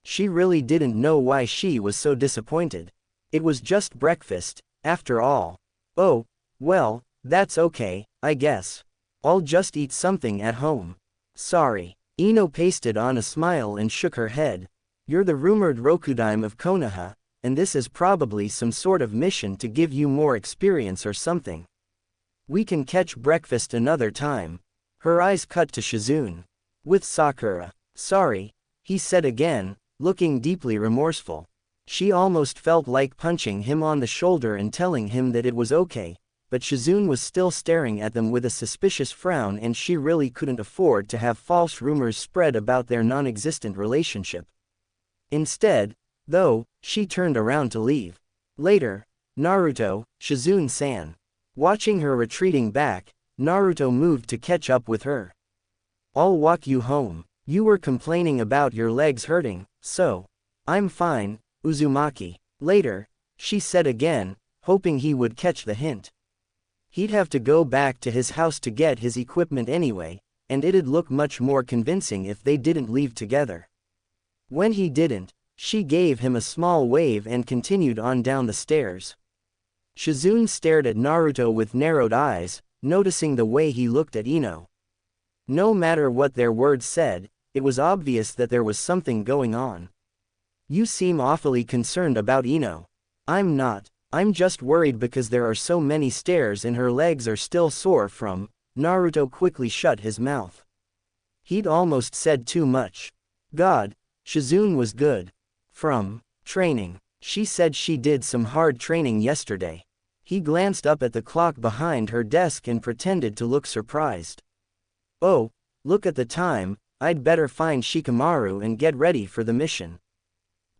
She really didn't know why she was so disappointed. It was just breakfast, after all. Oh, well, that's okay, I guess. I'll just eat something at home. Sorry. Ino pasted on a smile and shook her head. You're the rumored Rokudaime of Konoha, and this is probably some sort of mission to give you more experience or something. We can catch breakfast another time. Her eyes cut to Shizune. With Sakura. Sorry, he said again, looking deeply remorseful. She almost felt like punching him on the shoulder and telling him that it was okay. But Shizune was still staring at them with a suspicious frown and she really couldn't afford to have false rumors spread about their non-existent relationship. Instead, though, she turned around to leave. Later, Naruto, Shizune-san. Watching her retreating back, Naruto moved to catch up with her. I'll walk you home. You were complaining about your legs hurting, so. I'm fine, Uzumaki. Later, she said again, hoping he would catch the hint. He'd have to go back to his house to get his equipment anyway, and it'd look much more convincing if they didn't leave together. When he didn't, she gave him a small wave and continued on down the stairs. Shizune stared at Naruto with narrowed eyes, noticing the way he looked at Ino. No matter what their words said, it was obvious that there was something going on. You seem awfully concerned about Ino. I'm not. I'm just worried because there are so many stairs and her legs are still sore from. Naruto quickly shut his mouth. He'd almost said too much. God, Shizune was good. From training. She said she did some hard training yesterday. He glanced up at the clock behind her desk and pretended to look surprised. Oh, look at the time, I'd better find Shikamaru and get ready for the mission.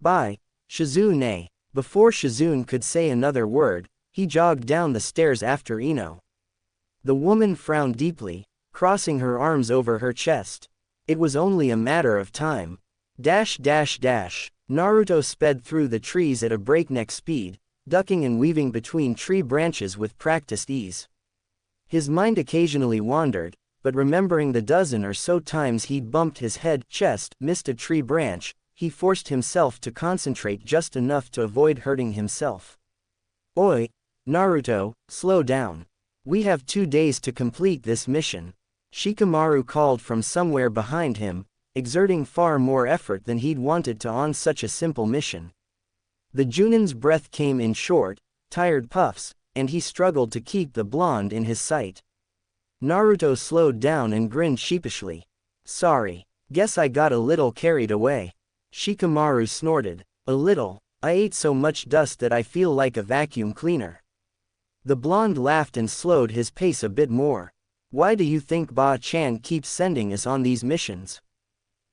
Bye, Shizune. Before Shizune could say another word, he jogged down the stairs after Ino. The woman frowned deeply, crossing her arms over her chest. It was only a matter of time. Dash dash dash. Naruto sped through the trees at a breakneck speed, ducking and weaving between tree branches with practiced ease. His mind occasionally wandered, but remembering the dozen or so times he'd bumped his head, chest, missed a tree branch, he forced himself to concentrate just enough to avoid hurting himself. Oi, Naruto, slow down. We have 2 days to complete this mission. Shikamaru called from somewhere behind him, exerting far more effort than he'd wanted to on such a simple mission. The Junin's breath came in short, tired puffs, and he struggled to keep the blonde in his sight. Naruto slowed down and grinned sheepishly. Sorry, guess I got a little carried away. Shikamaru snorted. A little? I ate so much dust that I feel like a vacuum cleaner. The blonde laughed and slowed his pace a bit more. Why do you think Ba-chan keeps sending us on these missions?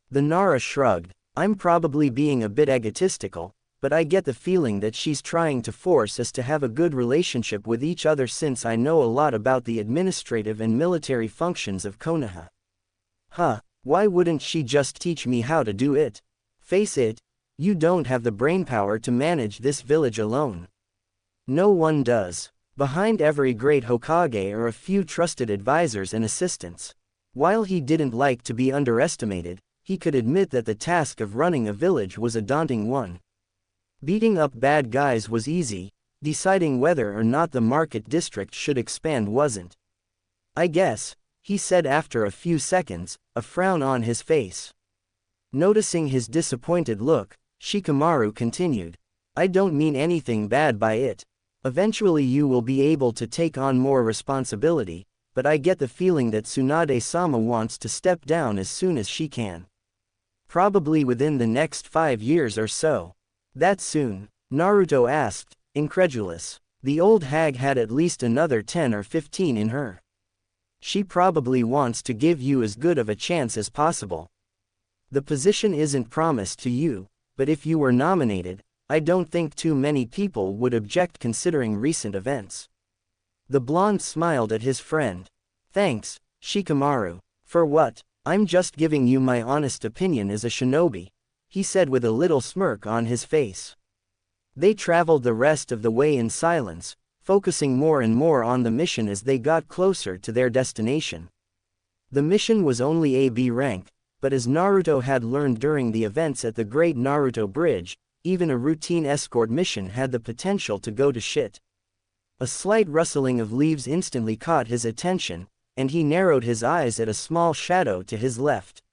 The Nara shrugged. I'm probably being a bit egotistical, but I get the feeling that she's trying to force us to have a good relationship with each other since I know a lot about the administrative and military functions of Konoha. Huh, why wouldn't she just teach me how to do it? Face it, you don't have the brainpower to manage this village alone. No one does. Behind every great Hokage are a few trusted advisors and assistants. While he didn't like to be underestimated, he could admit that the task of running a village was a daunting one. Beating up bad guys was easy, deciding whether or not the market district should expand wasn't. I guess, he said after a few seconds, a frown on his face. Noticing his disappointed look, Shikamaru continued. I don't mean anything bad by it. Eventually you will be able to take on more responsibility, but I get the feeling that Tsunade-sama wants to step down as soon as she can. Probably within the next 5 years or so. That soon? Naruto asked, incredulous. The old hag had at least another 10 or 15 in her. She probably wants to give you as good of a chance as possible. The position isn't promised to you, but if you were nominated, I don't think too many people would object considering recent events. The blonde smiled at his friend. Thanks, Shikamaru. For what? I'm just giving you my honest opinion as a shinobi, he said with a little smirk on his face. They traveled the rest of the way in silence, focusing more and more on the mission as they got closer to their destination. The mission was only AB rank, but as Naruto had learned during the events at the Great Naruto Bridge, even a routine escort mission had the potential to go to shit. A slight rustling of leaves instantly caught his attention, and he narrowed his eyes at a small shadow to his left.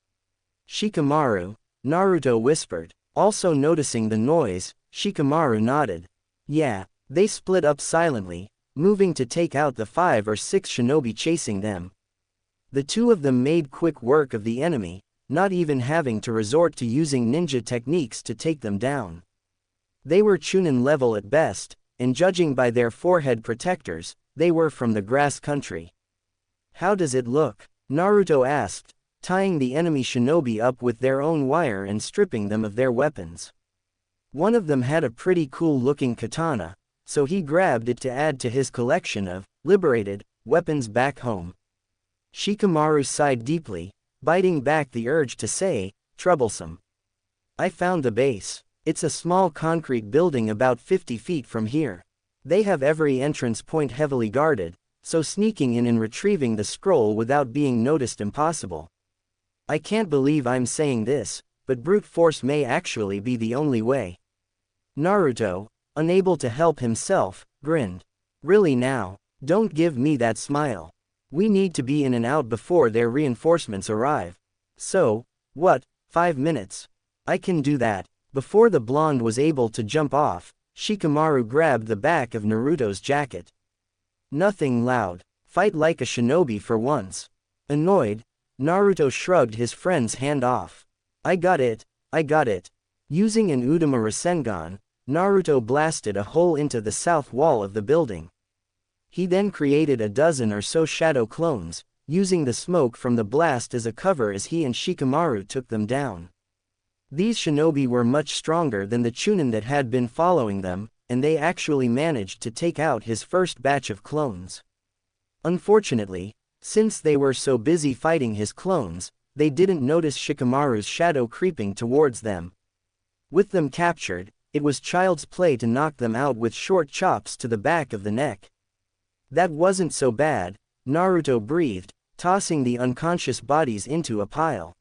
Shikamaru, Naruto whispered. Also noticing the noise, Shikamaru nodded. Yeah, they split up silently, moving to take out the 5 or 6 shinobi chasing them. The 2 of them made quick work of the enemy, not even having to resort to using ninja techniques to take them down. They were Chunin level at best, and judging by their forehead protectors, they were from the grass country. How does it look? Naruto asked, tying the enemy shinobi up with their own wire and stripping them of their weapons. One of them had a pretty cool-looking katana, so he grabbed it to add to his collection of liberated weapons back home. Shikamaru sighed deeply, biting back the urge to say, troublesome. I found the base. It's a small concrete building about 50 feet from here. They have every entrance point heavily guarded, so sneaking in and retrieving the scroll without being noticed impossible. I can't believe I'm saying this, but brute force may actually be the only way. Naruto, unable to help himself, grinned. Really now? Don't give me that smile. We need to be in and out before their reinforcements arrive. So, what, 5 minutes? I can do that. Before the blonde was able to jump off, Shikamaru grabbed the back of Naruto's jacket. Nothing loud. Fight like a shinobi for once. Annoyed, Naruto shrugged his friend's hand off. I got it. Using an Udama Rasengan, Naruto blasted a hole into the south wall of the building. He then created a dozen or so shadow clones, using the smoke from the blast as a cover as he and Shikamaru took them down. These shinobi were much stronger than the Chunin that had been following them, and they actually managed to take out his first batch of clones. Unfortunately, since they were so busy fighting his clones, they didn't notice Shikamaru's shadow creeping towards them. With them captured, it was child's play to knock them out with short chops to the back of the neck. That wasn't so bad, Naruto breathed, tossing the unconscious bodies into a pile.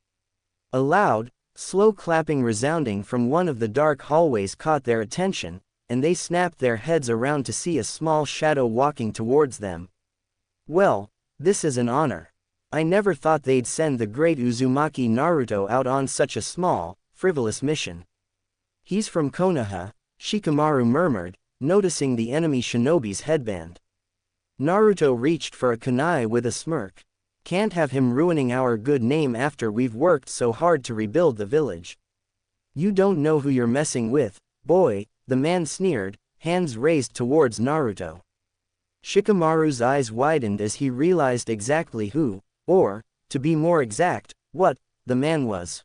A loud, slow clapping resounding from one of the dark hallways caught their attention, and they snapped their heads around to see a small shadow walking towards them. Well, this is an honor. I never thought they'd send the great Uzumaki Naruto out on such a small, frivolous mission. He's from Konoha, Shikamaru murmured, noticing the enemy shinobi's headband. Naruto reached for a kunai with a smirk. Can't have him ruining our good name after we've worked so hard to rebuild the village. You don't know who you're messing with, boy, the man sneered, hands raised towards Naruto. Shikamaru's eyes widened as he realized exactly who, or, to be more exact, what, the man was.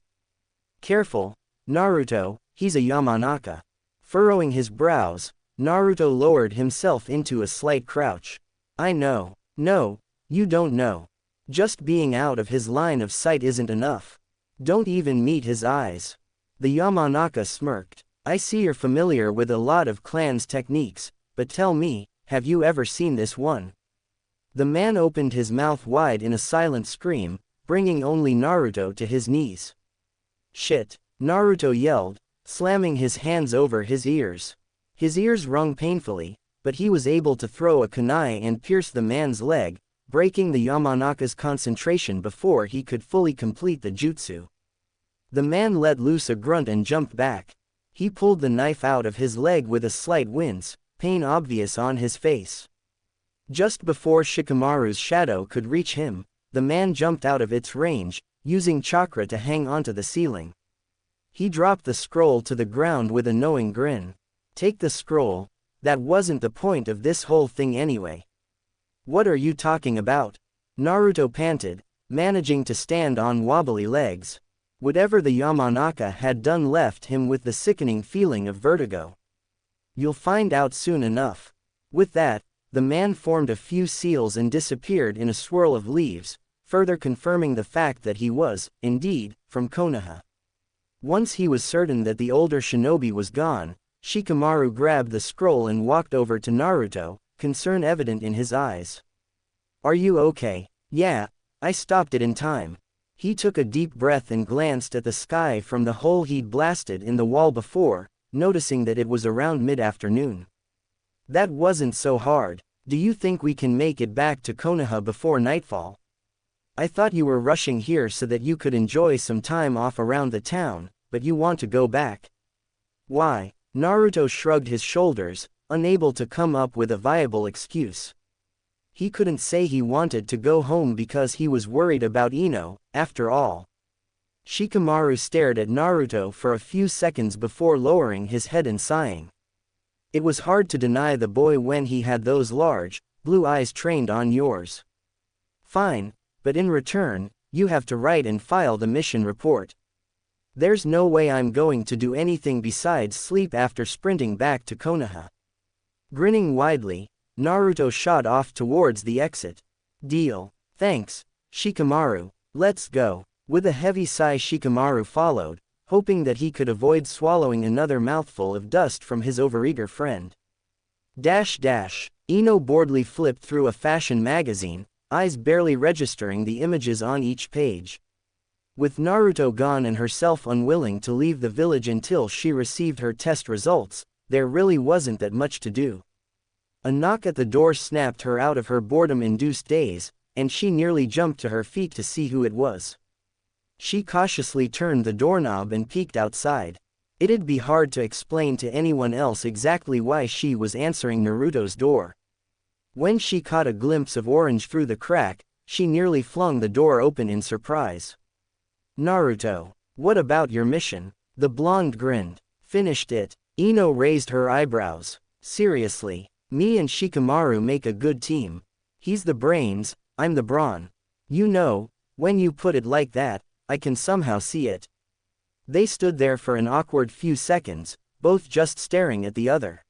Careful, Naruto, he's a Yamanaka. Furrowing his brows, Naruto lowered himself into a slight crouch. I know. No, you don't know. Just being out of his line of sight isn't enough. Don't even meet his eyes. The Yamanaka smirked. I see you're familiar with a lot of clans' techniques, but tell me, have you ever seen this one? The man opened his mouth wide in a silent scream, bringing only Naruto to his knees. Shit, Naruto yelled, slamming his hands over his ears. His ears rung painfully, but he was able to throw a kunai and pierce the man's leg, breaking the Yamanaka's concentration before he could fully complete the jutsu. The man let loose a grunt and jumped back. He pulled the knife out of his leg with a slight wince, pain obvious on his face. Just before Shikamaru's shadow could reach him, the man jumped out of its range, using chakra to hang onto the ceiling. He dropped the scroll to the ground with a knowing grin. Take the scroll, that wasn't the point of this whole thing anyway. What are you talking about? Naruto panted, managing to stand on wobbly legs. Whatever the Yamanaka had done left him with the sickening feeling of vertigo. You'll find out soon enough. With that, the man formed a few seals and disappeared in a swirl of leaves, further confirming the fact that he was, indeed, from Konoha. Once he was certain that the older shinobi was gone, Shikamaru grabbed the scroll and walked over to Naruto, concern evident in his eyes. Are you okay? Yeah, I stopped it in time. He took a deep breath and glanced at the sky from the hole he'd blasted in the wall before, noticing that it was around mid-afternoon. That wasn't so hard. Do you think we can make it back to Konoha before nightfall? I thought you were rushing here so that you could enjoy some time off around the town, but you want to go back. Why? Naruto shrugged his shoulders, unable to come up with a viable excuse. He couldn't say he wanted to go home because he was worried about Ino, after all. Shikamaru stared at Naruto for a few seconds before lowering his head and sighing. It was hard to deny the boy when he had those large, blue eyes trained on yours. Fine, but in return, you have to write and file the mission report. There's no way I'm going to do anything besides sleep after sprinting back to Konoha. Grinning widely, Naruto shot off towards the exit. Deal. Thanks, Shikamaru, let's go. With a heavy sigh Shikamaru followed, hoping that he could avoid swallowing another mouthful of dust from his overeager friend. Ino boredly flipped through a fashion magazine, eyes barely registering the images on each page. With Naruto gone and herself unwilling to leave the village until she received her test results, there really wasn't that much to do. A knock at the door snapped her out of her boredom-induced daze, and she nearly jumped to her feet to see who it was. She cautiously turned the doorknob and peeked outside. It'd be hard to explain to anyone else exactly why she was answering Naruto's door. When she caught a glimpse of orange through the crack, she nearly flung the door open in surprise. Naruto, what about your mission? The blonde grinned. Finished it. Ino raised her eyebrows. Seriously, me and Shikamaru make a good team. He's the brains, I'm the brawn. You know, when you put it like that, I can somehow see it. They stood there for an awkward few seconds, both just staring at the other.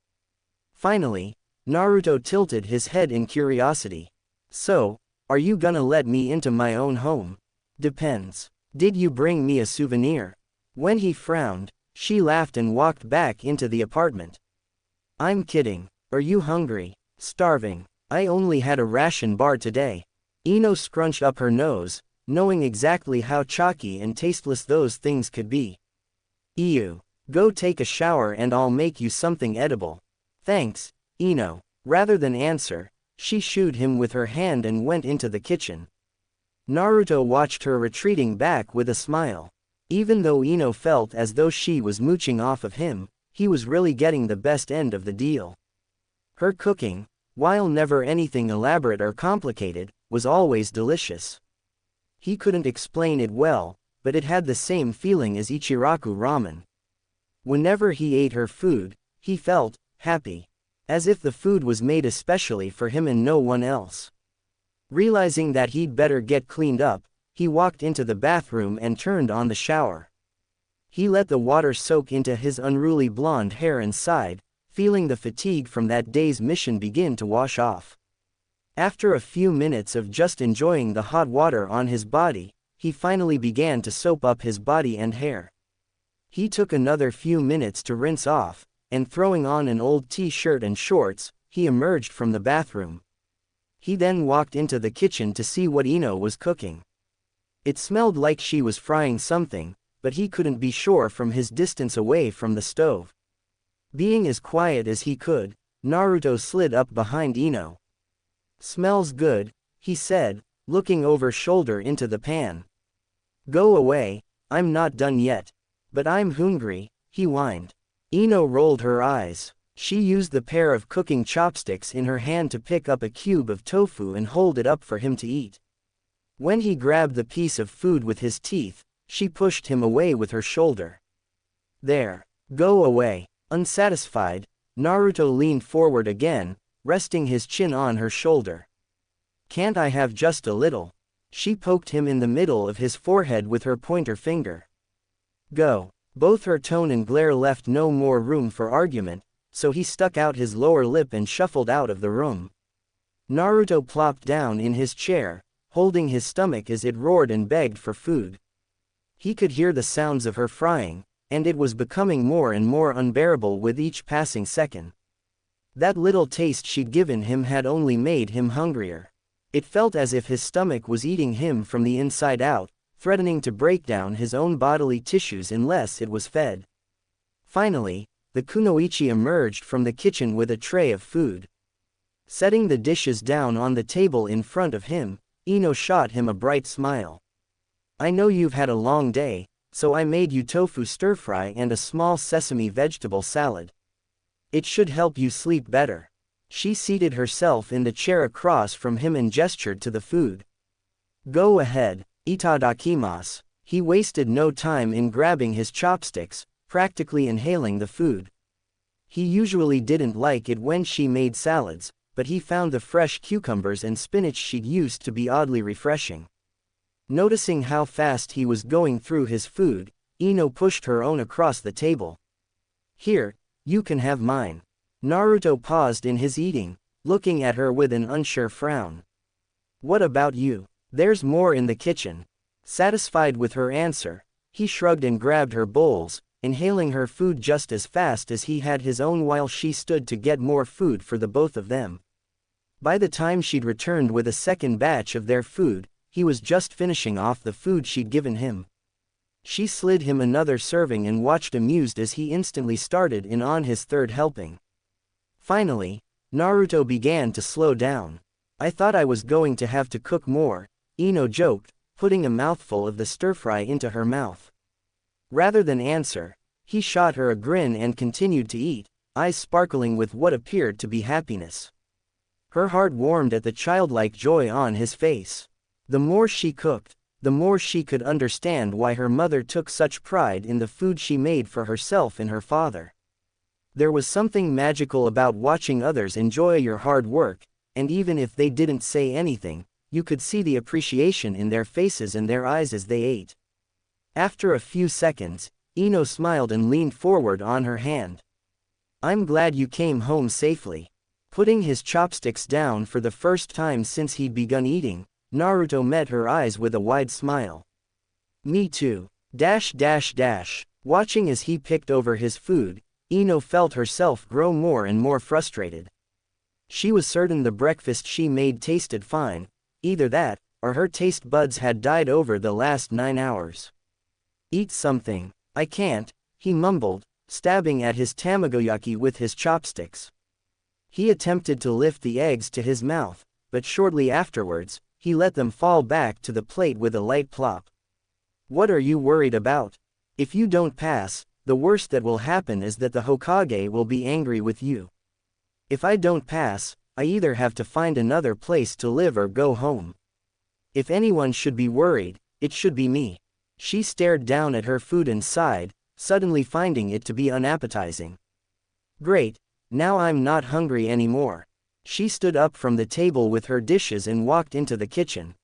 Finally, Naruto tilted his head in curiosity. So, are you gonna let me into my own home? Depends. Did you bring me a souvenir? When he frowned, she laughed and walked back into the apartment. I'm kidding. Are you hungry? Starving. I only had a ration bar today. Ino scrunched up her nose, knowing exactly how chalky and tasteless those things could be. Ew. Go take a shower and I'll make you something edible. Thanks, Ino. Rather than answer, she shooed him with her hand and went into the kitchen. Naruto watched her retreating back with a smile. Even though Ino felt as though she was mooching off of him, he was really getting the best end of the deal. Her cooking, while never anything elaborate or complicated, was always delicious. He couldn't explain it well, but it had the same feeling as Ichiraku ramen. Whenever he ate her food, he felt happy, as if the food was made especially for him and no one else. Realizing that he'd better get cleaned up, he walked into the bathroom and turned on the shower. He let the water soak into his unruly blonde hair and sighed, feeling the fatigue from that day's mission begin to wash off. After a few minutes of just enjoying the hot water on his body, he finally began to soap up his body and hair. He took another few minutes to rinse off, and throwing on an old t-shirt and shorts, he emerged from the bathroom. He then walked into the kitchen to see what Ino was cooking. It smelled like she was frying something, but he couldn't be sure from his distance away from the stove. Being as quiet as he could, Naruto slid up behind Ino. Smells good, he said, looking over shoulder into the pan. Go away, I'm not done yet. But I'm hungry, he whined. Ino rolled her eyes. She used the pair of cooking chopsticks in her hand to pick up a cube of tofu and hold it up for him to eat. When he grabbed the piece of food with his teeth, she pushed him away with her shoulder. There. Go away. Unsatisfied, Naruto leaned forward again, resting his chin on her shoulder. Can't I have just a little? She poked him in the middle of his forehead with her pointer finger. Go. Both her tone and glare left no more room for argument, so he stuck out his lower lip and shuffled out of the room. Naruto plopped down in his chair, holding his stomach as it roared and begged for food. He could hear the sounds of her frying, and it was becoming more and more unbearable with each passing second. That little taste she'd given him had only made him hungrier. It felt as if his stomach was eating him from the inside out, threatening to break down his own bodily tissues unless it was fed. Finally, the kunoichi emerged from the kitchen with a tray of food. Setting the dishes down on the table in front of him, Ino shot him a bright smile. I know you've had a long day, so I made you tofu stir-fry and a small sesame vegetable salad. It should help you sleep better. She seated herself in the chair across from him and gestured to the food. Go ahead, itadakimasu. He wasted no time in grabbing his chopsticks, practically inhaling the food. He usually didn't like it when she made salads, but he found the fresh cucumbers and spinach she'd used to be oddly refreshing. Noticing how fast he was going through his food, Ino pushed her own across the table. Here, you can have mine. Naruto paused in his eating, looking at her with an unsure frown. What about you? There's more in the kitchen. Satisfied with her answer, he shrugged and grabbed her bowls, inhaling her food just as fast as he had his own while she stood to get more food for the both of them. By the time she'd returned with a second batch of their food, he was just finishing off the food she'd given him. She slid him another serving and watched amused as he instantly started in on his third helping. Finally, Naruto began to slow down. I thought I was going to have to cook more, Ino joked, putting a mouthful of the stir-fry into her mouth. Rather than answer, he shot her a grin and continued to eat, eyes sparkling with what appeared to be happiness. Her heart warmed at the childlike joy on his face. The more she cooked, the more she could understand why her mother took such pride in the food she made for herself and her father. There was something magical about watching others enjoy your hard work, and even if they didn't say anything, you could see the appreciation in their faces and their eyes as they ate. After a few seconds, Ino smiled and leaned forward on her hand. I'm glad you came home safely. Putting his chopsticks down for the first time since he'd begun eating, Naruto met her eyes with a wide smile. Me too. Dash dash dash. Watching as he picked over his food, Ino felt herself grow more and more frustrated. She was certain the breakfast she made tasted fine, either that, or her taste buds had died over the last 9 hours. Eat something. I can't, he mumbled, stabbing at his tamagoyaki with his chopsticks. He attempted to lift the eggs to his mouth, but shortly afterwards, he let them fall back to the plate with a light plop. What are you worried about? If you don't pass, the worst that will happen is that the Hokage will be angry with you. If I don't pass, I either have to find another place to live or go home. If anyone should be worried, it should be me. She stared down at her food and sighed, suddenly finding it to be unappetizing. Great, now I'm not hungry anymore. She stood up from the table with her dishes and walked into the kitchen.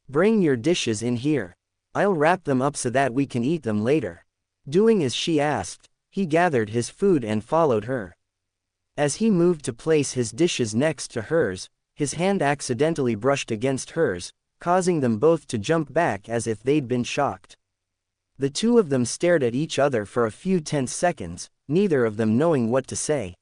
Bring your dishes in here. I'll wrap them up so that we can eat them later. Doing as she asked, he gathered his food and followed her. As he moved to place his dishes next to hers, his hand accidentally brushed against hers, causing them both to jump back as if they'd been shocked. The two of them stared at each other for a few tense seconds, neither of them knowing what to say.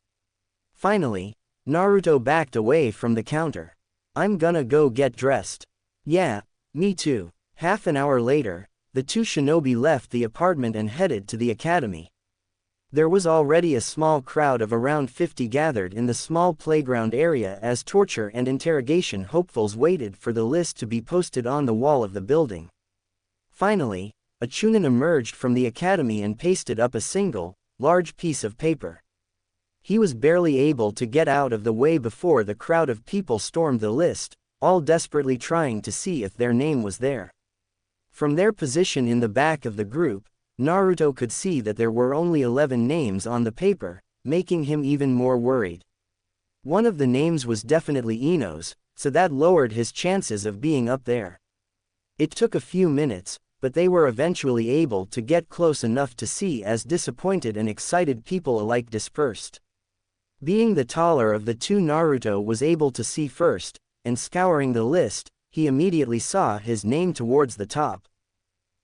Finally, Naruto backed away from the counter. I'm gonna go get dressed. Yeah, me too. Half an hour later, the two shinobi left the apartment and headed to the academy. There was already a small crowd of around 50 gathered in the small playground area as torture and interrogation hopefuls waited for the list to be posted on the wall of the building. Finally, a Chunin emerged from the academy and pasted up a single, large piece of paper. He was barely able to get out of the way before the crowd of people stormed the list, all desperately trying to see if their name was there. From their position in the back of the group, Naruto could see that there were only 11 names on the paper, making him even more worried. One of the names was definitely Ino's, so that lowered his chances of being up there. It took a few minutes, but they were eventually able to get close enough to see as disappointed and excited people alike dispersed. Being the taller of the two, Naruto was able to see first, and scouring the list, he immediately saw his name towards the top.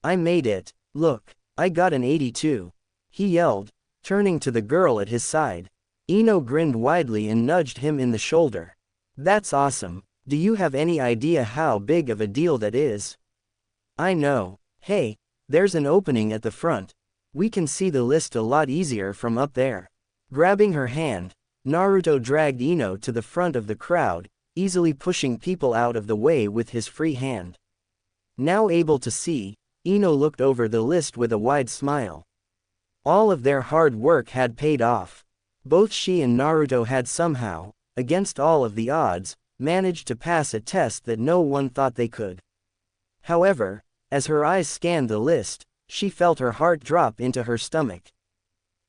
I made it, look, I got an 82. He yelled, turning to the girl at his side. Ino grinned widely and nudged him in the shoulder. That's awesome. Do you have any idea how big of a deal that is? I know. Hey, there's an opening at the front. We can see the list a lot easier from up there. Grabbing her hand, Naruto dragged Ino to the front of the crowd, easily pushing people out of the way with his free hand. Now able to see, Ino looked over the list with a wide smile. All of their hard work had paid off. Both she and Naruto had somehow, against all of the odds, managed to pass a test that no one thought they could. However, as her eyes scanned the list, she felt her heart drop into her stomach.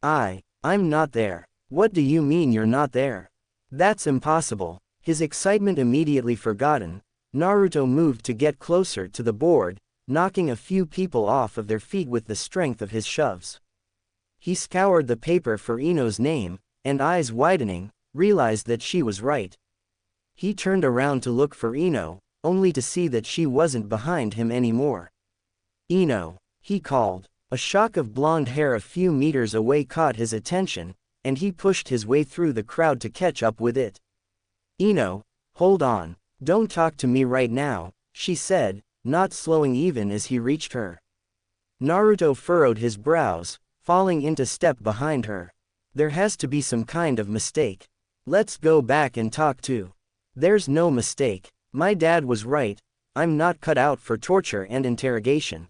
I'm not there. What do you mean you're not there? That's impossible. His excitement immediately forgotten, Naruto moved to get closer to the board, knocking a few people off of their feet with the strength of his shoves. He scoured the paper for Ino's name, and eyes widening, realized that she was right. He turned around to look for Ino, only to see that she wasn't behind him anymore. Ino, he called. A shock of blonde hair a few meters away caught his attention, and he pushed his way through the crowd to catch up with it. Ino, hold on, don't talk to me right now, she said, not slowing even as he reached her. Naruto furrowed his brows, falling into step behind her. There has to be some kind of mistake. Let's go back and talk too. There's no mistake. My dad was right. I'm not cut out for torture and interrogation.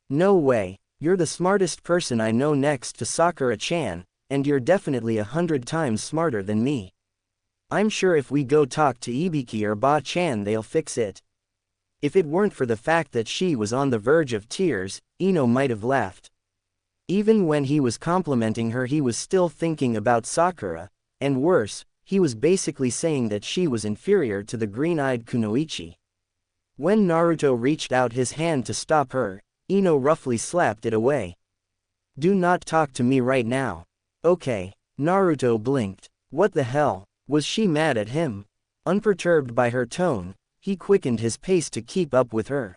No way. You're the smartest person I know next to Sakura-chan, and you're definitely 100 times smarter than me. I'm sure if we go talk to Ibiki or Ba-chan they'll fix it. If it weren't for the fact that she was on the verge of tears, Ino might have laughed. Even when he was complimenting her he was still thinking about Sakura, and worse, he was basically saying that she was inferior to the green-eyed Kunoichi. When Naruto reached out his hand to stop her, Ino roughly slapped it away. Do not talk to me right now. Okay. Naruto blinked. What the hell? Was she mad at him? Unperturbed by her tone, he quickened his pace to keep up with her.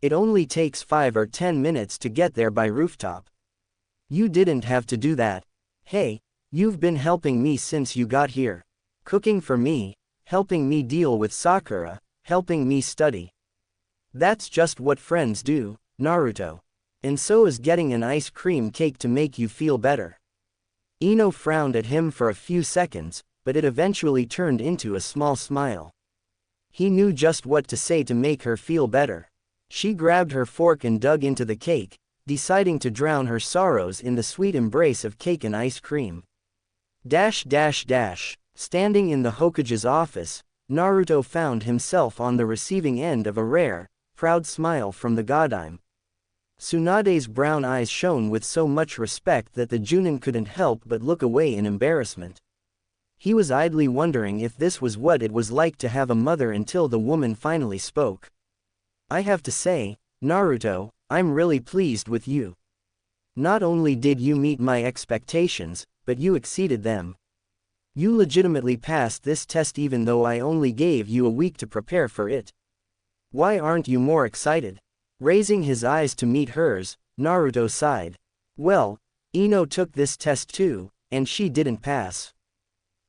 It only takes 5 or 10 minutes to get there by rooftop. You didn't have to do that. Hey, you've been helping me since you got here. Cooking for me, helping me deal with Sakura, helping me study. That's just what friends do, Naruto. And so is getting an ice cream cake to make you feel better. Ino frowned at him for a few seconds, but it eventually turned into a small smile. He knew just what to say to make her feel better. She grabbed her fork and dug into the cake, deciding to drown her sorrows in the sweet embrace of cake and ice cream. Standing in the Hokage's office, Naruto found himself on the receiving end of a rare, proud smile from the Godime. Tsunade's brown eyes shone with so much respect that the Junin couldn't help but look away in embarrassment. He was idly wondering if this was what it was like to have a mother until the woman finally spoke. I have to say, Naruto, I'm really pleased with you. Not only did you meet my expectations, but you exceeded them. You legitimately passed this test even though I only gave you a week to prepare for it. Why aren't you more excited? Raising his eyes to meet hers, Naruto sighed. Well, Ino took this test too, and she didn't pass.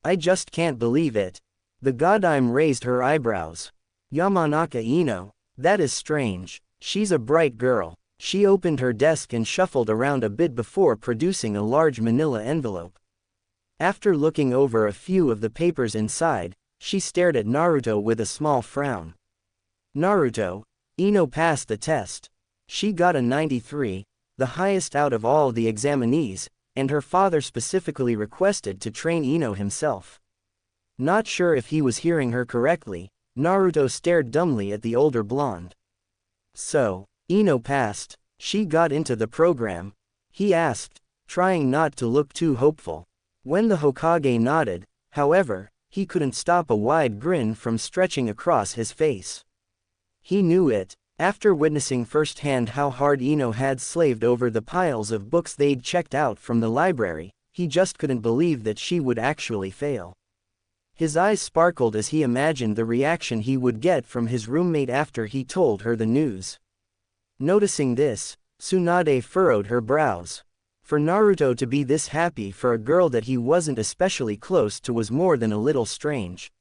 I just can't believe it. The Godime raised her eyebrows. Yamanaka Ino, that is strange. She's a bright girl. She opened her desk and shuffled around a bit before producing a large manila envelope. After looking over a few of the papers inside, she stared at Naruto with a small frown. Naruto, Ino passed the test. She got a 93, the highest out of all the examinees, and her father specifically requested to train Ino himself. Not sure if he was hearing her correctly, Naruto stared dumbly at the older blonde. So, Ino passed. She got into the program? He asked, trying not to look too hopeful. When the Hokage nodded, however, he couldn't stop a wide grin from stretching across his face. He knew it. After witnessing firsthand how hard Ino had slaved over the piles of books they'd checked out from the library, he just couldn't believe that she would actually fail. His eyes sparkled as he imagined the reaction he would get from his roommate after he told her the news. Noticing this, Tsunade furrowed her brows. For Naruto to be this happy for a girl that he wasn't especially close to was more than a little strange.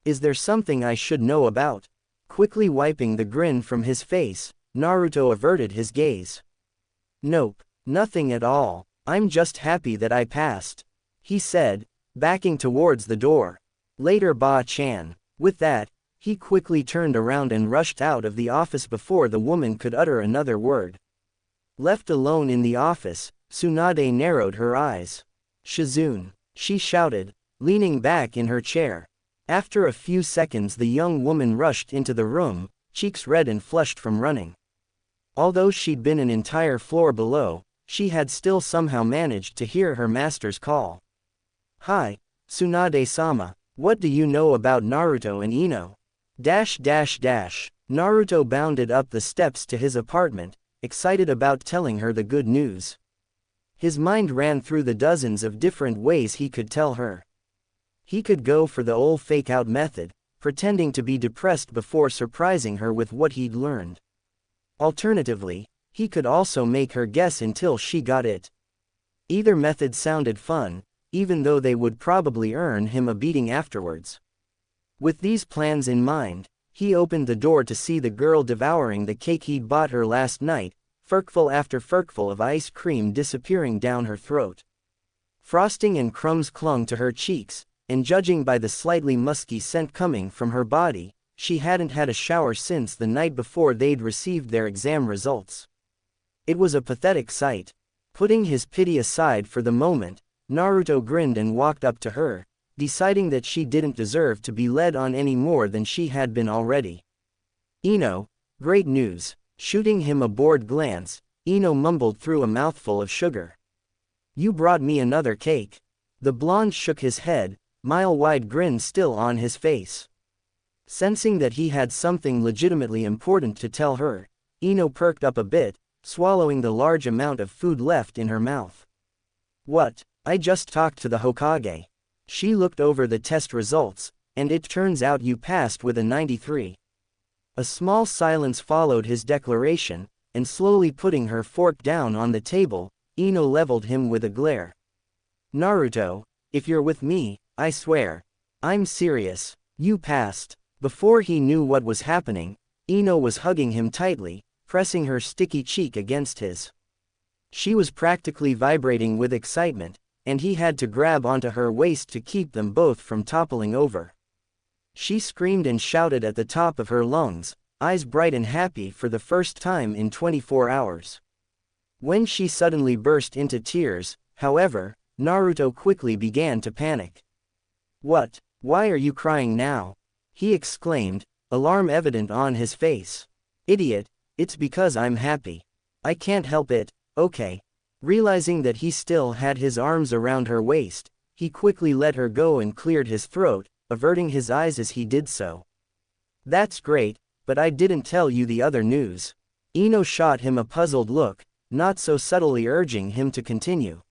Is there something I should know about? Quickly wiping the grin from his face, Naruto averted his gaze. Nope, nothing at all. I'm just happy that I passed, he said, backing towards the door. Later Ba-chan. With that, he quickly turned around and rushed out of the office before the woman could utter another word. Left alone in the office, Tsunade narrowed her eyes. Shizune, she shouted, leaning back in her chair. After a few seconds the young woman rushed into the room, cheeks red and flushed from running. Although she'd been an entire floor below, she had still somehow managed to hear her master's call. Hi, Tsunade-sama, what do you know about Naruto and Ino? Naruto bounded up the steps to his apartment, excited about telling her the good news. His mind ran through the dozens of different ways he could tell her. He could go for the old fake-out method, pretending to be depressed before surprising her with what he'd learned. Alternatively, he could also make her guess until she got it. Either method sounded fun, even though they would probably earn him a beating afterwards. With these plans in mind, he opened the door to see the girl devouring the cake he'd bought her last night, furkful after furkful of ice cream disappearing down her throat. Frosting and crumbs clung to her cheeks, and judging by the slightly musky scent coming from her body, she hadn't had a shower since the night before they'd received their exam results. It was a pathetic sight. Putting his pity aside for the moment, Naruto grinned and walked up to her, deciding that she didn't deserve to be led on any more than she had been already. Ino, great news. Shooting him a bored glance, Ino mumbled through a mouthful of sugar. You brought me another cake. The blonde shook his head, mile-wide grin still on his face. Sensing that he had something legitimately important to tell her, Ino perked up a bit, swallowing the large amount of food left in her mouth. What? I just talked to the Hokage. She looked over the test results, and it turns out you passed with a 93. A small silence followed his declaration, and slowly putting her fork down on the table, Ino leveled him with a glare. Naruto, if you're with me, I swear. I'm serious. You passed. Before he knew what was happening, Ino was hugging him tightly, pressing her sticky cheek against his. She was practically vibrating with excitement, and he had to grab onto her waist to keep them both from toppling over. She screamed and shouted at the top of her lungs, eyes bright and happy for the first time in 24 hours. When she suddenly burst into tears, however, Naruto quickly began to panic. "What? Why are you crying now?" he exclaimed, alarm evident on his face. "Idiot, it's because I'm happy. I can't help it, okay." Realizing that he still had his arms around her waist, he quickly let her go and cleared his throat, averting his eyes as he did so. "That's great, but I didn't tell you the other news." Ino shot him a puzzled look, not so subtly urging him to continue.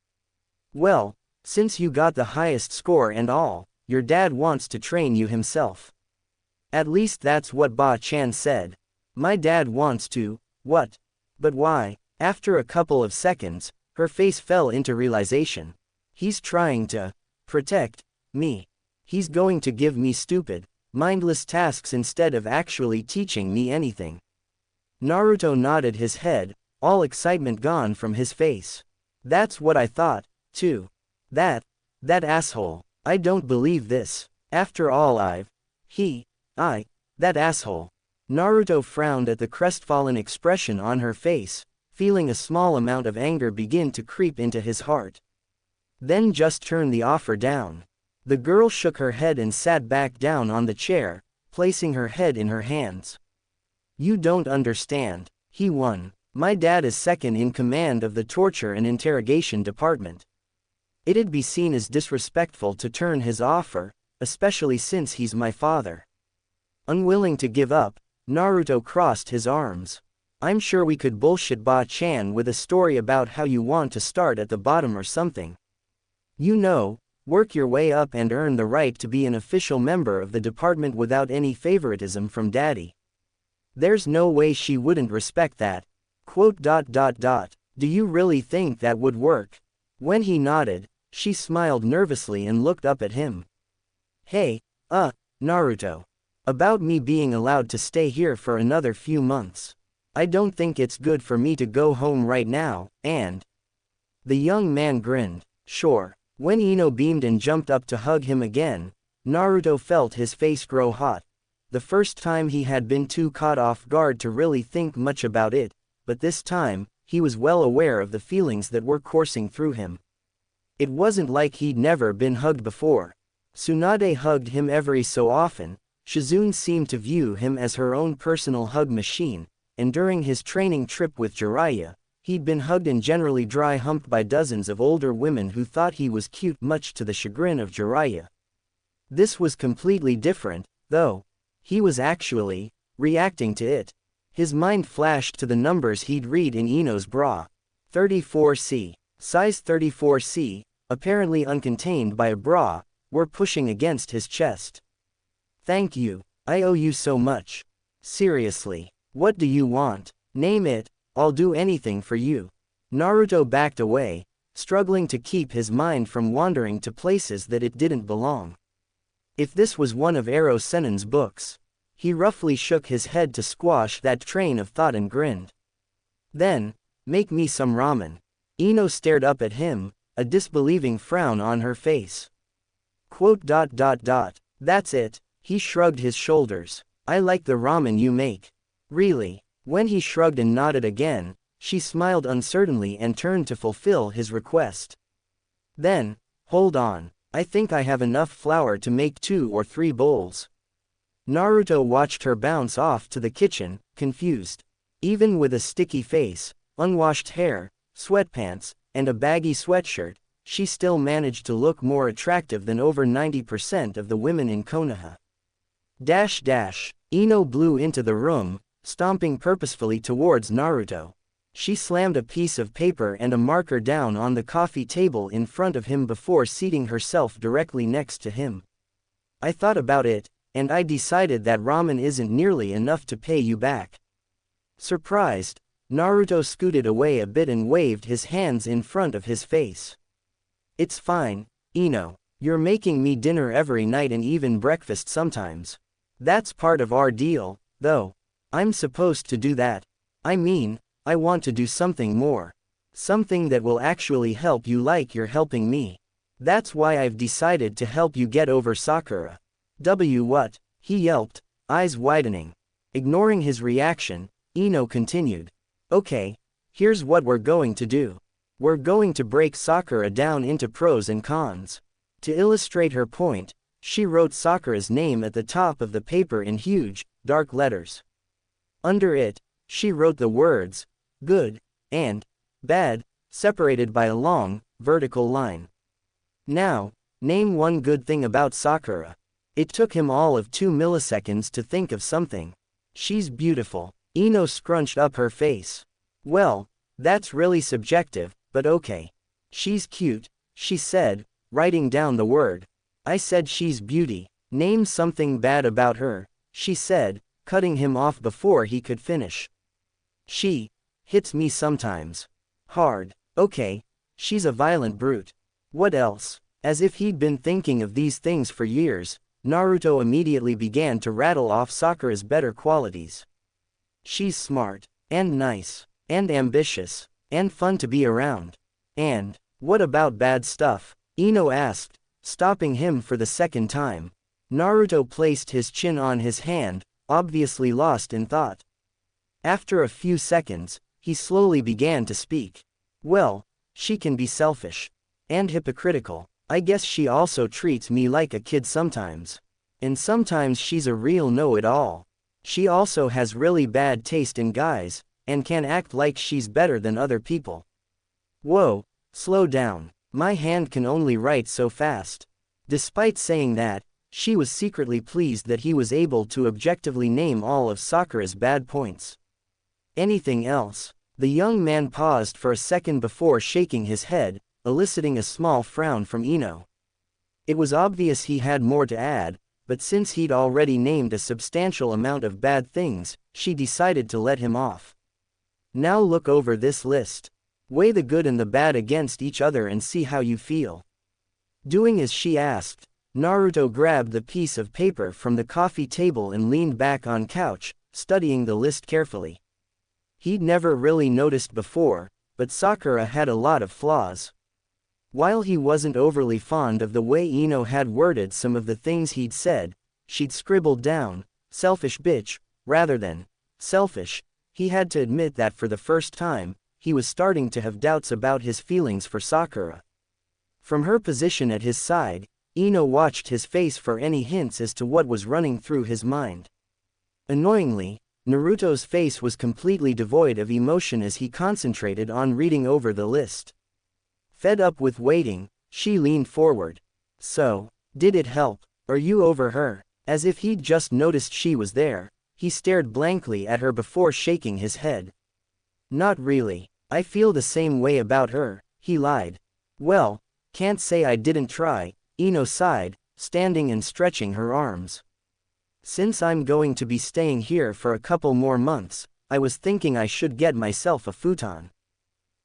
"Well, since you got the highest score and all, your dad wants to train you himself. At least that's what Ba-chan said." "My dad wants to, what? But why?" After a couple of seconds, her face fell into realization. "He's trying to protect me. He's going to give me stupid, mindless tasks instead of actually teaching me anything." Naruto nodded his head, all excitement gone from his face. "That's what I thought, too. That asshole. I don't believe this. After all that asshole." Naruto frowned at the crestfallen expression on her face, feeling a small amount of anger begin to creep into his heart. "Then just turn the offer down." The girl shook her head and sat back down on the chair, placing her head in her hands. "You don't understand. He won. My dad is second in command of the torture and interrogation department. It'd be seen as disrespectful to turn his offer, especially since he's my father." Unwilling to give up, Naruto crossed his arms. "I'm sure we could bullshit Ba-chan with a story about how you want to start at the bottom or something. You know, work your way up and earn the right to be an official member of the department without any favoritism from daddy. There's no way she wouldn't respect that. Do you really think that would work?" When he nodded, she smiled nervously and looked up at him. "Hey, Naruto. About me being allowed to stay here for another few months. I don't think it's good for me to go home right now, and..." The young man grinned. "Sure." When Ino beamed and jumped up to hug him again, Naruto felt his face grow hot. The first time he had been too caught off guard to really think much about it, but this time, he was well aware of the feelings that were coursing through him. It wasn't like he'd never been hugged before. Tsunade hugged him every so often, Shizune seemed to view him as her own personal hug machine, and during his training trip with Jiraiya, he'd been hugged and generally dry-humped by dozens of older women who thought he was cute, much to the chagrin of Jiraiya. This was completely different, though. He was actually reacting to it. His mind flashed to the numbers he'd read in Ino's bra. 34C. Size 34C, apparently uncontained by a bra, were pushing against his chest. "Thank you. I owe you so much. Seriously. What do you want? Name it, I'll do anything for you." Naruto backed away, struggling to keep his mind from wandering to places that it didn't belong. If this was one of Ero Sennin's books. He roughly shook his head to squash that train of thought and grinned. "Then, make me some ramen." Ino stared up at him, a disbelieving frown on her face. "That's it." He shrugged his shoulders. "I like the ramen you make." "Really?" When he shrugged and nodded again, she smiled uncertainly and turned to fulfill his request. "Then, hold on. I think I have enough flour to make 2 or 3 bowls." Naruto watched her bounce off to the kitchen, confused. Even with a sticky face, unwashed hair, sweatpants, and a baggy sweatshirt, she still managed to look more attractive than over 90% of the women in Konoha. Ino blew into the room, stomping purposefully towards Naruto. She slammed a piece of paper and a marker down on the coffee table in front of him before seating herself directly next to him. "I thought about it, and I decided that ramen isn't nearly enough to pay you back." Surprised, Naruto scooted away a bit and waved his hands in front of his face. "It's fine, Ino. You're making me dinner every night and even breakfast sometimes. That's part of our deal, though. I'm supposed to do that. I mean, I want to do something more. Something that will actually help you like you're helping me. That's why I've decided to help you get over Sakura." What? He yelped, eyes widening. Ignoring his reaction, Ino continued. "Okay, here's what we're going to do. We're going to break Sakura down into pros and cons." To illustrate her point, she wrote Sakura's name at the top of the paper in huge, dark letters. Under it, she wrote the words, "good," and "bad," separated by a long, vertical line. "Now, name one good thing about Sakura." It took him all of 2 milliseconds to think of something. "She's beautiful." Ino scrunched up her face. "Well, that's really subjective, but okay. She's cute," she said, writing down the word. "I said she's beauty. Name something bad about her," she said, cutting him off before he could finish. "She hits me sometimes. Hard." "Okay, she's a violent brute." "What else?" As if he'd been thinking of these things for years, Naruto immediately began to rattle off Sakura's better qualities. "She's smart, and nice, and ambitious, and fun to be around." "And what about bad stuff?" Ino asked, stopping him for the second time. Naruto placed his chin on his hand, obviously lost in thought. After a few seconds, he slowly began to speak. "Well, she can be selfish. And hypocritical. I guess she also treats me like a kid sometimes. And sometimes she's a real know-it-all. She also has really bad taste in guys, and can act like she's better than other people." "Whoa, slow down. My hand can only write so fast." Despite saying that, she was secretly pleased that he was able to objectively name all of Sakura's bad points. "Anything else?" The young man paused for a second before shaking his head, eliciting a small frown from Ino. It was obvious he had more to add, but since he'd already named a substantial amount of bad things, she decided to let him off. "Now look over this list. Weigh the good and the bad against each other and see how you feel." Doing as she asked, Naruto grabbed the piece of paper from the coffee table and leaned back on couch, studying the list carefully. He'd never really noticed before, but Sakura had a lot of flaws. While he wasn't overly fond of the way Ino had worded some of the things he'd said, she'd scribbled down, "selfish bitch," rather than "selfish." He had to admit that for the first time, he was starting to have doubts about his feelings for Sakura. From her position at his side, Ino watched his face for any hints as to what was running through his mind. Annoyingly, Naruto's face was completely devoid of emotion as he concentrated on reading over the list. Fed up with waiting, she leaned forward. "So, did it help? Are you over her?" As if he'd just noticed she was there, he stared blankly at her before shaking his head. "Not really. I feel the same way about her," he lied. "Well, can't say I didn't try," Ino sighed, standing and stretching her arms. "Since I'm going to be staying here for a couple more months, I was thinking I should get myself a futon.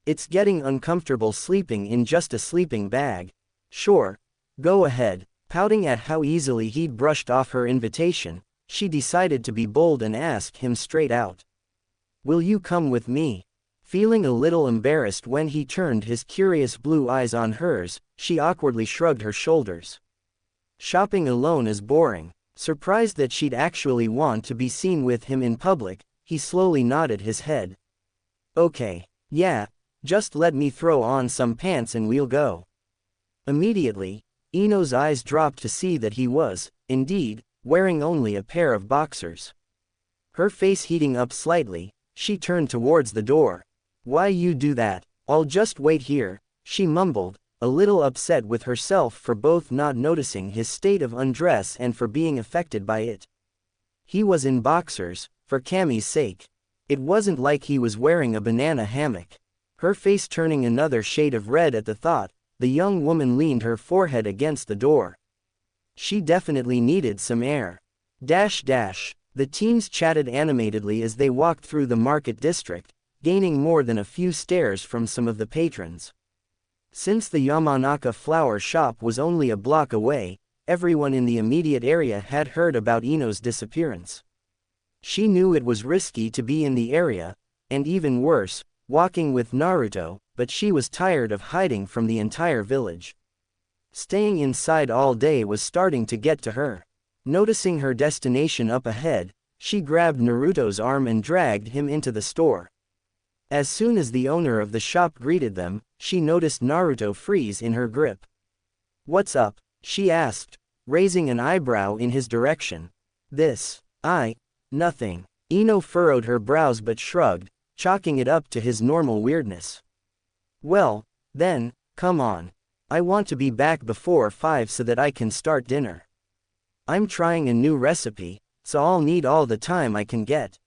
It's getting uncomfortable sleeping in just a sleeping bag." "Sure. Go ahead." Pouting at how easily he'd brushed off her invitation, she decided to be bold and ask him straight out. "Will you come with me?" Feeling a little embarrassed when he turned his curious blue eyes on hers, she awkwardly shrugged her shoulders. Shopping alone is boring. Surprised that she'd actually want to be seen with him in public, he slowly nodded his head. "Okay. Yeah. Just let me throw on some pants and we'll go." Immediately, Ino's eyes dropped to see that he was, indeed, wearing only a pair of boxers. Her face heating up slightly, she turned towards the door. "Why you do that? I'll just wait here," she mumbled, a little upset with herself for both not noticing his state of undress and for being affected by it. He was in boxers, for Cammy's sake. It wasn't like he was wearing a banana hammock. Her face turning another shade of red at the thought, the young woman leaned her forehead against the door. She definitely needed some air. The teens chatted animatedly as they walked through the market district, gaining more than a few stares from some of the patrons. Since the Yamanaka flower shop was only a block away, everyone in the immediate area had heard about Ino's disappearance. She knew it was risky to be in the area, and even worse, walking with Naruto, but she was tired of hiding from the entire village. Staying inside all day was starting to get to her. Noticing her destination up ahead, she grabbed Naruto's arm and dragged him into the store. As soon as the owner of the shop greeted them, she noticed Naruto freeze in her grip. "What's up?" she asked, raising an eyebrow in his direction. Nothing." Ino furrowed her brows but shrugged, chalking it up to his normal weirdness. "Well, then, come on. I want to be back before 5 so that I can start dinner. I'm trying a new recipe, so I'll need all the time I can get.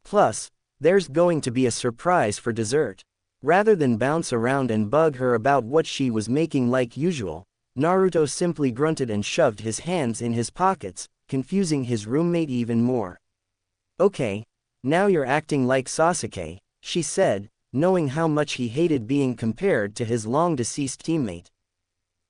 Plus, there's going to be a surprise for dessert." Rather than bounce around and bug her about what she was making like usual, Naruto simply grunted and shoved his hands in his pockets, confusing his roommate even more. "Okay, now you're acting like Sasuke," she said, knowing how much he hated being compared to his long-deceased teammate.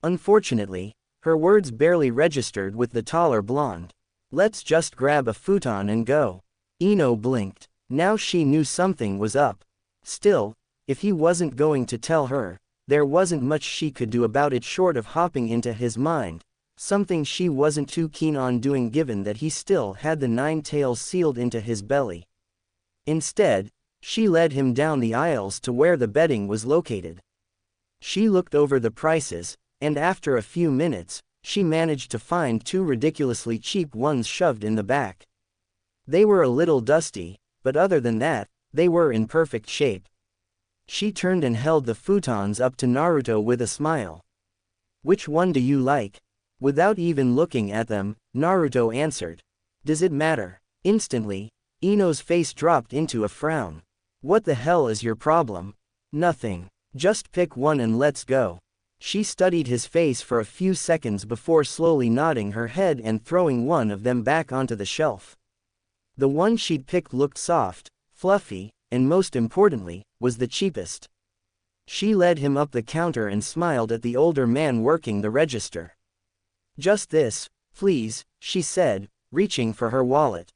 Unfortunately, her words barely registered with the taller blonde. "Let's just grab a futon and go." Ino blinked. Now she knew something was up. Still, if he wasn't going to tell her, there wasn't much she could do about it short of hopping into his mind, something she wasn't too keen on doing given that he still had the 9 tails sealed into his belly. Instead, she led him down the aisles to where the bedding was located. She looked over the prices, and after a few minutes, she managed to find 2 ridiculously cheap ones shoved in the back. They were a little dusty, but other than that, they were in perfect shape. She turned and held the futons up to Naruto with a smile. "Which one do you like?" Without even looking at them, Naruto answered. "Does it matter?" Instantly, Ino's face dropped into a frown. "What the hell is your problem?" "Nothing. Just pick one and let's go." She studied his face for a few seconds before slowly nodding her head and throwing one of them back onto the shelf. The one she'd picked looked soft, fluffy, and most importantly, was the cheapest. She led him up the counter and smiled at the older man working the register. "Just this, please," she said, reaching for her wallet.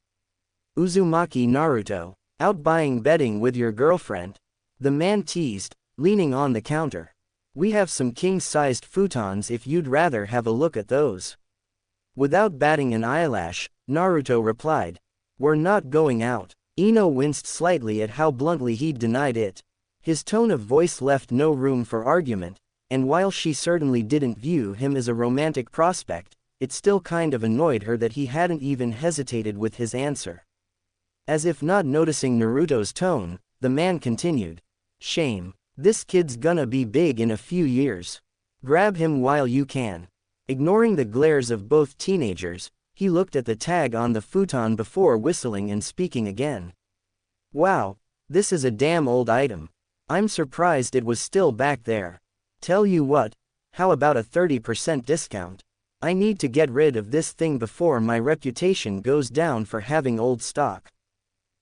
"Uzumaki Naruto, out buying bedding with your girlfriend?" the man teased, leaning on the counter. "We have some king-sized futons if you'd rather have a look at those." Without batting an eyelash, Naruto replied, "We're not going out." Ino winced slightly at how bluntly he'd denied it. His tone of voice left no room for argument, and while she certainly didn't view him as a romantic prospect, it still kind of annoyed her that he hadn't even hesitated with his answer. As if not noticing Naruto's tone, the man continued. "Shame. This kid's gonna be big in a few years. Grab him while you can." Ignoring the glares of both teenagers, he looked at the tag on the futon before whistling and speaking again. "Wow, this is a damn old item. I'm surprised it was still back there. Tell you what, how about a 30% discount? I need to get rid of this thing before my reputation goes down for having old stock."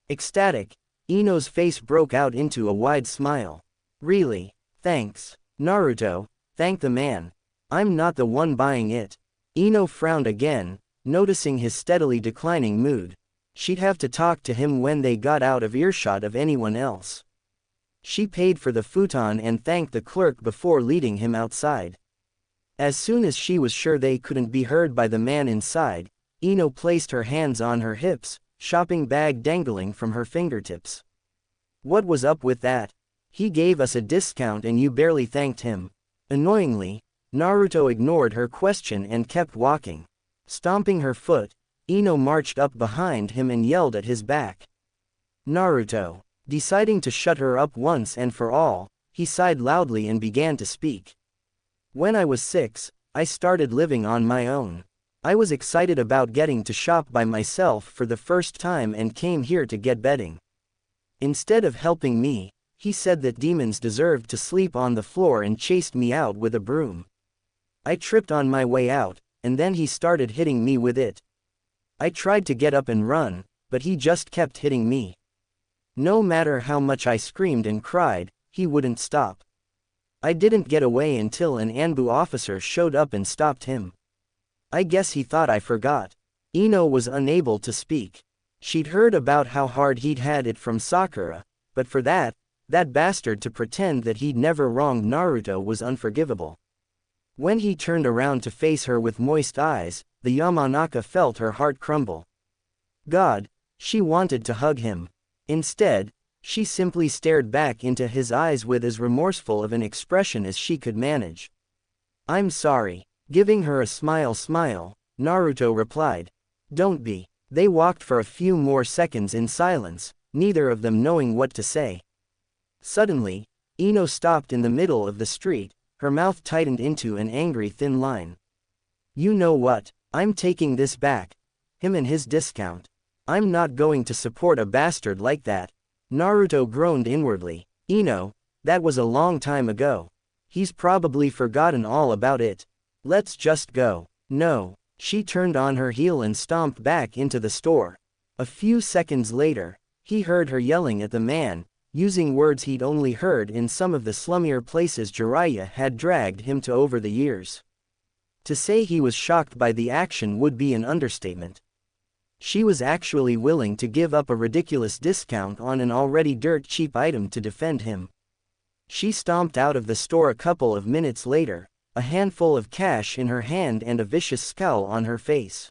Ecstatic, Ino's face broke out into a wide smile. "Really? Thanks, Naruto," thanked the man. "I'm not the one buying it." Ino frowned again, noticing his steadily declining mood. She'd have to talk to him when they got out of earshot of anyone else. She paid for the futon and thanked the clerk before leading him outside. As soon as she was sure they couldn't be heard by the man inside, Ino placed her hands on her hips, shopping bag dangling from her fingertips. "What was up with that? He gave us a discount and you barely thanked him." Annoyingly, Naruto ignored her question and kept walking. Stomping her foot, Ino marched up behind him and yelled at his back. "Naruto." Deciding to shut her up once and for all, he sighed loudly and began to speak. "When I was 6, I started living on my own. I was excited about getting to shop by myself for the first time and came here to get bedding. Instead of helping me, he said that demons deserved to sleep on the floor and chased me out with a broom. I tripped on my way out, and then he started hitting me with it. I tried to get up and run, but he just kept hitting me. No matter how much I screamed and cried, he wouldn't stop. I didn't get away until an Anbu officer showed up and stopped him. I guess he thought I forgot. Ino was unable to speak. She'd heard about how hard he'd had it from Sakura, but for that bastard to pretend that he'd never wronged Naruto was unforgivable. When he turned around to face her with moist eyes, the Yamanaka felt her heart crumble. God, she wanted to hug him. Instead, she simply stared back into his eyes with as remorseful of an expression as she could manage. I'm sorry. Giving her a smile, Naruto replied. Don't be. They walked for a few more seconds in silence, neither of them knowing what to say. Suddenly, Ino stopped in the middle of the street, her mouth tightened into an angry thin line. You know what? I'm taking this back. Him and his discount. I'm not going to support a bastard like that. Naruto groaned inwardly. Ino, that was a long time ago. He's probably forgotten all about it. Let's just go. No. She turned on her heel and stomped back into the store. A few seconds later, he heard her yelling at the man, using words he'd only heard in some of the slummier places Jiraiya had dragged him to over the years. To say he was shocked by the action would be an understatement. She was actually willing to give up a ridiculous discount on an already dirt-cheap item to defend him. She stomped out of the store a couple of minutes later, a handful of cash in her hand and a vicious scowl on her face.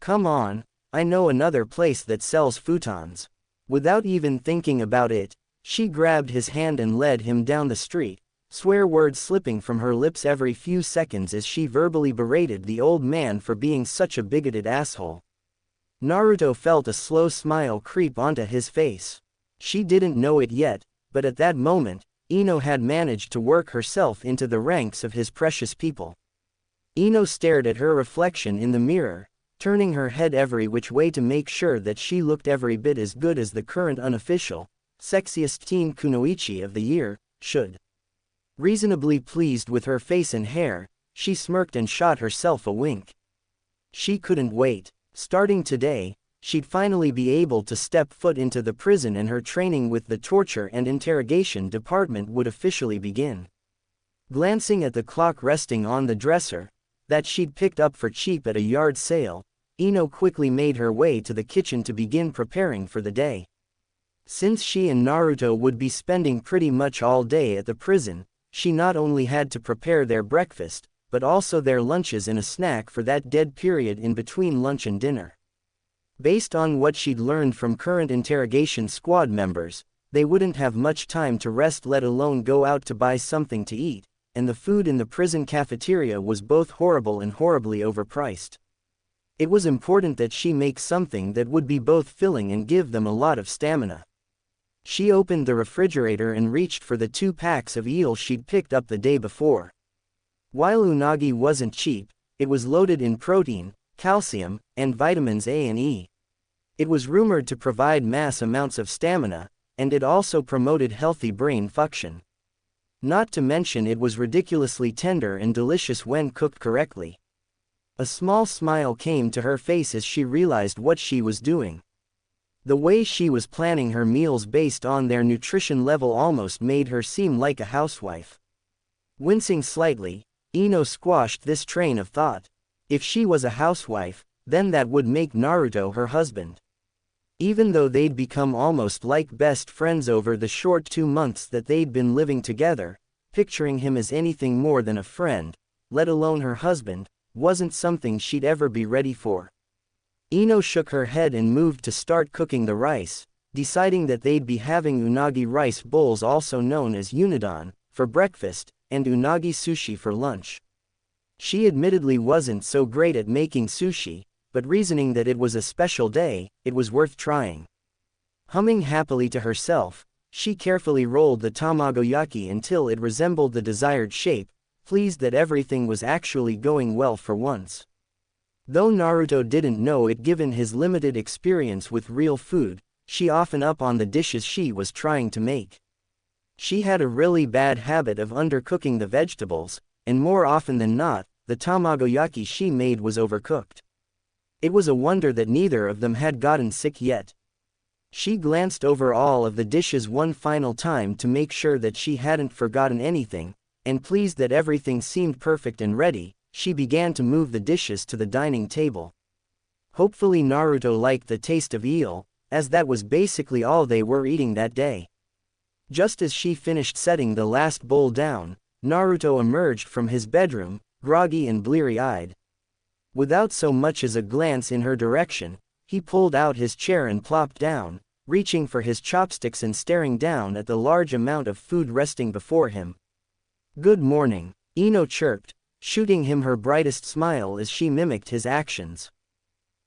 Come on, I know another place that sells futons. Without even thinking about it, she grabbed his hand and led him down the street, swear words slipping from her lips every few seconds as she verbally berated the old man for being such a bigoted asshole. Naruto felt a slow smile creep onto his face. She didn't know it yet, but at that moment, Ino had managed to work herself into the ranks of his precious people. Ino stared at her reflection in the mirror, turning her head every which way to make sure that she looked every bit as good as the current unofficial, sexiest teen kunoichi of the year, should. Reasonably pleased with her face and hair, she smirked and shot herself a wink. She couldn't wait. Starting today, she'd finally be able to step foot into the prison and her training with the torture and interrogation department would officially begin. Glancing at the clock resting on the dresser, that she'd picked up for cheap at a yard sale, Ino quickly made her way to the kitchen to begin preparing for the day. Since she and Naruto would be spending pretty much all day at the prison, she not only had to prepare their breakfast, but also their lunches and a snack for that dead period in between lunch and dinner. Based on what she'd learned from current interrogation squad members, they wouldn't have much time to rest, let alone go out to buy something to eat, and the food in the prison cafeteria was both horrible and horribly overpriced. It was important that she make something that would be both filling and give them a lot of stamina. She opened the refrigerator and reached for the 2 packs of eel she'd picked up the day before. While unagi wasn't cheap, it was loaded in protein, calcium, and vitamins A and E. It was rumored to provide mass amounts of stamina, and it also promoted healthy brain function. Not to mention it was ridiculously tender and delicious when cooked correctly. A small smile came to her face as she realized what she was doing. The way she was planning her meals based on their nutrition level almost made her seem like a housewife. Wincing slightly, Ino squashed this train of thought. If she was a housewife, then that would make Naruto her husband. Even though they'd become almost like best friends over the short 2 months that they'd been living together, picturing him as anything more than a friend, let alone her husband, wasn't something she'd ever be ready for. Ino shook her head and moved to start cooking the rice, deciding that they'd be having unagi rice bowls, also known as unadon, for breakfast, and unagi sushi for lunch. She admittedly wasn't so great at making sushi, but reasoning that it was a special day, it was worth trying. Humming happily to herself, she carefully rolled the tamagoyaki until it resembled the desired shape, pleased that everything was actually going well for once. Though Naruto didn't know it given his limited experience with real food, she often up on the dishes she was trying to make. She had a really bad habit of undercooking the vegetables, and more often than not, the tamagoyaki she made was overcooked. It was a wonder that neither of them had gotten sick yet. She glanced over all of the dishes one final time to make sure that she hadn't forgotten anything, and pleased that everything seemed perfect and ready, she began to move the dishes to the dining table. Hopefully Naruto liked the taste of eel, as that was basically all they were eating that day. Just as she finished setting the last bowl down, Naruto emerged from his bedroom, groggy and bleary-eyed. Without so much as a glance in her direction, he pulled out his chair and plopped down, reaching for his chopsticks and staring down at the large amount of food resting before him. "Good morning," Ino chirped, shooting him her brightest smile as she mimicked his actions.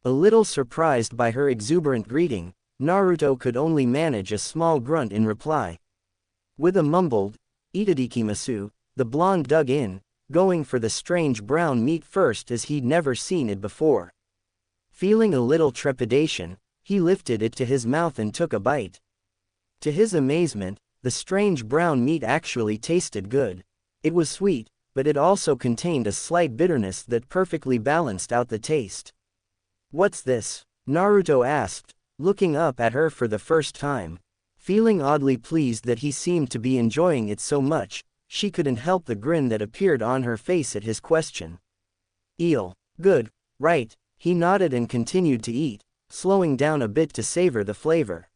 A little surprised by her exuberant greeting, Naruto could only manage a small grunt in reply. With a mumbled, "Itadakimasu," the blonde dug in, going for the strange brown meat first as he'd never seen it before. Feeling a little trepidation, he lifted it to his mouth and took a bite. To his amazement, the strange brown meat actually tasted good. It was sweet, but it also contained a slight bitterness that perfectly balanced out the taste. "What's this?" Naruto asked, looking up at her for the first time. Feeling oddly pleased that he seemed to be enjoying it so much, she couldn't help the grin that appeared on her face at his question. "Eel. Good, right," he nodded and continued to eat, slowing down a bit to savor the flavor.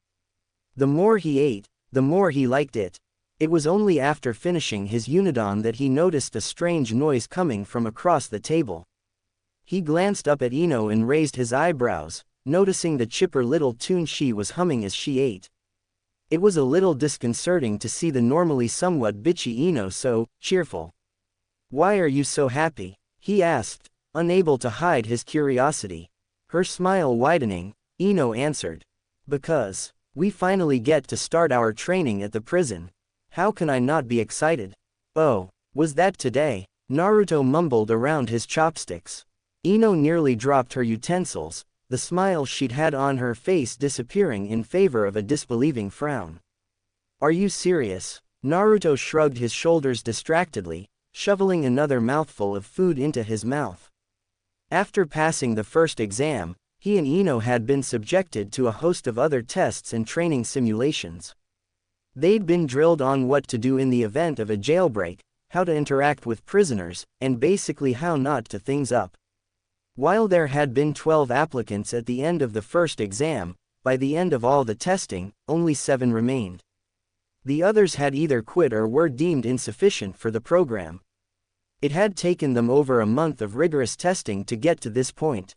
The more he ate, the more he liked it. It was only after finishing his unadon that he noticed a strange noise coming from across the table. He glanced up at Ino and raised his eyebrows, noticing the chipper little tune she was humming as she ate. It was a little disconcerting to see the normally somewhat bitchy Ino so cheerful. "Why are you so happy?" he asked, unable to hide his curiosity. Her smile widening, Ino answered. "Because we finally get to start our training at the prison. How can I not be excited?" "Oh, was that today?" Naruto mumbled around his chopsticks. Ino nearly dropped her utensils, the smile she'd had on her face disappearing in favor of a disbelieving frown. "Are you serious?" Naruto shrugged his shoulders distractedly, shoveling another mouthful of food into his mouth. After passing the first exam, he and Ino had been subjected to a host of other tests and training simulations. They'd been drilled on what to do in the event of a jailbreak, how to interact with prisoners, and basically how not to things up. While there had been 12 applicants at the end of the first exam, by the end of all the testing, only 7 remained. The others had either quit or were deemed insufficient for the program. It had taken them over a month of rigorous testing to get to this point.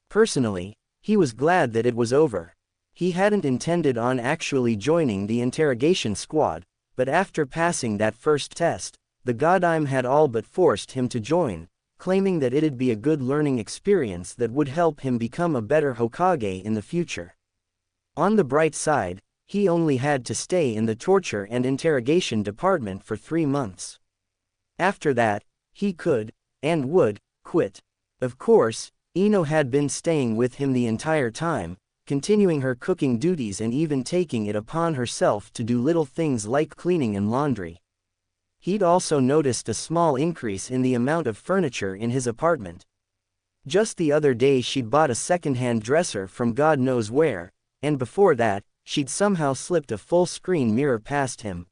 Personally, he was glad that it was over. He hadn't intended on actually joining the interrogation squad, but after passing that first test, the Godime had all but forced him to join, claiming that it'd be a good learning experience that would help him become a better Hokage in the future. On the bright side, he only had to stay in the torture and interrogation department for 3 months. After that, he could, and would, quit. Of course, Ino had been staying with him the entire time, continuing her cooking duties and even taking it upon herself to do little things like cleaning and laundry. He'd also noticed a small increase in the amount of furniture in his apartment. Just the other day she'd bought a second-hand dresser from God knows where, and before that, she'd somehow slipped a full-screen mirror past him.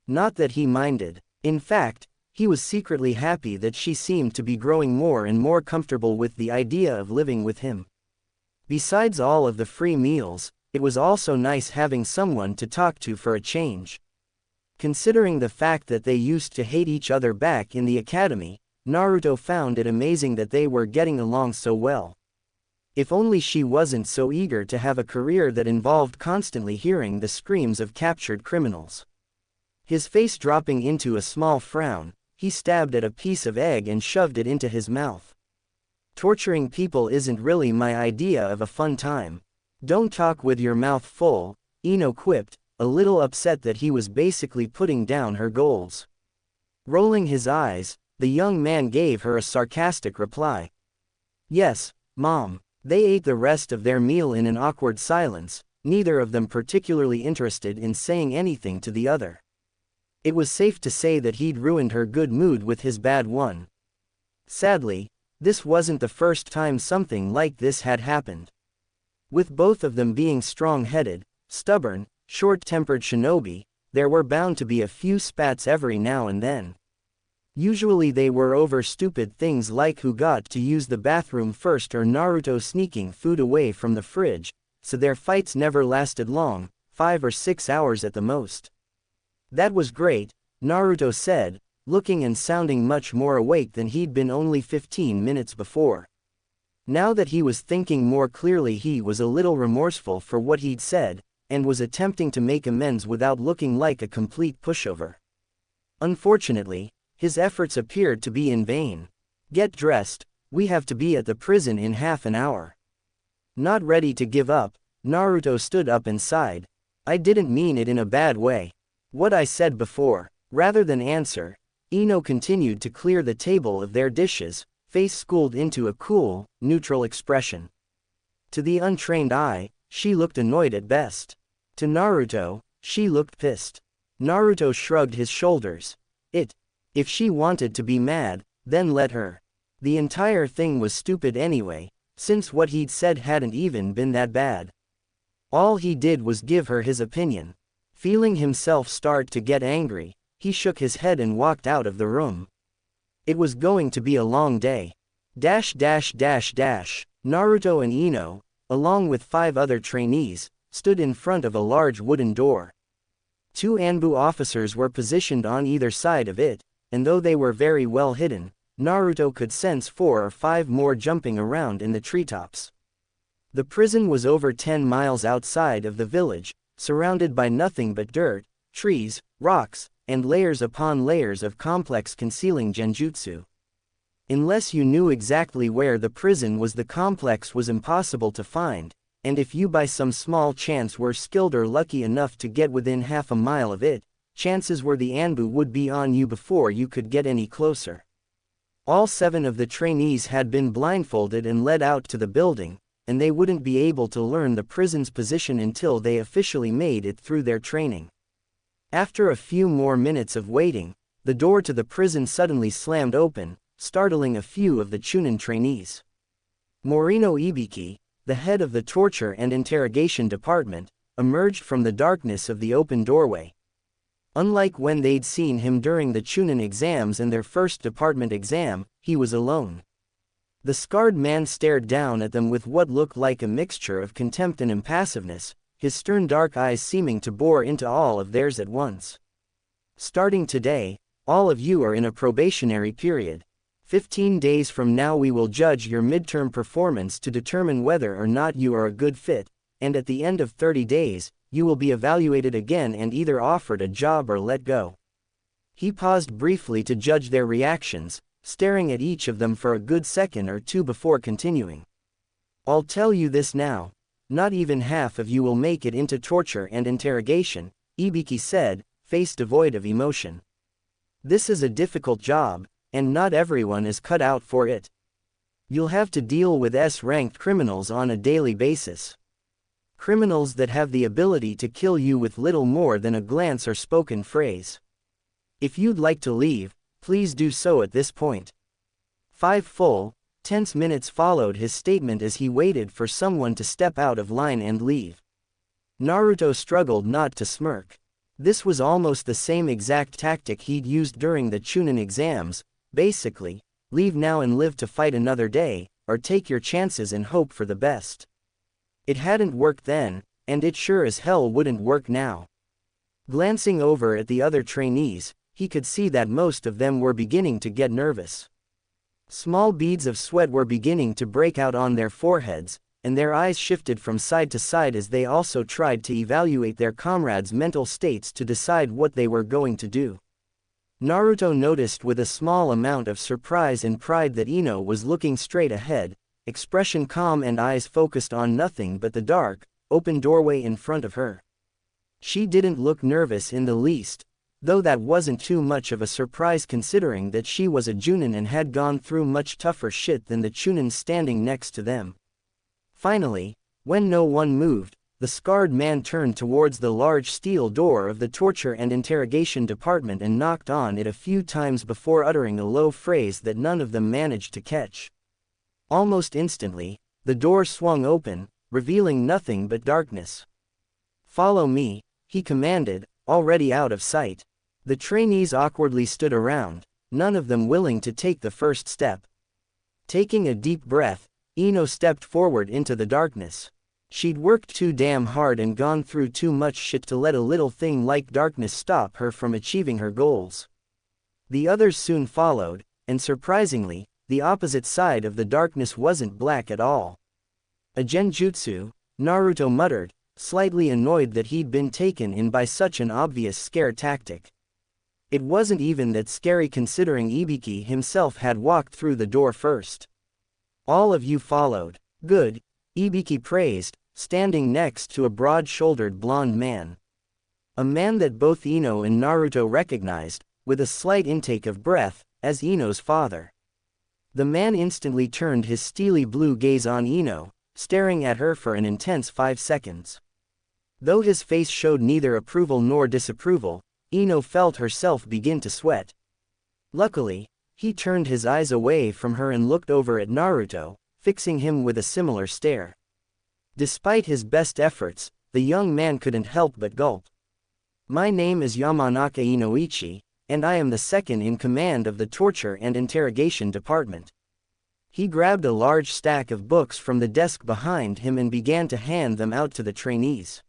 Not that he minded. In fact, he was secretly happy that she seemed to be growing more and more comfortable with the idea of living with him. Besides all of the free meals, it was also nice having someone to talk to for a change. Considering the fact that they used to hate each other back in the academy, Naruto found it amazing that they were getting along so well. If only she wasn't so eager to have a career that involved constantly hearing the screams of captured criminals. His face dropping into a small frown, he stabbed at a piece of egg and shoved it into his mouth. "Torturing people isn't really my idea of a fun time. Don't talk with your mouth full," Ino quipped, a little upset that he was basically putting down her goals. Rolling his eyes, the young man gave her a sarcastic reply. "Yes, Mom." They ate the rest of their meal in an awkward silence, neither of them particularly interested in saying anything to the other. It was safe to say that he'd ruined her good mood with his bad one. Sadly, This wasn't the first time something like this had happened. With both of them being strong-headed, stubborn, short-tempered shinobi, there were bound to be a few spats every now and then. Usually they were over stupid things like who got to use the bathroom first or Naruto sneaking food away from the fridge, so their fights never lasted long, 5 or 6 hours at the most. That was great, Naruto said, looking and sounding much more awake than he'd been only 15 minutes before. Now that he was thinking more clearly, he was a little remorseful for what he'd said, and was attempting to make amends without looking like a complete pushover. Unfortunately, his efforts appeared to be in vain. Get dressed, we have to be at the prison in half an hour. Not ready to give up, Naruto stood up and sighed. I didn't mean it in a bad way. What I said before. Rather than answer, Ino continued to clear the table of their dishes, face schooled into a cool, neutral expression. To the untrained eye, she looked annoyed at best. To Naruto, she looked pissed. Naruto shrugged his shoulders. If she wanted to be mad, then let her. The entire thing was stupid anyway, since what he'd said hadn't even been that bad. All he did was give her his opinion. Feeling himself start to get angry, he shook his head and walked out of the room. It was going to be a long day. Naruto and Ino, along with 5 other trainees, stood in front of a large wooden door. 2 Anbu officers were positioned on either side of it, and though they were very well hidden, Naruto could sense 4 or 5 more jumping around in the treetops. The prison was over 10 miles outside of the village, surrounded by nothing but dirt, trees, rocks, and layers upon layers of complex concealing genjutsu. Unless you knew exactly where the prison was, the complex was impossible to find, and if you by some small chance were skilled or lucky enough to get within half a mile of it, chances were the Anbu would be on you before you could get any closer. All 7 of the trainees had been blindfolded and led out to the building, and they wouldn't be able to learn the prison's position until they officially made it through their training. After a few more minutes of waiting, the door to the prison suddenly slammed open, startling a few of the Chunin trainees. Morino Ibiki, the head of the torture and interrogation department, emerged from the darkness of the open doorway. Unlike when they'd seen him during the Chunin exams and their first department exam, he was alone. The scarred man stared down at them with what looked like a mixture of contempt and impassiveness, his stern dark eyes seeming to bore into all of theirs at once. Starting today, all of you are in a probationary period. 15 days from now we will judge your midterm performance to determine whether or not you are a good fit, and at the end of 30 days, you will be evaluated again and either offered a job or let go. He paused briefly to judge their reactions, staring at each of them for a good second or two before continuing. I'll tell you this now, not even half of you will make it into torture and interrogation, Ibiki said, face devoid of emotion. This is a difficult job, and not everyone is cut out for it. You'll have to deal with S-ranked criminals on a daily basis. Criminals that have the ability to kill you with little more than a glance or spoken phrase. If you'd like to leave, please do so at this point. 5 full, tense minutes followed his statement as he waited for someone to step out of line and leave. Naruto struggled not to smirk. This was almost the same exact tactic he'd used during the Chunin exams, basically, leave now and live to fight another day, or take your chances and hope for the best. It hadn't worked then, and it sure as hell wouldn't work now. Glancing over at the other trainees, he could see that most of them were beginning to get nervous. Small beads of sweat were beginning to break out on their foreheads, and their eyes shifted from side to side as they also tried to evaluate their comrades' mental states to decide what they were going to do. Naruto noticed with a small amount of surprise and pride that Ino was looking straight ahead, expression calm and eyes focused on nothing but the dark, open doorway in front of her. She didn't look nervous in the least, though that wasn't too much of a surprise considering that she was a Junin and had gone through much tougher shit than the Chunin standing next to them. Finally, when no one moved, the scarred man turned towards the large steel door of the torture and interrogation department and knocked on it a few times before uttering a low phrase that none of them managed to catch. Almost instantly, the door swung open, revealing nothing but darkness. "Follow me," he commanded, already out of sight. The trainees awkwardly stood around, none of them willing to take the first step. Taking a deep breath, Ino stepped forward into the darkness. She'd worked too damn hard and gone through too much shit to let a little thing like darkness stop her from achieving her goals. The others soon followed, and surprisingly, the opposite side of the darkness wasn't black at all. "A genjutsu," Naruto muttered, slightly annoyed that he'd been taken in by such an obvious scare tactic. It wasn't even that scary considering Ibiki himself had walked through the door first. "All of you followed. Good," Ibiki praised, standing next to a broad-shouldered blonde man. A man that both Ino and Naruto recognized, with a slight intake of breath, as Ino's father. The man instantly turned his steely blue gaze on Ino, staring at her for an intense 5 seconds. Though his face showed neither approval nor disapproval, Ino felt herself begin to sweat. Luckily, he turned his eyes away from her and looked over at Naruto, fixing him with a similar stare. Despite his best efforts, the young man couldn't help but gulp. "My name is Yamanaka Inoichi, and I am the second in command of the torture and interrogation department." He grabbed a large stack of books from the desk behind him and began to hand them out to the trainees.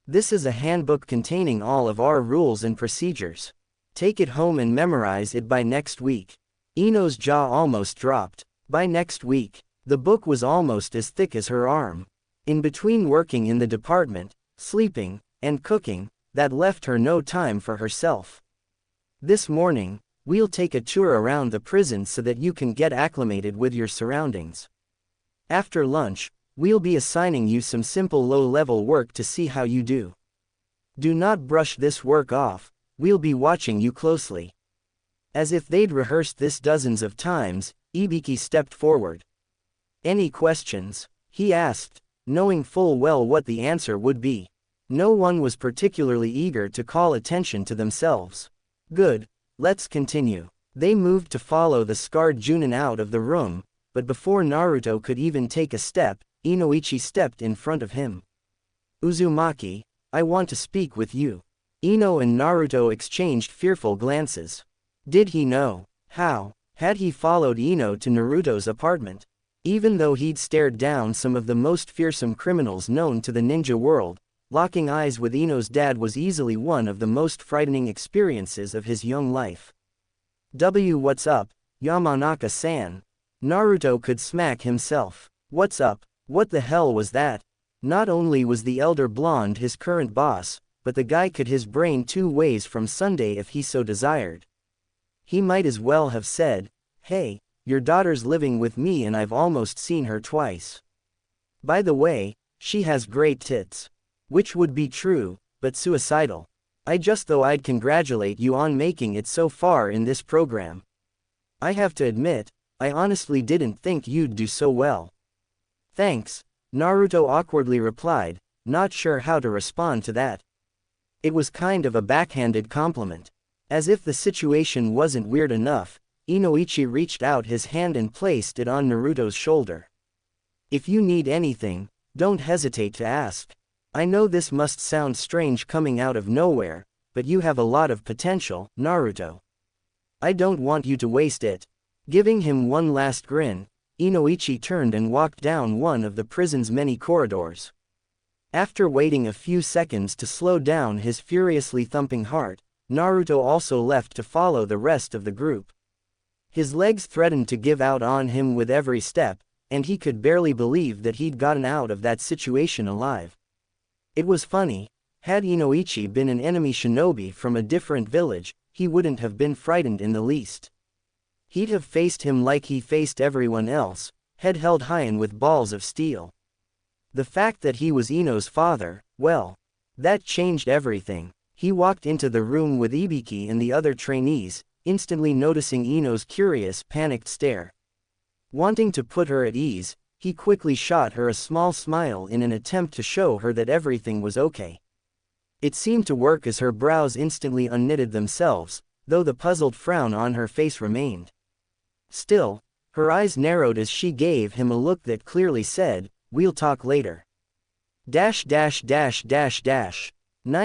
"This is a handbook containing all of our rules and procedures. Take it home and memorize it by next week." Ino's jaw almost dropped. By next week, the book was almost as thick as her arm. In between working in the department, sleeping, and cooking, that left her no time for herself. "This morning, we'll take a tour around the prison so that you can get acclimated with your surroundings. After lunch, we'll be assigning you some simple low-level work to see how you do. Do not brush this work off, we'll be watching you closely." As if they'd rehearsed this dozens of times, Ibiki stepped forward. "Any questions?" he asked, knowing full well what the answer would be. No one was particularly eager to call attention to themselves. "Good, let's continue." They moved to follow the scarred Junin out of the room, but before Naruto could even take a step, Inoichi stepped in front of him. "Uzumaki, I want to speak with you." Ino and Naruto exchanged fearful glances. Did he know? How had he followed Ino to Naruto's apartment? Even though he'd stared down some of the most fearsome criminals known to the ninja world, locking eyes with Ino's dad was easily one of the most frightening experiences of his young life. What's up, Yamanaka-san?" Naruto could smack himself. What's up? What the hell was that? Not only was the elder blonde his current boss, but the guy could his brain 2 ways from Sunday if he so desired. He might as well have said, "Hey, your daughter's living with me and I've almost seen her twice. By the way, she has great tits." Which would be true, but suicidal. "I just thought I'd congratulate you on making it so far in this program. I have to admit, I honestly didn't think you'd do so well." "Thanks," Naruto awkwardly replied, not sure how to respond to that. It was kind of a backhanded compliment. As if the situation wasn't weird enough, Inoichi reached out his hand and placed it on Naruto's shoulder. "If you need anything, don't hesitate to ask. I know this must sound strange coming out of nowhere, but you have a lot of potential, Naruto. I don't want you to waste it." Giving him one last grin, Inoichi turned and walked down one of the prison's many corridors. After waiting a few seconds to slow down his furiously thumping heart, Naruto also left to follow the rest of the group. His legs threatened to give out on him with every step, and he could barely believe that he'd gotten out of that situation alive. It was funny, had Inoichi been an enemy shinobi from a different village, he wouldn't have been frightened in the least. He'd have faced him like he faced everyone else, head held high and with balls of steel. The fact that he was Ino's father, well, that changed everything. He walked into the room with Ibiki and the other trainees, instantly noticing Ino's curious, panicked stare. Wanting to put her at ease, he quickly shot her a small smile in an attempt to show her that everything was okay. It seemed to work as her brows instantly unknitted themselves, though the puzzled frown on her face remained. Still, Her eyes narrowed as she gave him a look that clearly said, "We'll talk later." 9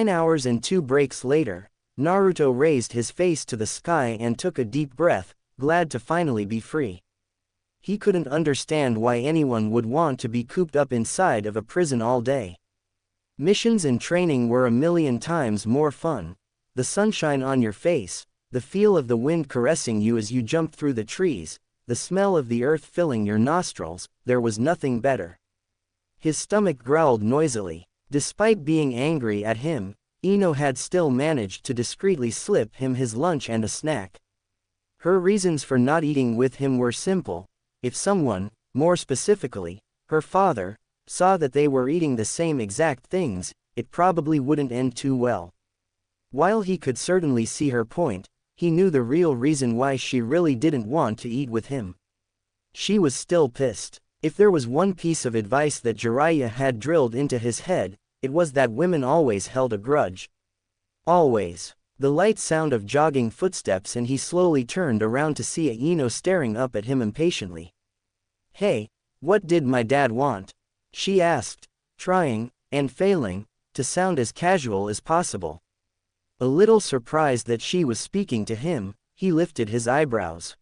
hours and 2 breaks later, Naruto raised his face to the sky and took a deep breath, glad to finally be free. He couldn't understand why anyone would want to be cooped up inside of a prison all day. Missions and training were a million times more fun. The sunshine on your face, the feel of the wind caressing you as you jumped through the trees, the smell of the earth filling your nostrils, there was nothing better. His stomach growled noisily. Despite being angry at him, Ino had still managed to discreetly slip him his lunch and a snack. Her reasons for not eating with him were simple. If someone, more specifically, her father, saw that they were eating the same exact things, it probably wouldn't end too well. While he could certainly see her point, he knew the real reason why she really didn't want to eat with him. She was still pissed. If there was one piece of advice that Jiraiya had drilled into his head, it was that women always held a grudge. Always. The light sound of jogging footsteps and he slowly turned around to see Ino staring up at him impatiently. "Hey, what did my dad want?" she asked, trying, and failing, to sound as casual as possible. A little surprised that she was speaking to him, he lifted his eyebrows.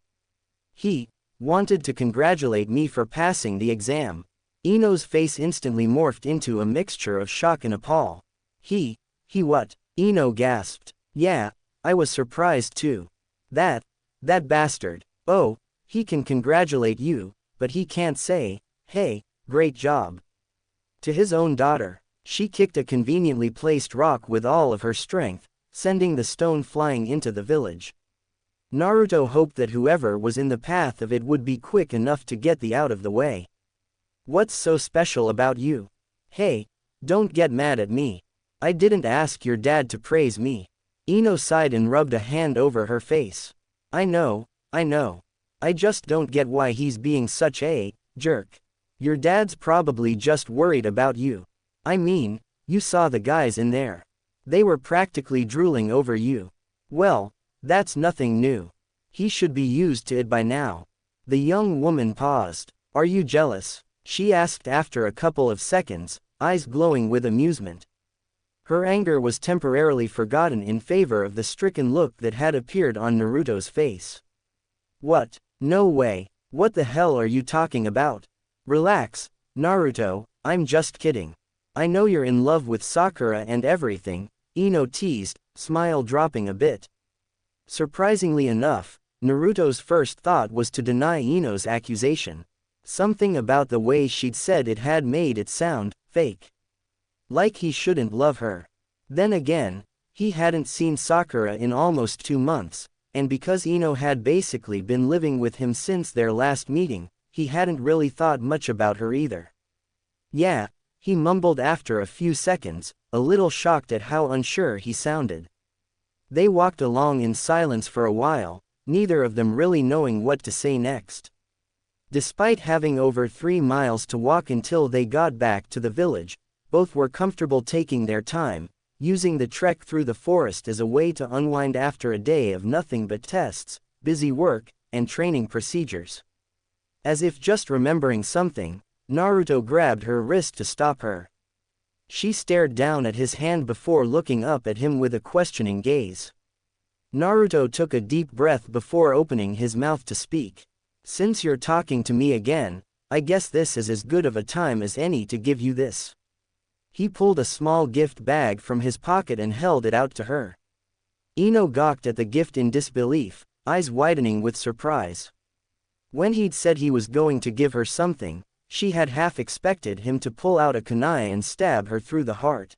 "He wanted to congratulate me for passing the exam." Ino's face instantly morphed into a mixture of shock and appall. He what?" Ino gasped. "Yeah, I was surprised too. That bastard. Oh, he can congratulate you, but he can't say, 'Hey, great job.'" To his own daughter, she kicked a conveniently placed rock with all of her strength, sending the stone flying into the village. Naruto hoped that whoever was in the path of it would be quick enough to get out of the way. "What's so special about you? Hey, don't get mad at me. I didn't ask your dad to praise me." Ino sighed and rubbed a hand over her face. I know. I just don't get why he's being such a jerk. Your dad's probably just worried about you. I mean, you saw the guys in there. They were practically drooling over you. Well, that's nothing new. He should be used to it by now." The young woman paused. "Are you jealous?" she asked after a couple of seconds, eyes glowing with amusement. Her anger was temporarily forgotten in favor of the stricken look that had appeared on Naruto's face. "What? No way. What the hell are you talking about? Relax, Naruto, I'm just kidding. I know you're in love with Sakura and everything," Ino teased, smile dropping a bit. Surprisingly enough, Naruto's first thought was to deny Ino's accusation. Something about the way she'd said it had made it sound fake. Like he shouldn't love her. Then again, he hadn't seen Sakura in almost 2 months, and because Ino had basically been living with him since their last meeting, he hadn't really thought much about her either. "Yeah," he mumbled after a few seconds, a little shocked at how unsure he sounded. They walked along in silence for a while, neither of them really knowing what to say next. Despite having over 3 miles to walk until they got back to the village, both were comfortable taking their time, using the trek through the forest as a way to unwind after a day of nothing but tests, busy work, and training procedures. As if just remembering something, Naruto grabbed her wrist to stop her. She stared down at his hand before looking up at him with a questioning gaze. Naruto took a deep breath before opening his mouth to speak. "Since you're talking to me again, I guess this is as good of a time as any to give you this." He pulled a small gift bag from his pocket and held it out to her. Ino gawked at the gift in disbelief, eyes widening with surprise. When he'd said he was going to give her something, she had half expected him to pull out a kunai and stab her through the heart.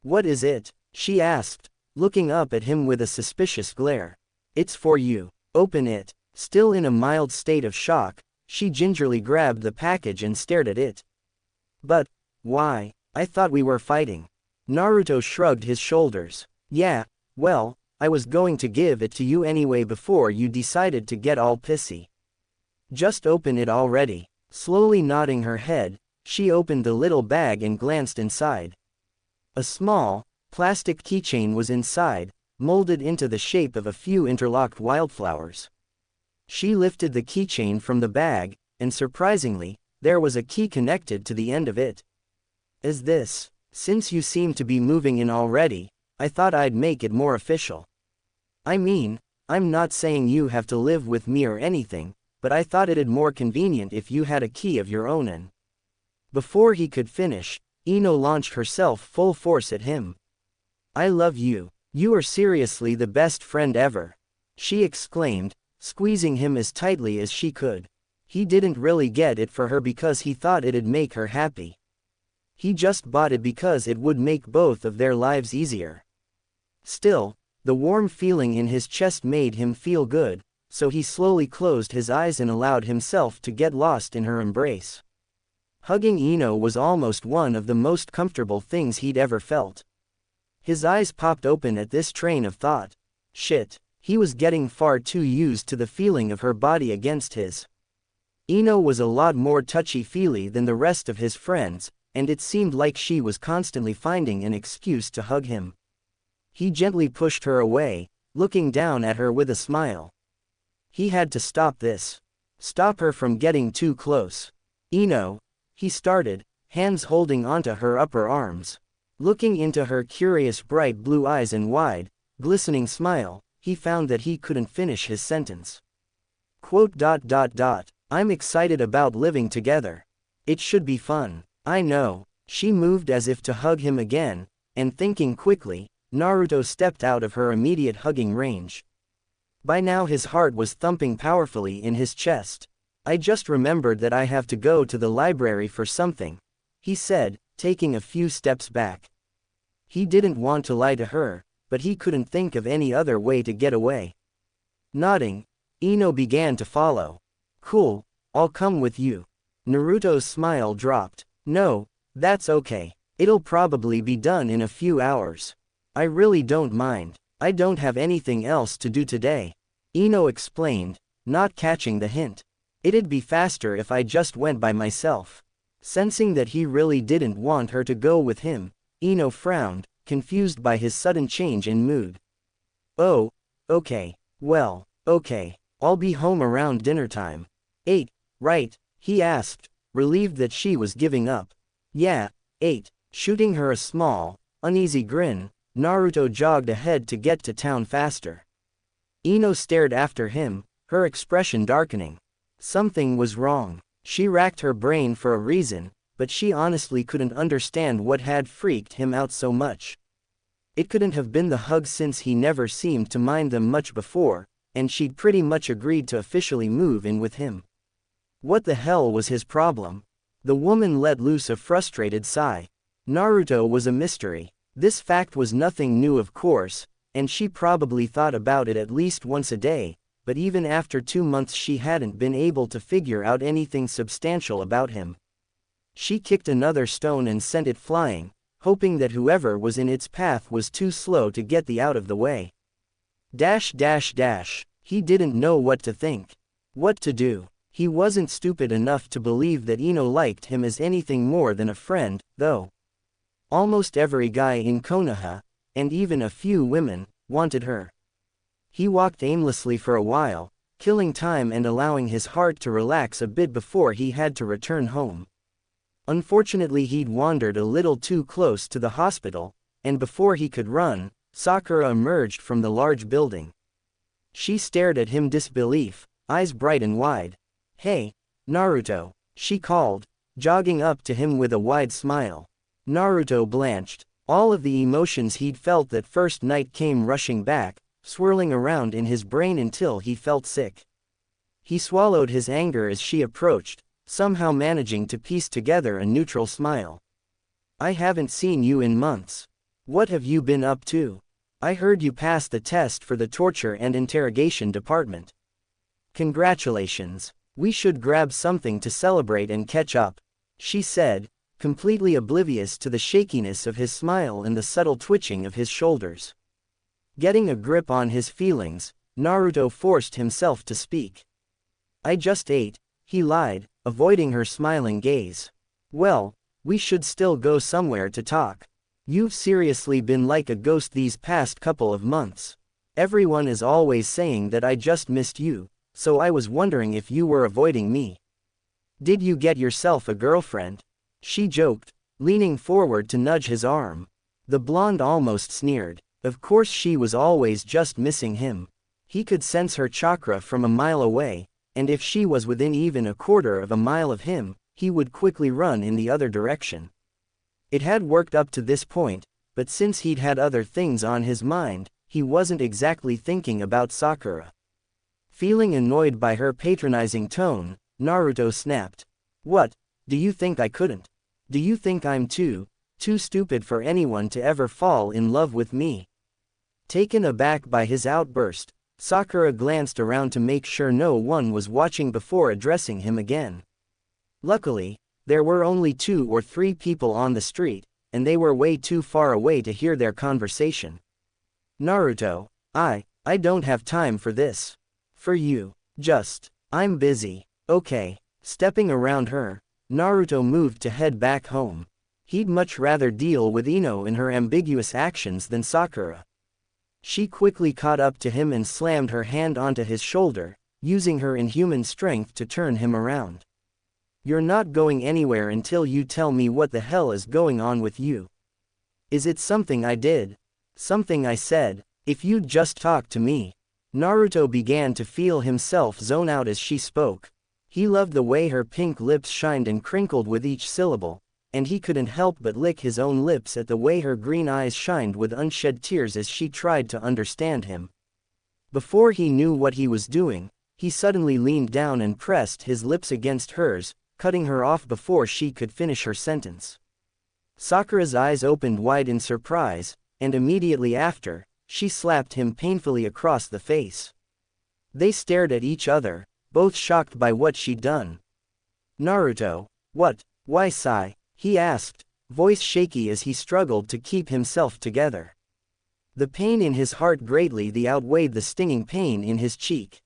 "What is it?" she asked, looking up at him with a suspicious glare. "It's for you. Open it." Still in a mild state of shock, she gingerly grabbed the package and stared at it. "But why? I thought we were fighting." Naruto shrugged his shoulders. "Yeah, well, I was going to give it to you anyway before you decided to get all pissy. Just open it already." Slowly nodding her head, she opened the little bag and glanced inside. A small, plastic keychain was inside, molded into the shape of a few interlocked wildflowers. She lifted the keychain from the bag, and surprisingly, there was a key connected to the end of it. Is this? Since you seem to be moving in already, I thought I'd make it more official. I mean, I'm not saying you have to live with me or anything, but I thought it'd more convenient if you had a key of your own and. Before he could finish, Ino launched herself full force at him. I love you. You are seriously the best friend ever, she exclaimed, squeezing him as tightly as she could. He didn't really get it for her because he thought it'd make her happy. He just bought it because it would make both of their lives easier. Still, the warm feeling in his chest made him feel good, so he slowly closed his eyes and allowed himself to get lost in her embrace. Hugging Ino was almost one of the most comfortable things he'd ever felt. His eyes popped open at this train of thought. Shit, he was getting far too used to the feeling of her body against his. Ino was a lot more touchy-feely than the rest of his friends, and it seemed like she was constantly finding an excuse to hug him. He gently pushed her away, looking down at her with a smile. He had to stop this. Stop her from getting too close. Ino, he started, hands holding onto her upper arms. Looking into her curious bright blue eyes and wide, glistening smile, he found that he couldn't finish his sentence. I'm excited about living together. It should be fun. I know. She moved as if to hug him again, and thinking quickly, Naruto stepped out of her immediate hugging range. By now his heart was thumping powerfully in his chest. I just remembered that I have to go to the library for something, he said, taking a few steps back. He didn't want to lie to her, but he couldn't think of any other way to get away. Nodding, Ino began to follow. Cool, I'll come with you. Naruto's smile dropped. No, that's okay. It'll probably be done in a few hours. I really don't mind. I don't have anything else to do today, Ino explained, not catching the hint. It'd be faster if I just went by myself. Sensing that he really didn't want her to go with him, Ino frowned, confused by his sudden change in mood. Oh, okay. Well, okay. I'll be home around dinner time. 8, right? He asked, relieved that she was giving up. Yeah, 8. Shooting her a small, uneasy grin, Naruto jogged ahead to get to town faster. Ino stared after him, her expression darkening. Something was wrong. She racked her brain for a reason, but she honestly couldn't understand what had freaked him out so much. It couldn't have been the hug since he never seemed to mind them much before, and she'd pretty much agreed to officially move in with him. What the hell was his problem? The woman let loose a frustrated sigh. Naruto was a mystery. This fact was nothing new of course, and she probably thought about it at least once a day, but even after 2 months she hadn't been able to figure out anything substantial about him. She kicked another stone and sent it flying, hoping that whoever was in its path was too slow to get out of the way. He didn't know what to think. What to do. He wasn't stupid enough to believe that Ino liked him as anything more than a friend, though. Almost every guy in Konoha, and even a few women, wanted her. He walked aimlessly for a while, killing time and allowing his heart to relax a bit before he had to return home. Unfortunately he'd wandered a little too close to the hospital, and before he could run, Sakura emerged from the large building. She stared at him disbelief, eyes bright and wide. Hey, Naruto, she called, jogging up to him with a wide smile. Naruto blanched. All of the emotions he'd felt that first night came rushing back, swirling around in his brain until he felt sick. He swallowed his anger as she approached, somehow managing to piece together a neutral smile. I haven't seen you in months. What have you been up to? I heard you passed the test for the torture and interrogation department. Congratulations. We should grab something to celebrate and catch up, she said, completely oblivious to the shakiness of his smile and the subtle twitching of his shoulders. Getting a grip on his feelings, Naruto forced himself to speak. I just ate, he lied, avoiding her smiling gaze. Well, we should still go somewhere to talk. You've seriously been like a ghost these past couple of months. Everyone is always saying that I just missed you, so I was wondering if you were avoiding me. Did you get yourself a girlfriend? She joked, leaning forward to nudge his arm. The blonde almost sneered. Of course she was always just missing him. He could sense her chakra from a mile away, and if she was within even a quarter of a mile of him, he would quickly run in the other direction. It had worked up to this point, but since he'd had other things on his mind, he wasn't exactly thinking about Sakura. Feeling annoyed by her patronizing tone, Naruto snapped. What? Do you think I couldn't? Do you think I'm too stupid for anyone to ever fall in love with me? Taken aback by his outburst, Sakura glanced around to make sure no one was watching before addressing him again. Luckily, there were only 2 or 3 people on the street, and they were way too far away to hear their conversation. Naruto, I don't have time for this. For you. I'm busy. Okay. Stepping around her, Naruto moved to head back home. He'd much rather deal with Ino and her ambiguous actions than Sakura. She quickly caught up to him and slammed her hand onto his shoulder, using her inhuman strength to turn him around. You're not going anywhere until you tell me what the hell is going on with you. Is it something I did? Something I said? If you'd just talk to me. Naruto began to feel himself zone out as she spoke. He loved the way her pink lips shined and crinkled with each syllable, and he couldn't help but lick his own lips at the way her green eyes shined with unshed tears as she tried to understand him. Before he knew what he was doing, he suddenly leaned down and pressed his lips against hers, cutting her off before she could finish her sentence. Sakura's eyes opened wide in surprise, and immediately after, she slapped him painfully across the face. They stared at each other, both shocked by what she'd done. Naruto, what? Why sigh? He asked, voice shaky as he struggled to keep himself together. The pain in his heart greatly outweighed the stinging pain in his cheek.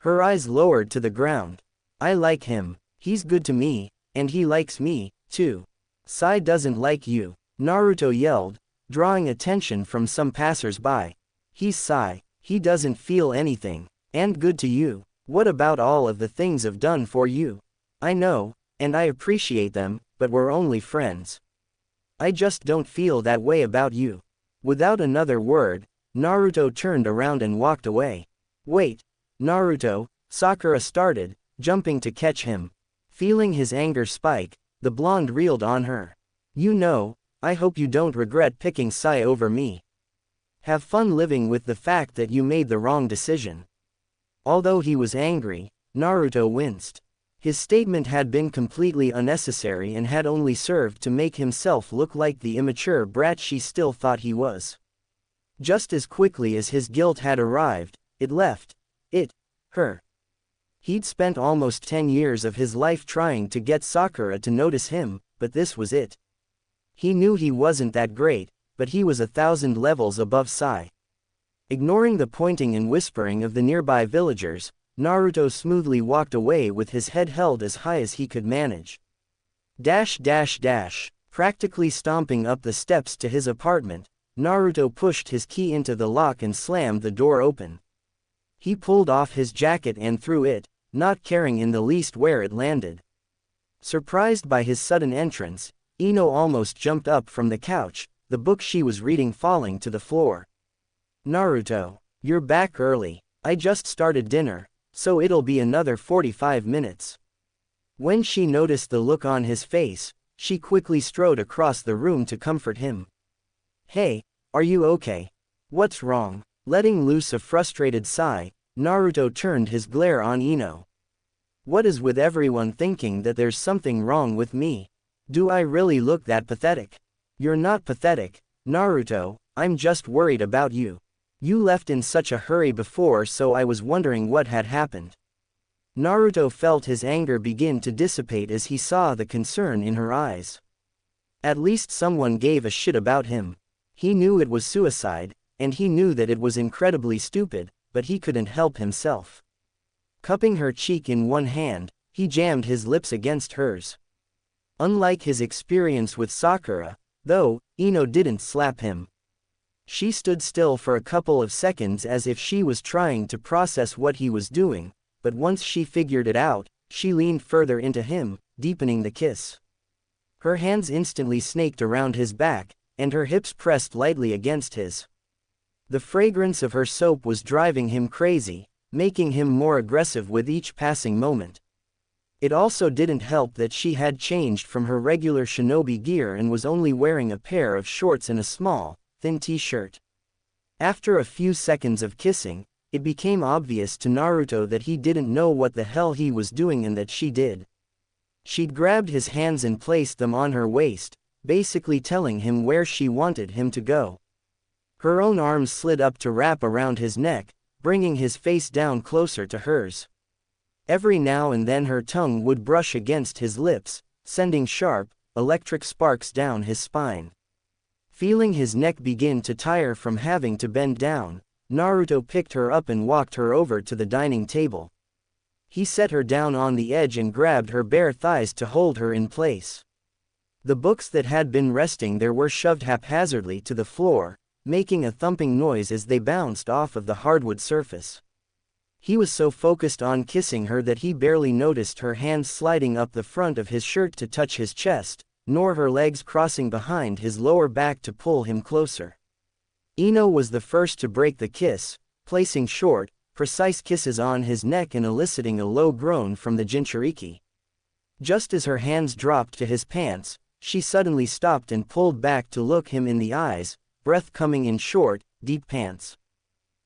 Her eyes lowered to the ground. I like him, he's good to me, and he likes me, too. Sai doesn't like you, Naruto yelled, drawing attention from some passers-by. He's Sai, he doesn't feel anything, and good to you. What about all of the things I've done for you? I know, and I appreciate them, but we're only friends. I just don't feel that way about you. Without another word, Naruto turned around and walked away. Wait, Naruto, Sakura started, jumping to catch him. Feeling his anger spike, the blonde reeled on her. You know, I hope you don't regret picking Sai over me. Have fun living with the fact that you made the wrong decision. Although he was angry, Naruto winced. His statement had been completely unnecessary and had only served to make himself look like the immature brat she still thought he was. Just as quickly as his guilt had arrived, it left. Her. He'd spent almost 10 years of his life trying to get Sakura to notice him, but this was it. He knew he wasn't that great, but he was 1,000 levels above Sai. Ignoring the pointing and whispering of the nearby villagers, Naruto smoothly walked away with his head held as high as he could manage. Practically stomping up the steps to his apartment, Naruto pushed his key into the lock and slammed the door open. He pulled off his jacket and threw it, not caring in the least where it landed. Surprised by his sudden entrance, Ino almost jumped up from the couch, the book she was reading falling to the floor. Naruto, you're back early. I just started dinner, so it'll be another 45 minutes. When she noticed the look on his face, she quickly strode across the room to comfort him. Hey, are you okay? What's wrong? Letting loose a frustrated sigh, Naruto turned his glare on Ino. What is with everyone thinking that there's something wrong with me? Do I really look that pathetic? You're not pathetic, Naruto, I'm just worried about you. You left in such a hurry before, so I was wondering what had happened. Naruto felt his anger begin to dissipate as he saw the concern in her eyes. At least someone gave a shit about him. He knew it was suicide, and he knew that it was incredibly stupid, but he couldn't help himself. Cupping her cheek in one hand, he jammed his lips against hers. Unlike his experience with Sakura, though, Ino didn't slap him. She stood still for a couple of seconds as if she was trying to process what he was doing, but once she figured it out, she leaned further into him, deepening the kiss. Her hands instantly snaked around his back, and her hips pressed lightly against his. The fragrance of her soap was driving him crazy, making him more aggressive with each passing moment. It also didn't help that she had changed from her regular shinobi gear and was only wearing a pair of shorts and a small, thin t-shirt. After a few seconds of kissing, it became obvious to Naruto that he didn't know what the hell he was doing and that she did. She'd grabbed his hands and placed them on her waist, basically telling him where she wanted him to go. Her own arms slid up to wrap around his neck, bringing his face down closer to hers. Every now and then her tongue would brush against his lips, sending sharp, electric sparks down his spine. Feeling his neck begin to tire from having to bend down, Naruto picked her up and walked her over to the dining table. He set her down on the edge and grabbed her bare thighs to hold her in place. The books that had been resting there were shoved haphazardly to the floor, making a thumping noise as they bounced off of the hardwood surface. He was so focused on kissing her that he barely noticed her hands sliding up the front of his shirt to touch his chest, nor her legs crossing behind his lower back to pull him closer. Ino was the first to break the kiss, placing short, precise kisses on his neck and eliciting a low groan from the Jinchuriki. Just as her hands dropped to his pants, she suddenly stopped and pulled back to look him in the eyes, breath coming in short, deep pants.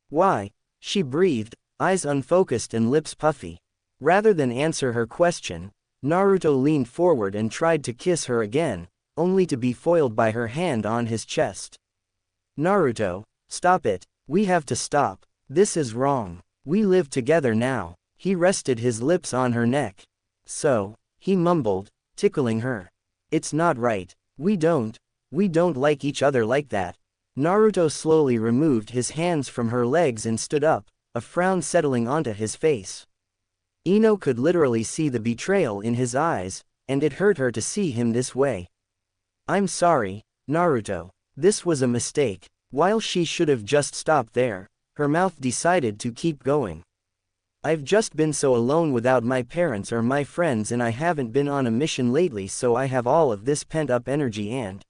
"Why?" she breathed, eyes unfocused and lips puffy. Rather than answer her question, Naruto leaned forward and tried to kiss her again, only to be foiled by her hand on his chest. "Naruto, stop it, we have to stop. This is wrong. We live together now." He rested his lips on her neck. "So," he mumbled, tickling her. "It's not right. We don't like each other like that." Naruto slowly removed his hands from her legs and stood up, a frown settling onto his face. Ino could literally see the betrayal in his eyes, and it hurt her to see him this way. "I'm sorry, Naruto. This was a mistake." While she should have just stopped there, her mouth decided to keep going. "I've just been so alone without my parents or my friends, and I haven't been on a mission lately, so I have all of this pent-up energy and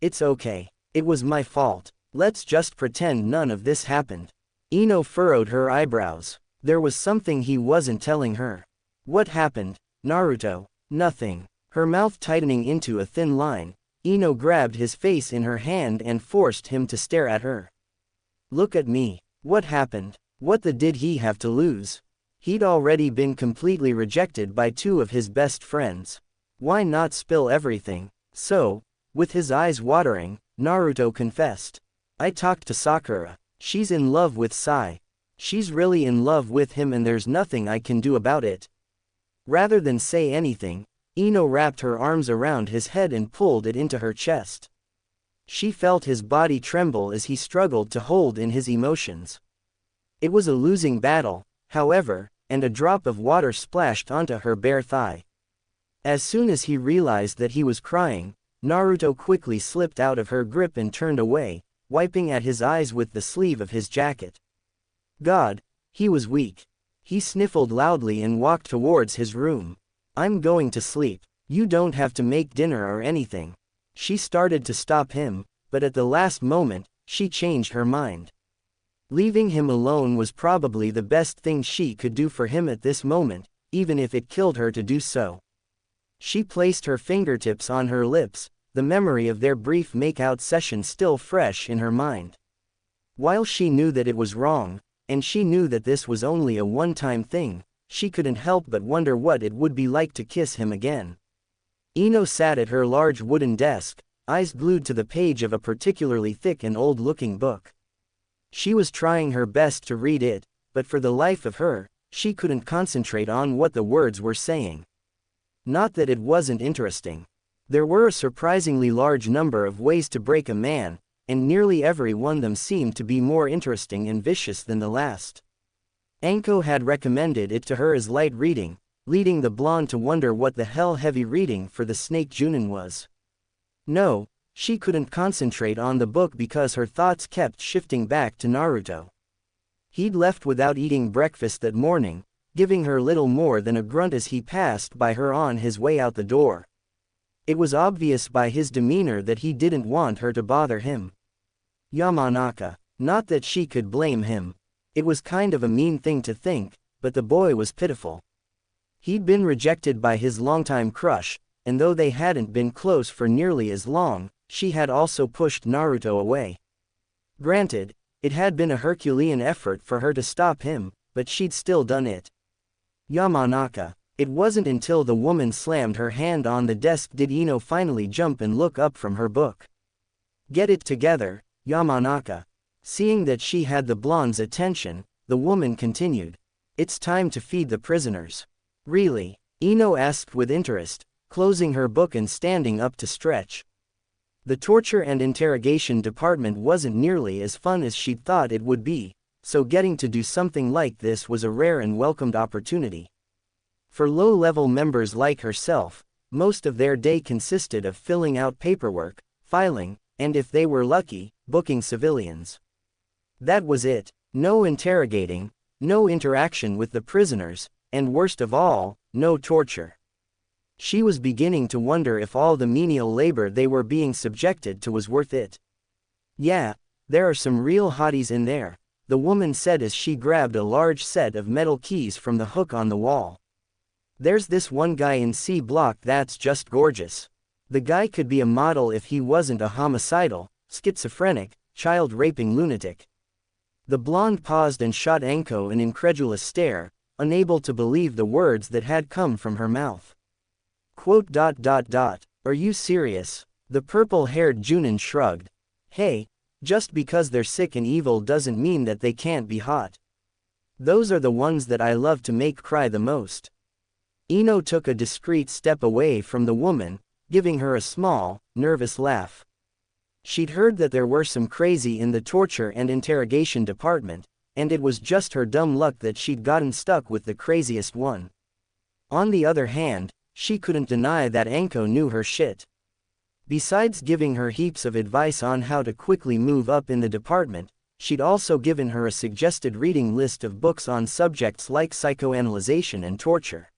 it's okay. It was my fault. Let's just pretend none of this happened." Ino furrowed her eyebrows. There was something he wasn't telling her. "What happened, Naruto?" "Nothing." Her mouth tightening into a thin line, Ino grabbed his face in her hand and forced him to stare at her. "Look at me. What happened? What the did he have to lose? He'd already been completely rejected by two of his best friends. Why not spill everything?" So, with his eyes watering, Naruto confessed. "I talked to Sakura. She's in love with Sai. She's really in love with him and there's nothing I can do about it." Rather than say anything, Ino wrapped her arms around his head and pulled it into her chest. She felt his body tremble as he struggled to hold in his emotions. It was a losing battle, however, and a drop of water splashed onto her bare thigh. As soon as he realized that he was crying, Naruto quickly slipped out of her grip and turned away, wiping at his eyes with the sleeve of his jacket. God, he was weak. He sniffled loudly and walked towards his room. "I'm going to sleep. You don't have to make dinner or anything." She started to stop him, but at the last moment, she changed her mind. Leaving him alone was probably the best thing she could do for him at this moment, even if it killed her to do so. She placed her fingertips on her lips, the memory of their brief make-out session still fresh in her mind. While she knew that it was wrong, and she knew that this was only a one-time thing, she couldn't help but wonder what it would be like to kiss him again. Ino sat at her large wooden desk, eyes glued to the page of a particularly thick and old-looking book. She was trying her best to read it, but for the life of her, she couldn't concentrate on what the words were saying. Not that it wasn't interesting. There were a surprisingly large number of ways to break a man, and nearly every one of them seemed to be more interesting and vicious than the last. Anko had recommended it to her as light reading, leading the blonde to wonder what the hell heavy reading for the snake Junin was. No, she couldn't concentrate on the book because her thoughts kept shifting back to Naruto. He'd left without eating breakfast that morning, giving her little more than a grunt as he passed by her on his way out the door. It was obvious by his demeanor that he didn't want her to bother him. Yamanaka. Not that she could blame him. It was kind of a mean thing to think, but the boy was pitiful. He'd been rejected by his longtime crush, and though they hadn't been close for nearly as long, she had also pushed Naruto away. Granted, it had been a Herculean effort for her to stop him, but she'd still done it. Yamanaka. It wasn't until the woman slammed her hand on the desk did Ino finally jump and look up from her book. Get it together, Yamanaka. Seeing that she had the blonde's attention, the woman continued. It's time to feed the prisoners. Really? Ino asked with interest, closing her book and standing up to stretch. The torture and interrogation department wasn't nearly as fun as she'd thought it would be, so getting to do something like this was a rare and welcomed opportunity. For low-level members like herself, most of their day consisted of filling out paperwork, filing, and if they were lucky, booking civilians. That was it. No interrogating, no interaction with the prisoners, and worst of all, no torture. She was beginning to wonder if all the menial labor they were being subjected to was worth it. Yeah, there are some real hotties in there, the woman said as she grabbed a large set of metal keys from the hook on the wall. There's this one guy in C block that's just gorgeous. The guy could be a model if he wasn't a homicidal, schizophrenic, child-raping lunatic. The blonde paused and shot Anko an incredulous stare, unable to believe the words that had come from her mouth. Quote. Are you serious? The purple-haired Junin shrugged. Hey, just because they're sick and evil doesn't mean that they can't be hot. Those are the ones that I love to make cry the most. Ino took a discreet step away from the woman, giving her a small, nervous laugh. She'd heard that there were some crazy in the torture and interrogation department, and it was just her dumb luck that she'd gotten stuck with the craziest one. On the other hand, she couldn't deny that Anko knew her shit. Besides giving her heaps of advice on how to quickly move up in the department, she'd also given her a suggested reading list of books on subjects like psychoanalyzation and torture.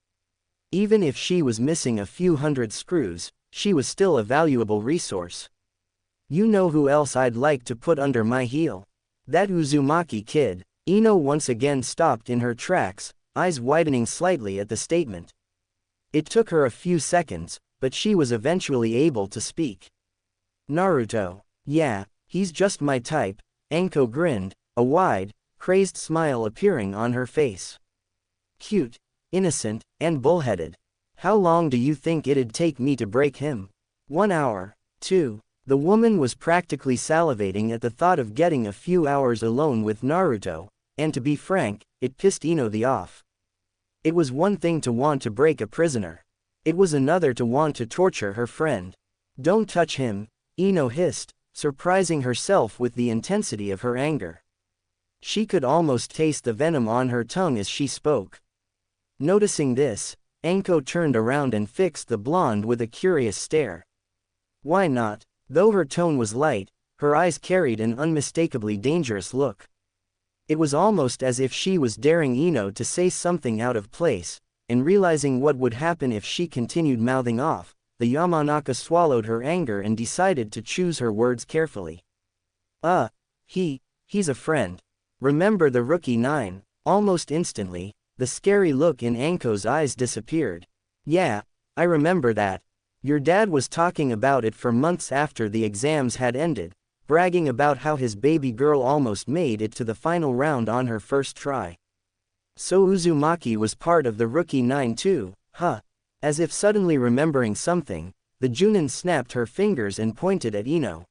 Even if she was missing a few hundred screws, she was still a valuable resource. You know who else I'd like to put under my heel? That Uzumaki kid. Ino once again stopped in her tracks, eyes widening slightly at the statement. It took her a few seconds, but she was eventually able to speak. Naruto. Yeah, he's just my type, Anko grinned, a wide, crazed smile appearing on her face. Cute, innocent, and bullheaded. How long do you think it'd take me to break him? 1 hour. 2. The woman was practically salivating at the thought of getting a few hours alone with Naruto, and to be frank, it pissed Ino off. It was one thing to want to break a prisoner. It was another to want to torture her friend. Don't touch him, Ino hissed, surprising herself with the intensity of her anger. She could almost taste the venom on her tongue as she spoke. Noticing this, Anko turned around and fixed the blonde with a curious stare. Why not? Though her tone was light, her eyes carried an unmistakably dangerous look. It was almost as if she was daring Ino to say something out of place, and realizing what would happen if she continued mouthing off, the Yamanaka swallowed her anger and decided to choose her words carefully. He's a friend. Remember the Rookie 9? Almost instantly, the scary look in Anko's eyes disappeared. Yeah, I remember that. Your dad was talking about it for months after the exams had ended, bragging about how his baby girl almost made it to the final round on her first try. So Uzumaki was part of the Rookie 9 too, huh? As if suddenly remembering something, the Junin snapped her fingers and pointed at Ino.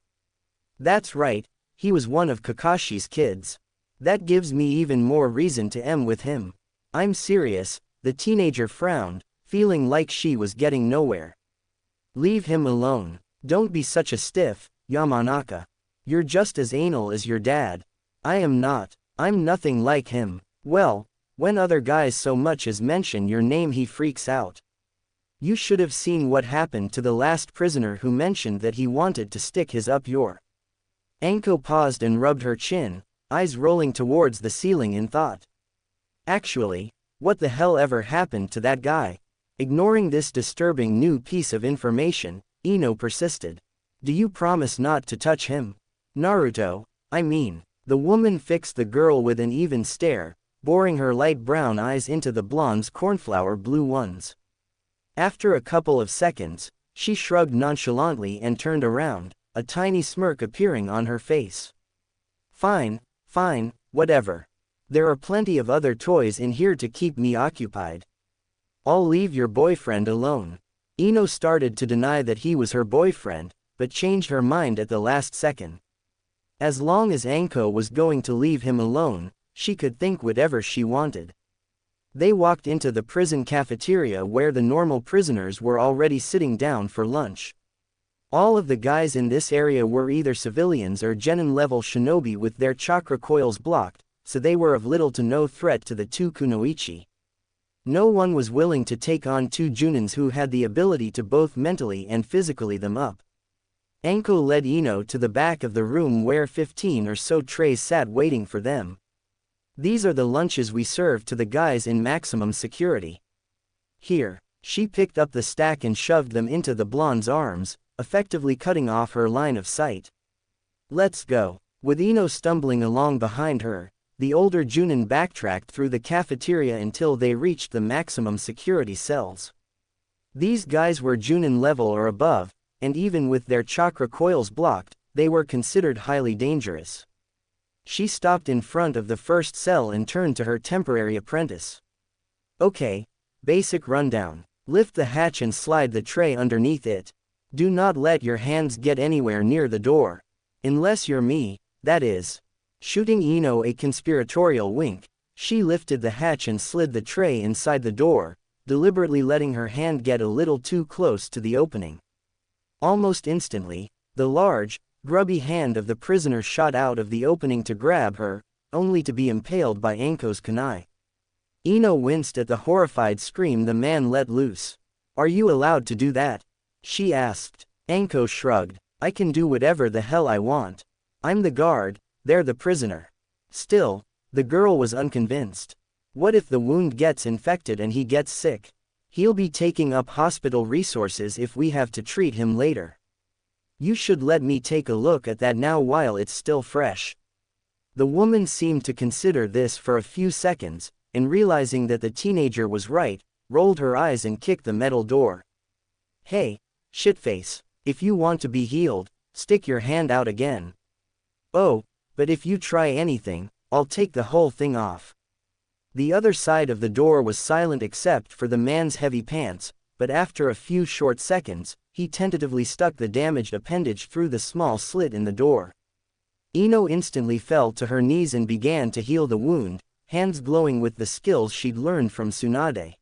That's right, he was one of Kakashi's kids. That gives me even more reason to M with him. I'm serious, the teenager frowned, feeling like she was getting nowhere. Leave him alone. Don't be such a stiff, Yamanaka. You're just as anal as your dad. I am not. I'm nothing like him. Well, when other guys so much as mention your name he freaks out. You should have seen what happened to the last prisoner who mentioned that he wanted to stick his up your. Anko paused and rubbed her chin, eyes rolling towards the ceiling in thought. Actually, What the hell ever happened to that guy? Ignoring this disturbing new piece of information, Ino persisted. Do you promise not to touch him? Naruto, I mean. The woman fixed the girl with an even stare, boring her light brown eyes into the blonde's cornflower blue ones. After a couple of seconds, she shrugged nonchalantly and turned around, a tiny smirk appearing on her face. Fine, whatever. There are plenty of other toys in here to keep me occupied. I'll leave your boyfriend alone. Ino started to deny that he was her boyfriend, but changed her mind at the last second. As long as Anko was going to leave him alone, she could think whatever she wanted. They walked into the prison cafeteria where the normal prisoners were already sitting down for lunch. All of the guys in this area were either civilians or genin-level shinobi with their chakra coils blocked, so they were of little to no threat to the two kunoichi. No one was willing to take on two junins who had the ability to both mentally and physically them up. Anko led Ino to the back of the room where 15 or so trays sat waiting for them. These are the lunches we serve to the guys in maximum security. Here, she picked up the stack and shoved them into the blonde's arms, effectively cutting off her line of sight. Let's go. With Ino stumbling along behind her, the older Junin backtracked through the cafeteria until they reached the maximum security cells. These guys were Junin level or above, and even with their chakra coils blocked, they were considered highly dangerous. She stopped in front of the first cell and turned to her temporary apprentice. Okay, basic rundown. Lift the hatch and slide the tray underneath it. Do not let your hands get anywhere near the door. Unless you're me, that is. Shooting Ino a conspiratorial wink, she lifted the hatch and slid the tray inside the door, deliberately letting her hand get a little too close to the opening. Almost instantly, the large, grubby hand of the prisoner shot out of the opening to grab her, only to be impaled by Anko's kunai. Ino winced at the horrified scream the man let loose. Are you allowed to do that? She asked. Anko shrugged. I can do whatever the hell I want. I'm the guard, they're the prisoner. Still, the girl was unconvinced. What if the wound gets infected and he gets sick? He'll be taking up hospital resources if we have to treat him later. You should let me take a look at that now while it's still fresh. The woman seemed to consider this for a few seconds, and realizing that the teenager was right, rolled her eyes and kicked the metal door. Hey, shitface, if you want to be healed, stick your hand out again. Oh, but if you try anything, I'll take the whole thing off. The other side of the door was silent except for the man's heavy pants, but after a few short seconds, he tentatively stuck the damaged appendage through the small slit in the door. Ino instantly fell to her knees and began to heal the wound, hands glowing with the skills she'd learned from Tsunade.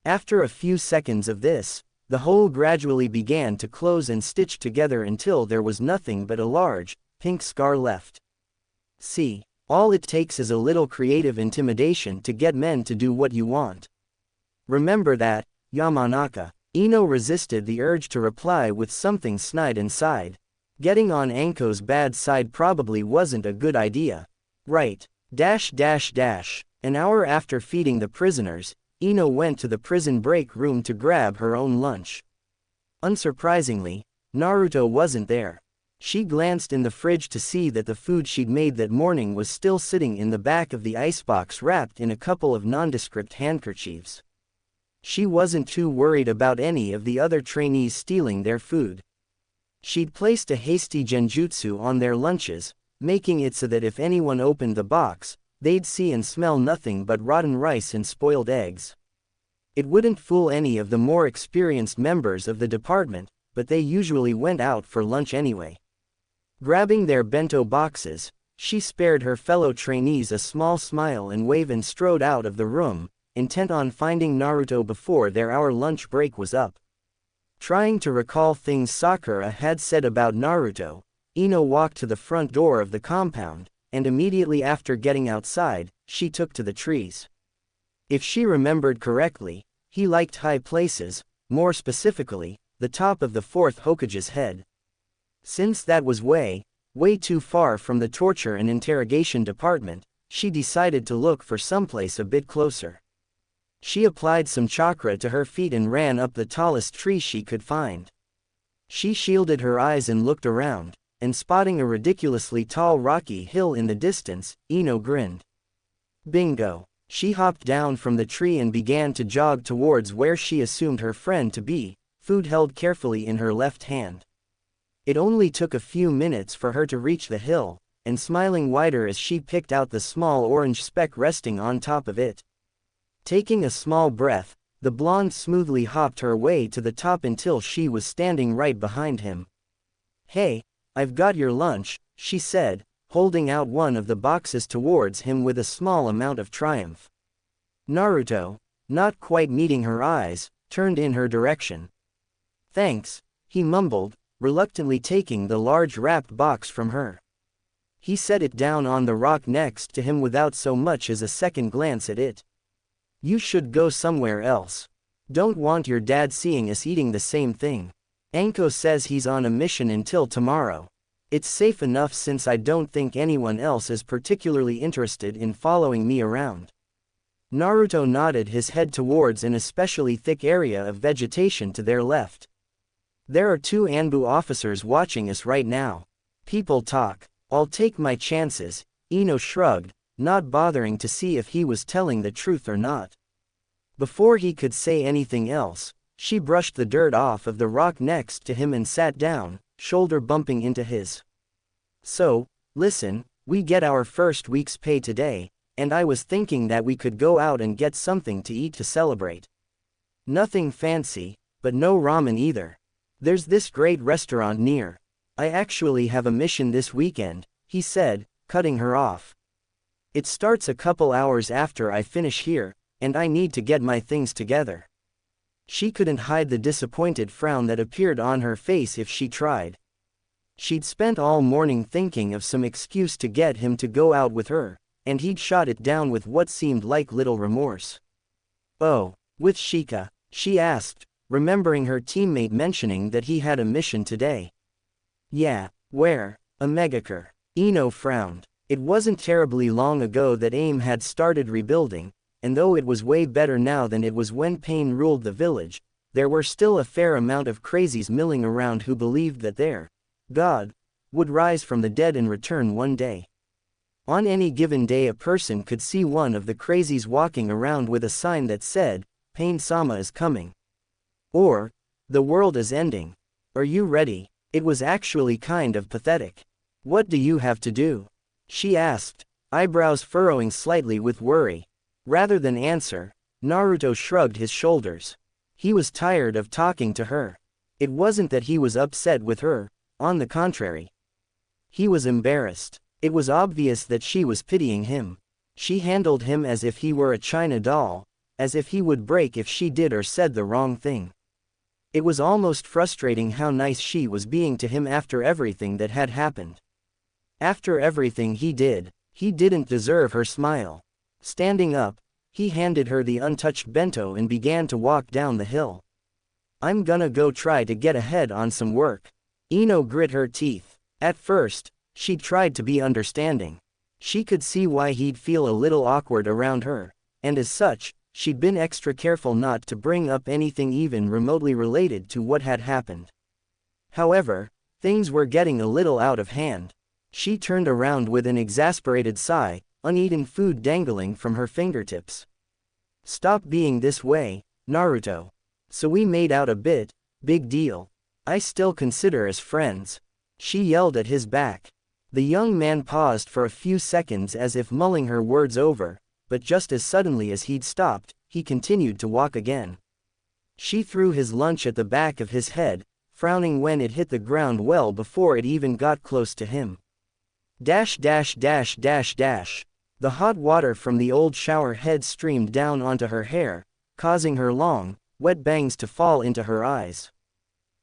After a few seconds of this, the hole gradually began to close and stitch together until there was nothing but a large, pink scar left. See, all it takes is a little creative intimidation to get men to do what you want. Remember that, Yamanaka. Ino resisted the urge to reply with something snide inside. Getting on Anko's bad side probably wasn't a good idea. Right. An hour after feeding the prisoners, Ino went to the prison break room to grab her own lunch. Unsurprisingly, Naruto wasn't there. She glanced in the fridge to see that the food she'd made that morning was still sitting in the back of the icebox wrapped in a couple of nondescript handkerchiefs. She wasn't too worried about any of the other trainees stealing their food. She'd placed a hasty genjutsu on their lunches, making it so that if anyone opened the box, they'd see and smell nothing but rotten rice and spoiled eggs. It wouldn't fool any of the more experienced members of the department, but they usually went out for lunch anyway. Grabbing their bento boxes, she spared her fellow trainees a small smile and wave and strode out of the room, intent on finding Naruto before their hour lunch break was up. Trying to recall things Sakura had said about Naruto, Ino walked to the front door of the compound, and immediately after getting outside, she took to the trees. If she remembered correctly, he liked high places, more specifically, the top of the fourth Hokage's head. Since that was way too far from the torture and interrogation department, she decided to look for someplace a bit closer. She applied some chakra to her feet and ran up the tallest tree she could find. She shielded her eyes and looked around, and spotting a ridiculously tall rocky hill in the distance, Ino grinned. Bingo! She hopped down from the tree and began to jog towards where she assumed her friend to be, food held carefully in her left hand. It only took a few minutes for her to reach the hill, and smiling wider as she picked out the small orange speck resting on top of it. Taking a small breath, the blonde smoothly hopped her way to the top until she was standing right behind him. "Hey, I've got your lunch," she said, holding out one of the boxes towards him with a small amount of triumph. Naruto, not quite meeting her eyes, turned in her direction. "Thanks," he mumbled, reluctantly taking the large wrapped box from her. He set it down on the rock next to him without so much as a second glance at it. "You should go somewhere else. Don't want your dad seeing us eating the same thing. Anko says he's on a mission until tomorrow. It's safe enough since I don't think anyone else is particularly interested in following me around." Naruto nodded his head towards an especially thick area of vegetation to their left. "There are 2 Anbu officers watching us right now. People talk. I'll take my chances," Ino shrugged, not bothering to see if he was telling the truth or not. Before he could say anything else, she brushed the dirt off of the rock next to him and sat down, shoulder bumping into his. "So, listen, we get our first week's pay today, and I was thinking that we could go out and get something to eat to celebrate. Nothing fancy, but no ramen either. There's this great restaurant near. I actually have a mission this weekend," he said, cutting her off. "It starts a couple hours after I finish here, and I need to get my things together." She couldn't hide the disappointed frown that appeared on her face if she tried. She'd spent all morning thinking of some excuse to get him to go out with her, and he'd shot it down with what seemed like little remorse. "Oh, with Shika?" she asked, remembering her teammate mentioning that he had a mission today. "Yeah, where?" "A megacure." Ino frowned. It wasn't terribly long ago that AIM had started rebuilding, and though it was way better now than it was when Pain ruled the village, there were still a fair amount of crazies milling around who believed that their god would rise from the dead and return one day. On any given day a person could see one of the crazies walking around with a sign that said, "Pain-sama is coming." Or, "The world is ending. Are you ready?" It was actually kind of pathetic. "What do you have to do?" she asked, eyebrows furrowing slightly with worry. Rather than answer, Naruto shrugged his shoulders. He was tired of talking to her. It wasn't that he was upset with her, on the contrary. He was embarrassed. It was obvious that she was pitying him. She handled him as if he were a china doll, as if he would break if she did or said the wrong thing. It was almost frustrating how nice she was being to him after everything that had happened. After everything he didn't deserve her smile. Standing up, he handed her the untouched bento and began to walk down the hill. "I'm gonna go try to get ahead on some work." Ino grit her teeth. At first, she tried to be understanding. She could see why he'd feel a little awkward around her, and as such, she'd been extra careful not to bring up anything even remotely related to what had happened. However, things were getting a little out of hand. She turned around with an exasperated sigh, uneaten food dangling from her fingertips. "Stop being this way, Naruto. So we made out a bit, big deal. I still consider us friends," she yelled at his back. The young man paused for a few seconds as if mulling her words over, but just as suddenly as he'd stopped, he continued to walk again. She threw his lunch at the back of his head, frowning when it hit the ground well before it even got close to him. Dash dash dash dash dash. The hot water from the old shower head streamed down onto her hair, causing her long, wet bangs to fall into her eyes.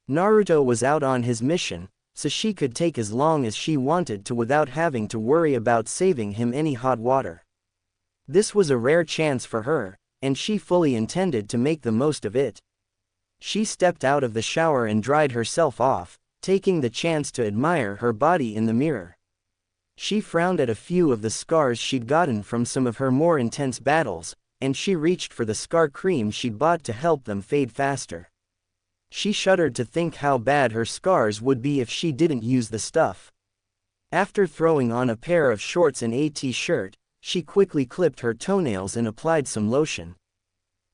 Naruto was out on his mission, so she could take as long as she wanted to without having to worry about saving him any hot water. This was a rare chance for her, and she fully intended to make the most of it. She stepped out of the shower and dried herself off, taking the chance to admire her body in the mirror. She frowned at a few of the scars she'd gotten from some of her more intense battles, and she reached for the scar cream she'd bought to help them fade faster. She shuddered to think how bad her scars would be if she didn't use the stuff. After throwing on a pair of shorts and a t-shirt, she quickly clipped her toenails and applied some lotion.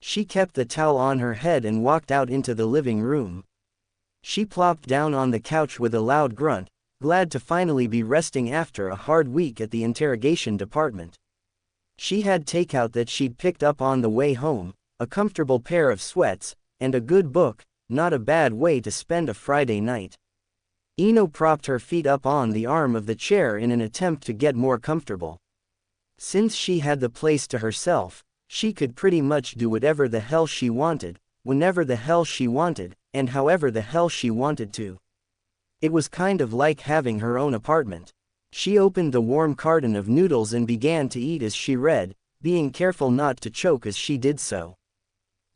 She kept the towel on her head and walked out into the living room. She plopped down on the couch with a loud grunt, glad to finally be resting after a hard week at the interrogation department. She had takeout that she'd picked up on the way home, a comfortable pair of sweats, and a good book, not a bad way to spend a Friday night. Ino propped her feet up on the arm of the chair in an attempt to get more comfortable. Since she had the place to herself, she could pretty much do whatever the hell she wanted, whenever the hell she wanted, and however the hell she wanted to. It was kind of like having her own apartment. She opened the warm carton of noodles and began to eat as she read, being careful not to choke as she did so.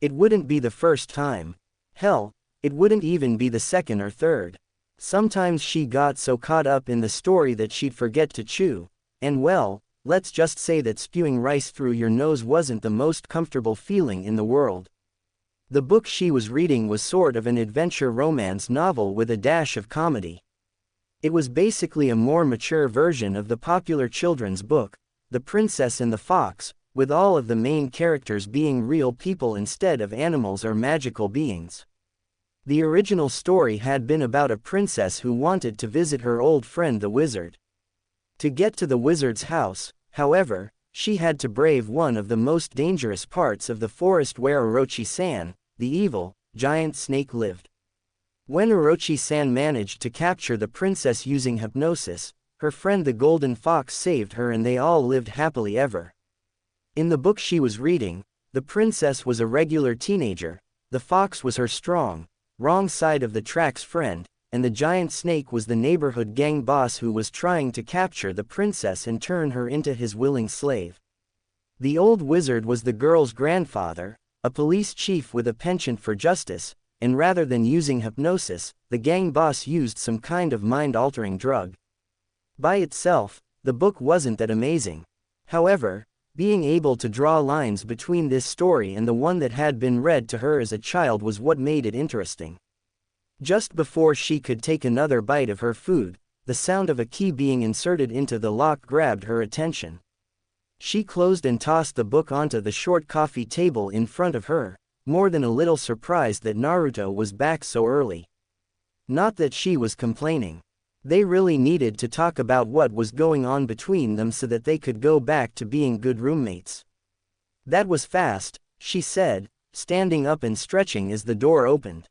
It wouldn't be the first time. Hell, it wouldn't even be the second or third. Sometimes she got so caught up in the story that she'd forget to chew, and well, let's just say that spewing rice through your nose wasn't the most comfortable feeling in the world. The book she was reading was sort of an adventure romance novel with a dash of comedy. It was basically a more mature version of the popular children's book, The Princess and the Fox, with all of the main characters being real people instead of animals or magical beings. The original story had been about a princess who wanted to visit her old friend the wizard. To get to the wizard's house, however, she had to brave one of the most dangerous parts of the forest where Orochi-san, the evil, giant snake lived. When Orochi-san managed to capture the princess using hypnosis, her friend the golden fox saved her and they all lived happily ever. In the book she was reading, the princess was a regular teenager, the fox was her strong, wrong side of the tracks friend, and the giant snake was the neighborhood gang boss who was trying to capture the princess and turn her into his willing slave. The old wizard was the girl's grandfather, a police chief with a penchant for justice, and rather than using hypnosis, the gang boss used some kind of mind-altering drug. By itself, the book wasn't that amazing. However, being able to draw lines between this story and the one that had been read to her as a child was what made it interesting. Just before she could take another bite of her food, the sound of a key being inserted into the lock grabbed her attention. She closed and tossed the book onto the short coffee table in front of her, more than a little surprised that Naruto was back so early. Not that she was complaining. They really needed to talk about what was going on between them so that they could go back to being good roommates. That was fast, she said, standing up and stretching as the door opened.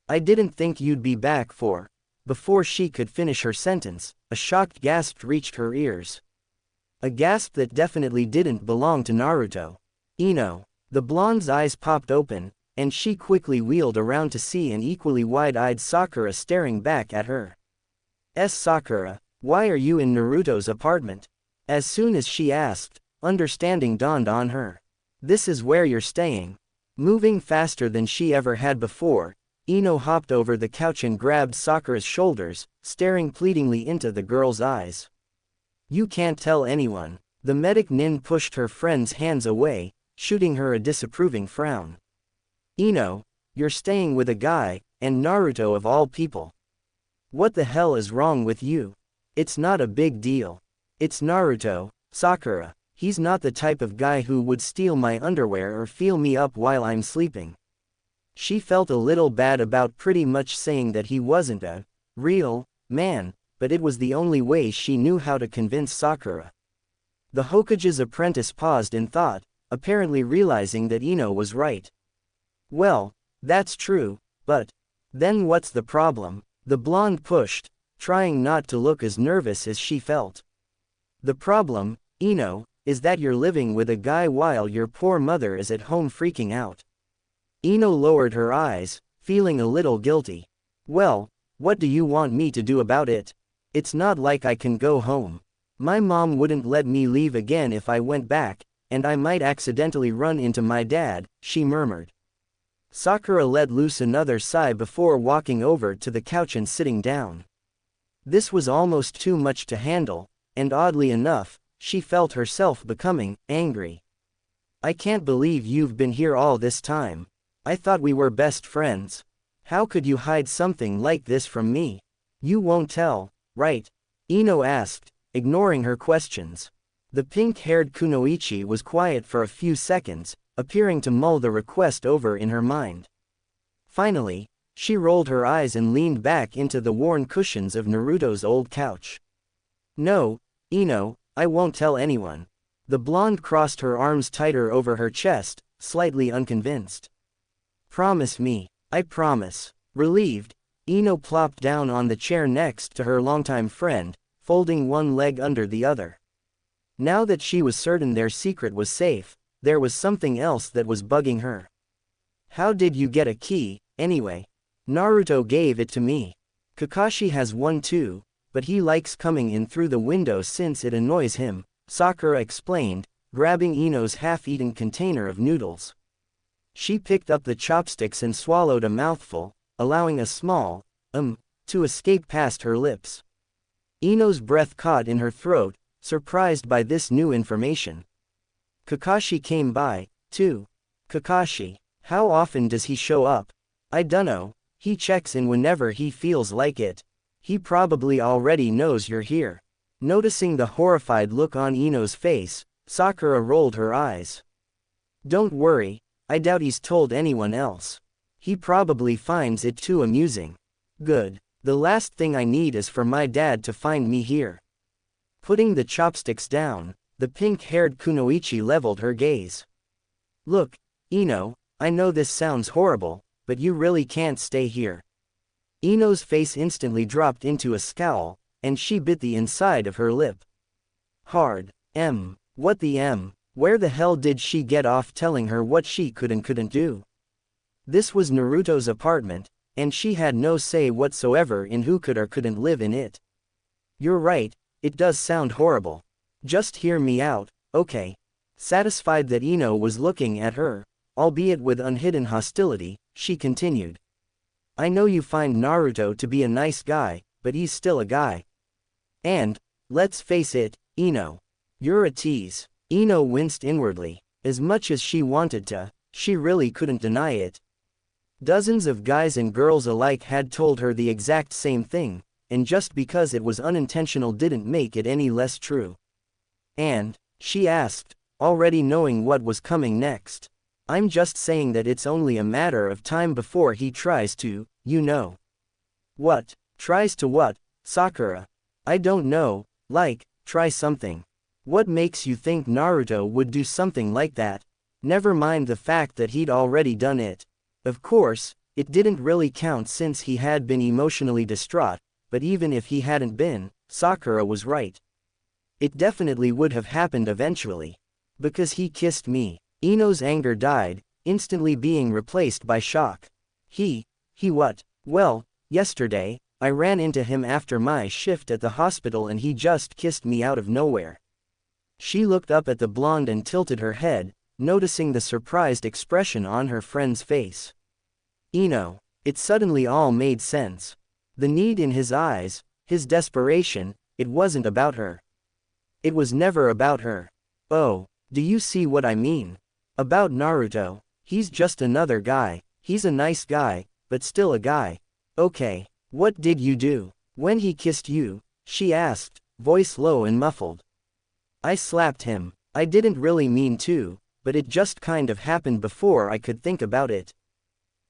I didn't think you'd be back for. Before she could finish her sentence, a shocked gasp reached her ears. A gasp that definitely didn't belong to Naruto. Ino. The blonde's eyes popped open, and she quickly wheeled around to see an equally wide-eyed Sakura staring back at her. Sakura, why are you in Naruto's apartment? As soon as she asked, understanding dawned on her. This is where you're staying. Moving faster than she ever had before, Ino hopped over the couch and grabbed Sakura's shoulders, staring pleadingly into the girl's eyes. You can't tell anyone. The medic nin pushed her friend's hands away, shooting her a disapproving frown. Ino, you're staying with a guy, and Naruto of all people. What the hell is wrong with you? It's not a big deal. It's Naruto, Sakura. He's not the type of guy who would steal my underwear or feel me up while I'm sleeping. She felt a little bad about pretty much saying that he wasn't a real man, but it was the only way she knew how to convince Sakura. The Hokage's apprentice paused in thought, apparently realizing that Ino was right. Well, that's true, but then what's the problem? The blonde pushed, trying not to look as nervous as she felt. The problem, Ino, is that you're living with a guy while your poor mother is at home freaking out. Ino lowered her eyes, feeling a little guilty. Well, what do you want me to do about it? It's not like I can go home. My mom wouldn't let me leave again if I went back, and I might accidentally run into my dad, she murmured. Sakura let loose another sigh before walking over to the couch and sitting down. This was almost too much to handle, and oddly enough, she felt herself becoming angry. I can't believe you've been here all this time. I thought we were best friends. How could you hide something like this from me? You won't tell, right? Ino asked, ignoring her questions. The pink-haired Kunoichi was quiet for a few seconds, appearing to mull the request over in her mind. Finally, she rolled her eyes and leaned back into the worn cushions of Naruto's old couch. No, Ino, I won't tell anyone. The blonde crossed her arms tighter over her chest, slightly unconvinced. Promise me. I promise. Relieved, Ino plopped down on the chair next to her longtime friend, folding one leg under the other. Now that she was certain their secret was safe, there was something else that was bugging her. How did you get a key, anyway? Naruto gave it to me. Kakashi has one too, but he likes coming in through the window since it annoys him, Sakura explained, grabbing Ino's half-eaten container of noodles. She picked up the chopsticks and swallowed a mouthful, allowing a small, to escape past her lips. Ino's breath caught in her throat, surprised by this new information. Kakashi came by, too. Kakashi, how often does he show up? I dunno, he checks in whenever he feels like it. He probably already knows you're here. Noticing the horrified look on Ino's face, Sakura rolled her eyes. Don't worry, I doubt he's told anyone else. He probably finds it too amusing. Good. The last thing I need is for my dad to find me here. Putting the chopsticks down, the pink-haired Kunoichi leveled her gaze. Look, Ino, I know this sounds horrible, but you really can't stay here. Ino's face instantly dropped into a scowl, and she bit the inside of her lip. Hard. What the M? Where the hell did she get off telling her what she could and couldn't do? This was Naruto's apartment, and she had no say whatsoever in who could or couldn't live in it. You're right, it does sound horrible. Just hear me out, okay? Satisfied that Ino was looking at her, albeit with unhidden hostility, she continued. I know you find Naruto to be a nice guy, but he's still a guy. And, let's face it, Ino. You're a tease. Ino winced inwardly. As much as she wanted to, she really couldn't deny it. Dozens of guys and girls alike had told her the exact same thing, and just because it was unintentional didn't make it any less true. And, she asked, already knowing what was coming next. I'm just saying that it's only a matter of time before he tries to, you know. What? Tries to what, Sakura? I don't know, try something. What makes you think Naruto would do something like that? Never mind the fact that he'd already done it. Of course, it didn't really count since he had been emotionally distraught, but even if he hadn't been, Sakura was right. It definitely would have happened eventually. Because he kissed me. Ino's anger died, instantly being replaced by shock. He what? Well, yesterday, I ran into him after my shift at the hospital and he just kissed me out of nowhere. She looked up at the blonde and tilted her head, noticing the surprised expression on her friend's face. Ino. It suddenly all made sense. The need in his eyes, his desperation, it wasn't about her. It was never about her. Oh, do you see what I mean? About Naruto, he's just another guy, he's a nice guy, but still a guy. Okay, what did you do? When he kissed you? She asked, voice low and muffled. I slapped him. I didn't really mean to, but it just kind of happened before I could think about it.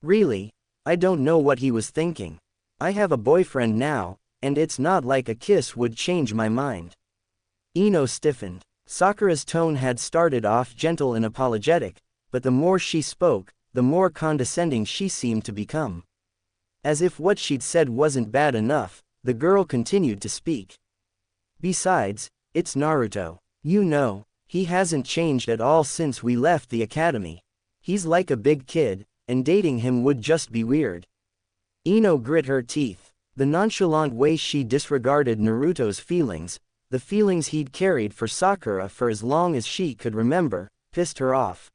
Really? I don't know what he was thinking. I have a boyfriend now, and it's not like a kiss would change my mind. Ino stiffened. Sakura's tone had started off gentle and apologetic, but the more she spoke, the more condescending she seemed to become. As if what she'd said wasn't bad enough, the girl continued to speak. Besides, it's Naruto. You know, he hasn't changed at all since we left the academy. He's like a big kid, and dating him would just be weird. Ino grit her teeth. The nonchalant way she disregarded Naruto's feelings, the feelings he'd carried for Sakura for as long as she could remember, pissed her off.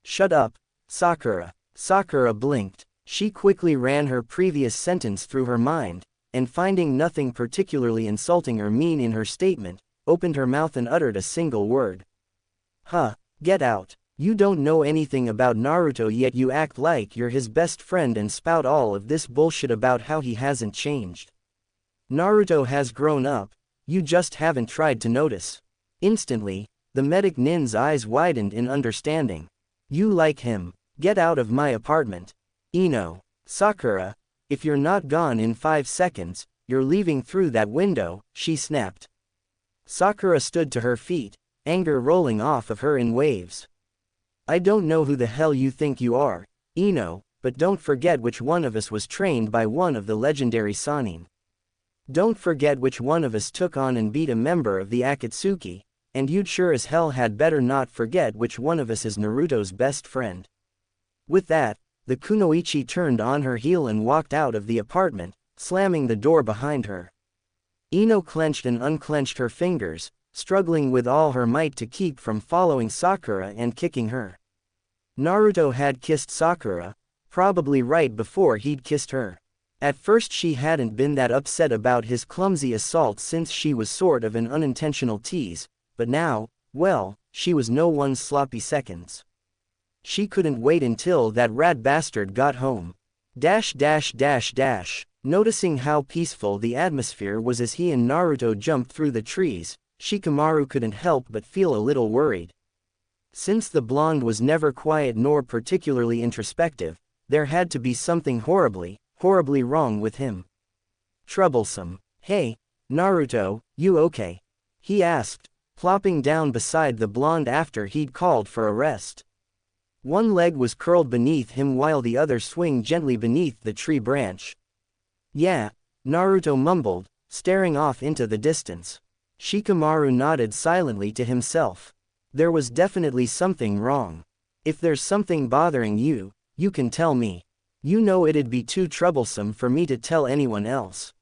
Shut up, Sakura. Sakura blinked. She quickly ran her previous sentence through her mind, and finding nothing particularly insulting or mean in her statement, opened her mouth and uttered a single word. Huh, get out. You don't know anything about Naruto yet you act like you're his best friend and spout all of this bullshit about how he hasn't changed. Naruto has grown up, you just haven't tried to notice. Instantly, the medic nin's eyes widened in understanding. You like him. Get out of my apartment. Ino. Sakura, if you're not gone in 5 seconds, you're leaving through that window, she snapped. Sakura stood to her feet, anger rolling off of her in waves. I don't know who the hell you think you are, Ino, but don't forget which one of us was trained by one of the legendary Sannin. Don't forget which one of us took on and beat a member of the Akatsuki, and you'd sure as hell had better not forget which one of us is Naruto's best friend. With that, the kunoichi turned on her heel and walked out of the apartment, slamming the door behind her. Ino clenched and unclenched her fingers, struggling with all her might to keep from following Sakura and kicking her. Naruto had kissed Sakura, probably right before he'd kissed her. At first she hadn't been that upset about his clumsy assault since she was sort of an unintentional tease, but now, well, she was no one's sloppy seconds. She couldn't wait until that rat bastard got home. Noticing how peaceful the atmosphere was as he and Naruto jumped through the trees, Shikamaru couldn't help but feel a little worried. Since the blonde was never quiet nor particularly introspective, there had to be something horribly wrong with him. Troublesome. Hey, Naruto, you okay? He asked, plopping down beside the blonde after he'd called for a rest. One leg was curled beneath him while the other swung gently beneath the tree branch. Yeah, Naruto mumbled, staring off into the distance. Shikamaru nodded silently to himself. There was definitely something wrong. If there's something bothering you, you can tell me. You know it'd be too troublesome for me to tell anyone else.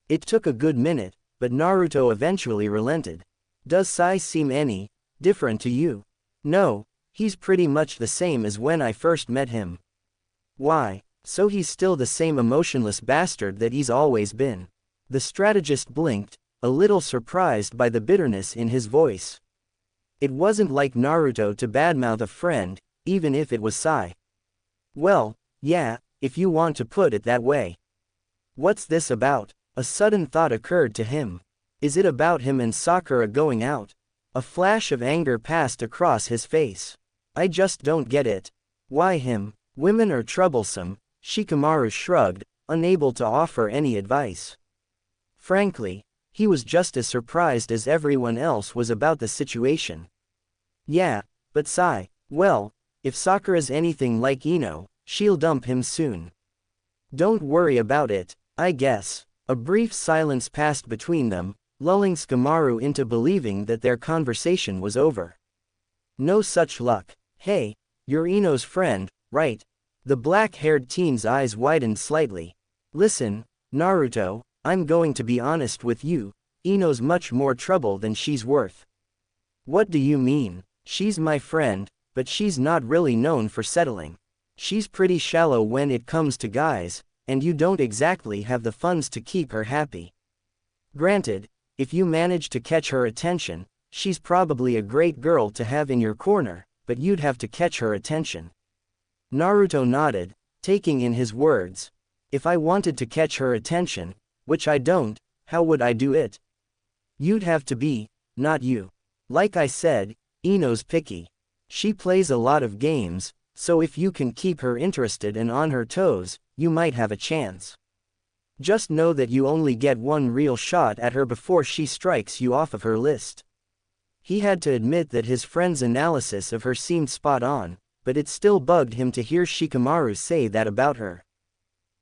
It took a good minute, but Naruto eventually relented. Does Sai seem any different to you? No, he's pretty much the same as when I first met him. Why, so he's still the same emotionless bastard that he's always been. The strategist blinked, a little surprised by the bitterness in his voice. It wasn't like Naruto to badmouth a friend, even if it was Sai. Well, yeah, if you want to put it that way. What's this about? A sudden thought occurred to him. Is it about him and Sakura going out? A flash of anger passed across his face. I just don't get it. Why him? Women are troublesome, Shikamaru shrugged, unable to offer any advice. Frankly, he was just as surprised as everyone else was about the situation. Yeah, but Sai, well, if Sakura's anything like Ino, she'll dump him soon. Don't worry about it, I guess. A brief silence passed between them, lulling Shikamaru into believing that their conversation was over. No such luck. Hey, you're Ino's friend, right? The black-haired teen's eyes widened slightly. Listen, Naruto, I'm going to be honest with you, Ino's much more trouble than she's worth. What do you mean? She's my friend, but she's not really known for settling. She's pretty shallow when it comes to guys, and you don't exactly have the funds to keep her happy. Granted, if you manage to catch her attention, she's probably a great girl to have in your corner, but you'd have to catch her attention. Naruto nodded, taking in his words. If I wanted to catch her attention, which I don't, how would I do it? You'd have to be, not you. Like I said, Ino's picky. She plays a lot of games, so if you can keep her interested and on her toes, you might have a chance. Just know that you only get one real shot at her before she strikes you off of her list. He had to admit that his friend's analysis of her seemed spot on, but it still bugged him to hear Shikamaru say that about her.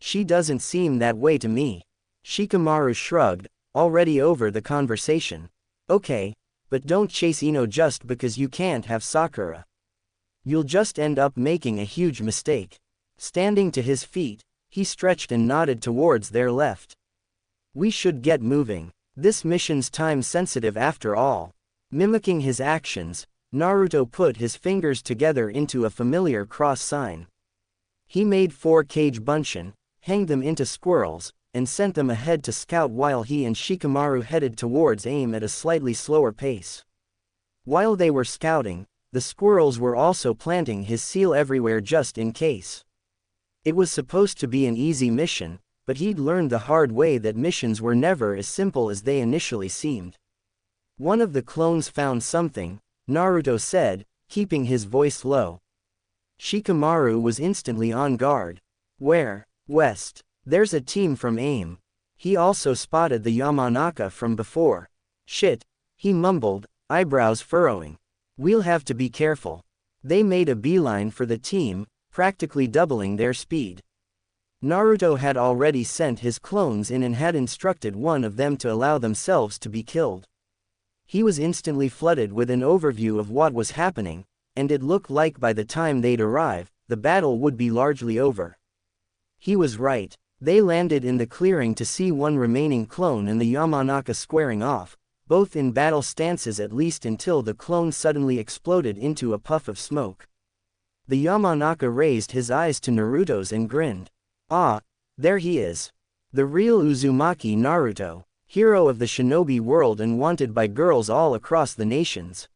She doesn't seem that way to me. Shikamaru shrugged, already over the conversation. Okay, but don't chase Ino just because you can't have Sakura. You'll just end up making a huge mistake. Standing to his feet, he stretched and nodded towards their left. We should get moving. This mission's time-sensitive after all. Mimicking his actions, Naruto put his fingers together into a familiar cross sign. He made 4 Kage Bunshin, hanged them into squirrels, and sent them ahead to scout while he and Shikamaru headed towards aim at a slightly slower pace. While they were scouting, the squirrels were also planting his seal everywhere just in case. It was supposed to be an easy mission, but he'd learned the hard way that missions were never as simple as they initially seemed. One of the clones found something, Naruto said, keeping his voice low. Shikamaru was instantly on guard. Where? West. There's a team from AIM. He also spotted the Yamanaka from before. Shit, he mumbled, eyebrows furrowing. We'll have to be careful. They made a beeline for the team, practically doubling their speed. Naruto had already sent his clones in and had instructed one of them to allow themselves to be killed. He was instantly flooded with an overview of what was happening, and it looked like by the time they'd arrive, the battle would be largely over. He was right. They landed in the clearing to see one remaining clone and the Yamanaka squaring off, both in battle stances at least until the clone suddenly exploded into a puff of smoke. The Yamanaka raised his eyes to Naruto's and grinned. Ah, there he is. The real Uzumaki Naruto, hero of the shinobi world and wanted by girls all across the nations.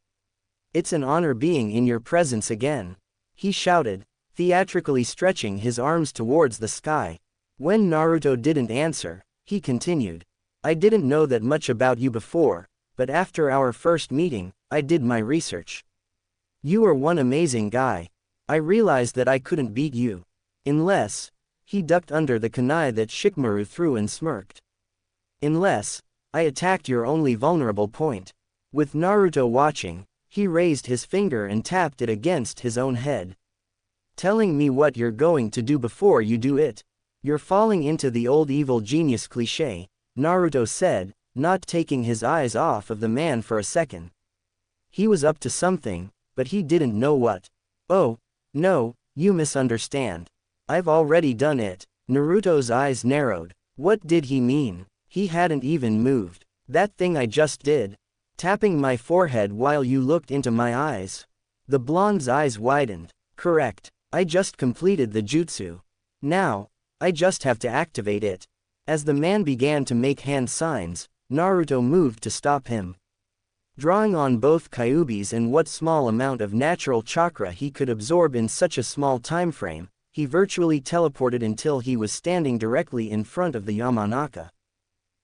It's an honor being in your presence again, he shouted, theatrically stretching his arms towards the sky. When Naruto didn't answer, he continued. I didn't know that much about you before, but after our first meeting, I did my research. You are one amazing guy. I realized that I couldn't beat you. Unless, he ducked under the kunai that Shikamaru threw and smirked. Unless, I attacked your only vulnerable point. With Naruto watching, he raised his finger and tapped it against his own head. Telling me what you're going to do before you do it. You're falling into the old evil genius cliché, Naruto said, not taking his eyes off of the man for a second. He was up to something, but he didn't know what. Oh, no, you misunderstand. I've already done it. Naruto's eyes narrowed. What did he mean? He hadn't even moved. That thing I just did. Tapping my forehead while you looked into my eyes. The blonde's eyes widened. Correct. I just completed the jutsu. Now, I just have to activate it. As the man began to make hand signs, Naruto moved to stop him. Drawing on both Kyuubi's and what small amount of natural chakra he could absorb in such a small time frame, he virtually teleported until he was standing directly in front of the Yamanaka.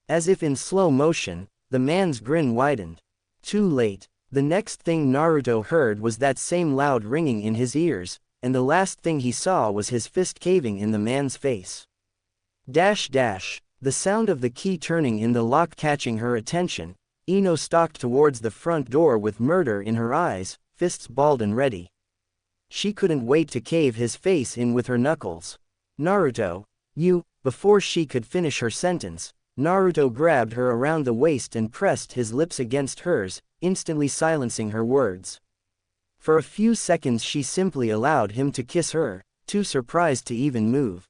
As if in slow motion, the man's grin widened. Too late. The next thing Naruto heard was that same loud ringing in his ears, and the last thing he saw was his fist caving in the man's face. Dash dash. The sound of the key turning in the lock catching her attention, Ino stalked towards the front door with murder in her eyes, fists balled and ready. She couldn't wait to cave his face in with her knuckles. Naruto, you. Before she could finish her sentence, Naruto grabbed her around the waist and pressed his lips against hers, instantly silencing her words. For a few seconds she simply allowed him to kiss her, too surprised to even move.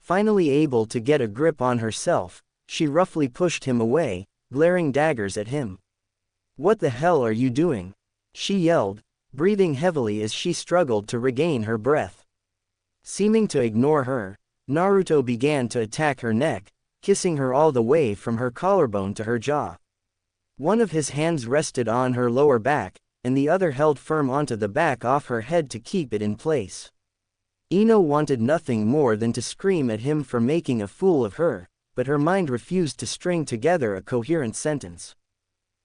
Finally able to get a grip on herself, she roughly pushed him away, glaring daggers at him. What the hell are you doing? She yelled, breathing heavily as she struggled to regain her breath. Seeming to ignore her, Naruto began to attack her neck, kissing her all the way from her collarbone to her jaw. One of his hands rested on her lower back, and the other held firm onto the back of her head to keep it in place. Ino wanted nothing more than to scream at him for making a fool of her, but her mind refused to string together a coherent sentence.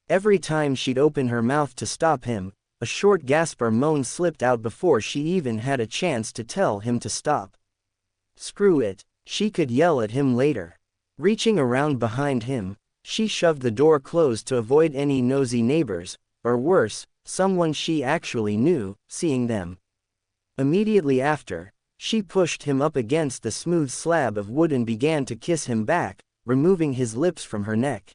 Every time she'd open her mouth to stop him, a short gasp or moan slipped out before she even had a chance to tell him to stop. Screw it, she could yell at him later. Reaching around behind him, she shoved the door closed to avoid any nosy neighbors, or worse, someone she actually knew, seeing them. Immediately after, she pushed him up against the smooth slab of wood and began to kiss him back, removing his lips from her neck.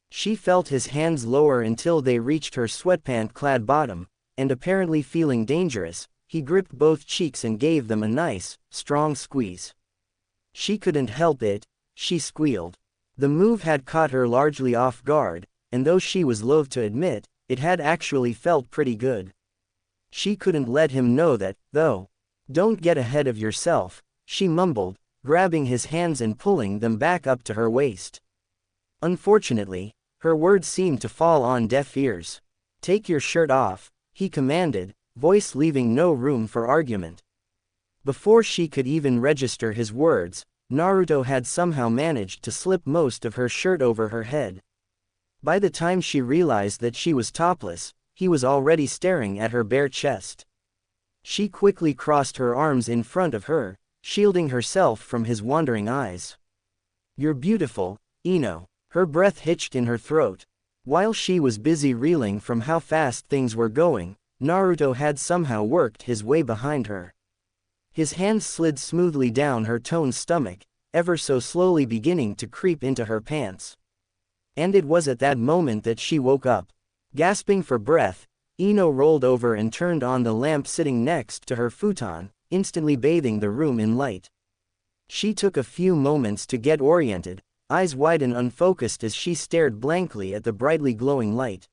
She felt his hands lower until they reached her sweatpant-clad bottom, and apparently feeling dangerous, he gripped both cheeks and gave them a nice, strong squeeze. She couldn't help it, she squealed. The move had caught her largely off guard, and though she was loath to admit, it had actually felt pretty good. She couldn't let him know that, though. Don't get ahead of yourself, she mumbled, grabbing his hands and pulling them back up to her waist. Unfortunately, her words seemed to fall on deaf ears. Take your shirt off, he commanded, voice leaving no room for argument. Before she could even register his words, Naruto had somehow managed to slip most of her shirt over her head. By the time she realized that she was topless, he was already staring at her bare chest. She quickly crossed her arms in front of her, shielding herself from his wandering eyes. "You're beautiful, Ino." Her breath hitched in her throat. While she was busy reeling from how fast things were going, Naruto had somehow worked his way behind her. His hands slid smoothly down her toned stomach, ever so slowly beginning to creep into her pants. And it was at that moment that she woke up. Gasping for breath, Ino rolled over and turned on the lamp sitting next to her futon, instantly bathing the room in light. She took a few moments to get oriented, eyes wide and unfocused as she stared blankly at the brightly glowing light.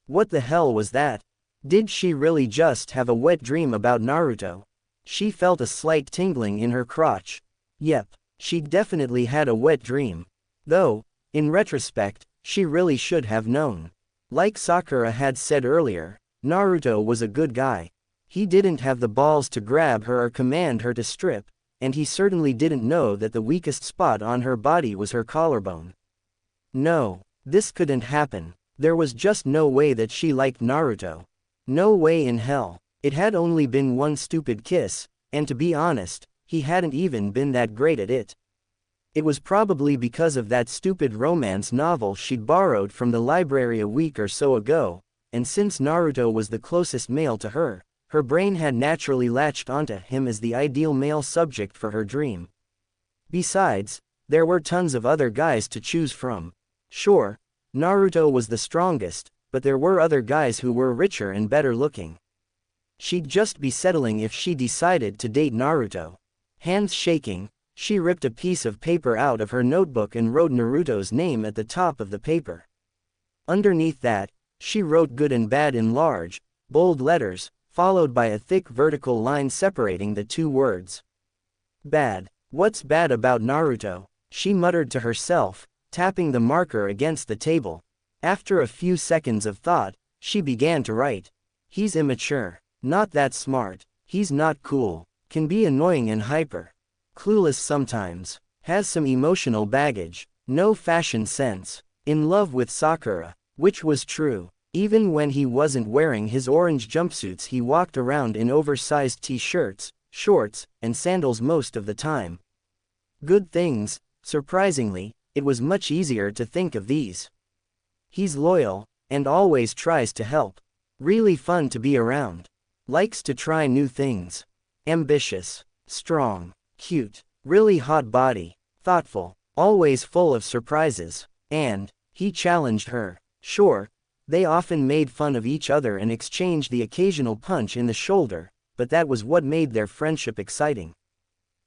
What the hell was that? Did she really just have a wet dream about Naruto? She felt a slight tingling in her crotch. Yep, she definitely had a wet dream. Though, in retrospect, she really should have known. Like Sakura had said earlier, Naruto was a good guy. He didn't have the balls to grab her or command her to strip, and he certainly didn't know that the weakest spot on her body was her collarbone. No, this couldn't happen. There was just no way that she liked Naruto. No way in hell. It had only been one stupid kiss, and to be honest, he hadn't even been that great at it. It was probably because of that stupid romance novel she'd borrowed from the library a week or so ago, and since Naruto was the closest male to her, her brain had naturally latched onto him as the ideal male subject for her dream. Besides, there were tons of other guys to choose from. Sure, Naruto was the strongest, but there were other guys who were richer and better looking. She'd just be settling if she decided to date Naruto. Hands shaking, she ripped a piece of paper out of her notebook and wrote Naruto's name at the top of the paper. Underneath that, she wrote good and bad in large, bold letters, followed by a thick vertical line separating the two words. Bad. What's bad about Naruto? She muttered to herself, tapping the marker against the table. After a few seconds of thought, she began to write. He's immature. Not that smart. He's not cool. Can be annoying and hyper. Clueless sometimes. Has some emotional baggage. No fashion sense. In love with Sakura. Which was true. Even when he wasn't wearing his orange jumpsuits, he walked around in oversized t-shirts, shorts, and sandals most of the time. Good things. Surprisingly, it was much easier to think of these. He's loyal, and always tries to help. Really fun to be around. Likes to try new things. Ambitious. Strong. Cute. Really hot body. Thoughtful. Always full of surprises. And, he challenged her. Sure, they often made fun of each other and exchanged the occasional punch in the shoulder, but that was what made their friendship exciting.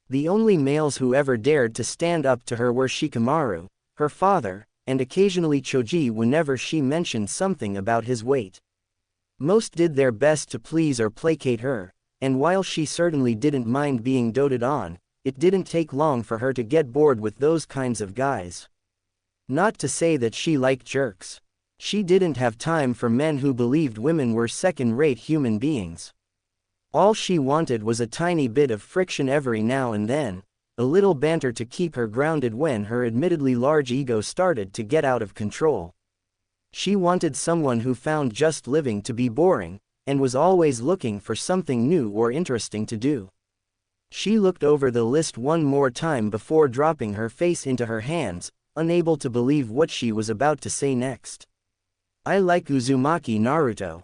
The only males who ever dared to stand up to her were Shikamaru, her father, and occasionally Choji whenever she mentioned something about his weight. Most did their best to please or placate her, and while she certainly didn't mind being doted on, it didn't take long for her to get bored with those kinds of guys. Not to say that she liked jerks. She didn't have time for men who believed women were second-rate human beings. All she wanted was a tiny bit of friction every now and then, a little banter to keep her grounded when her admittedly large ego started to get out of control. She wanted someone who found just living to be boring, and was always looking for something new or interesting to do. She looked over the list one more time before dropping her face into her hands, unable to believe what she was about to say next. I like Uzumaki Naruto.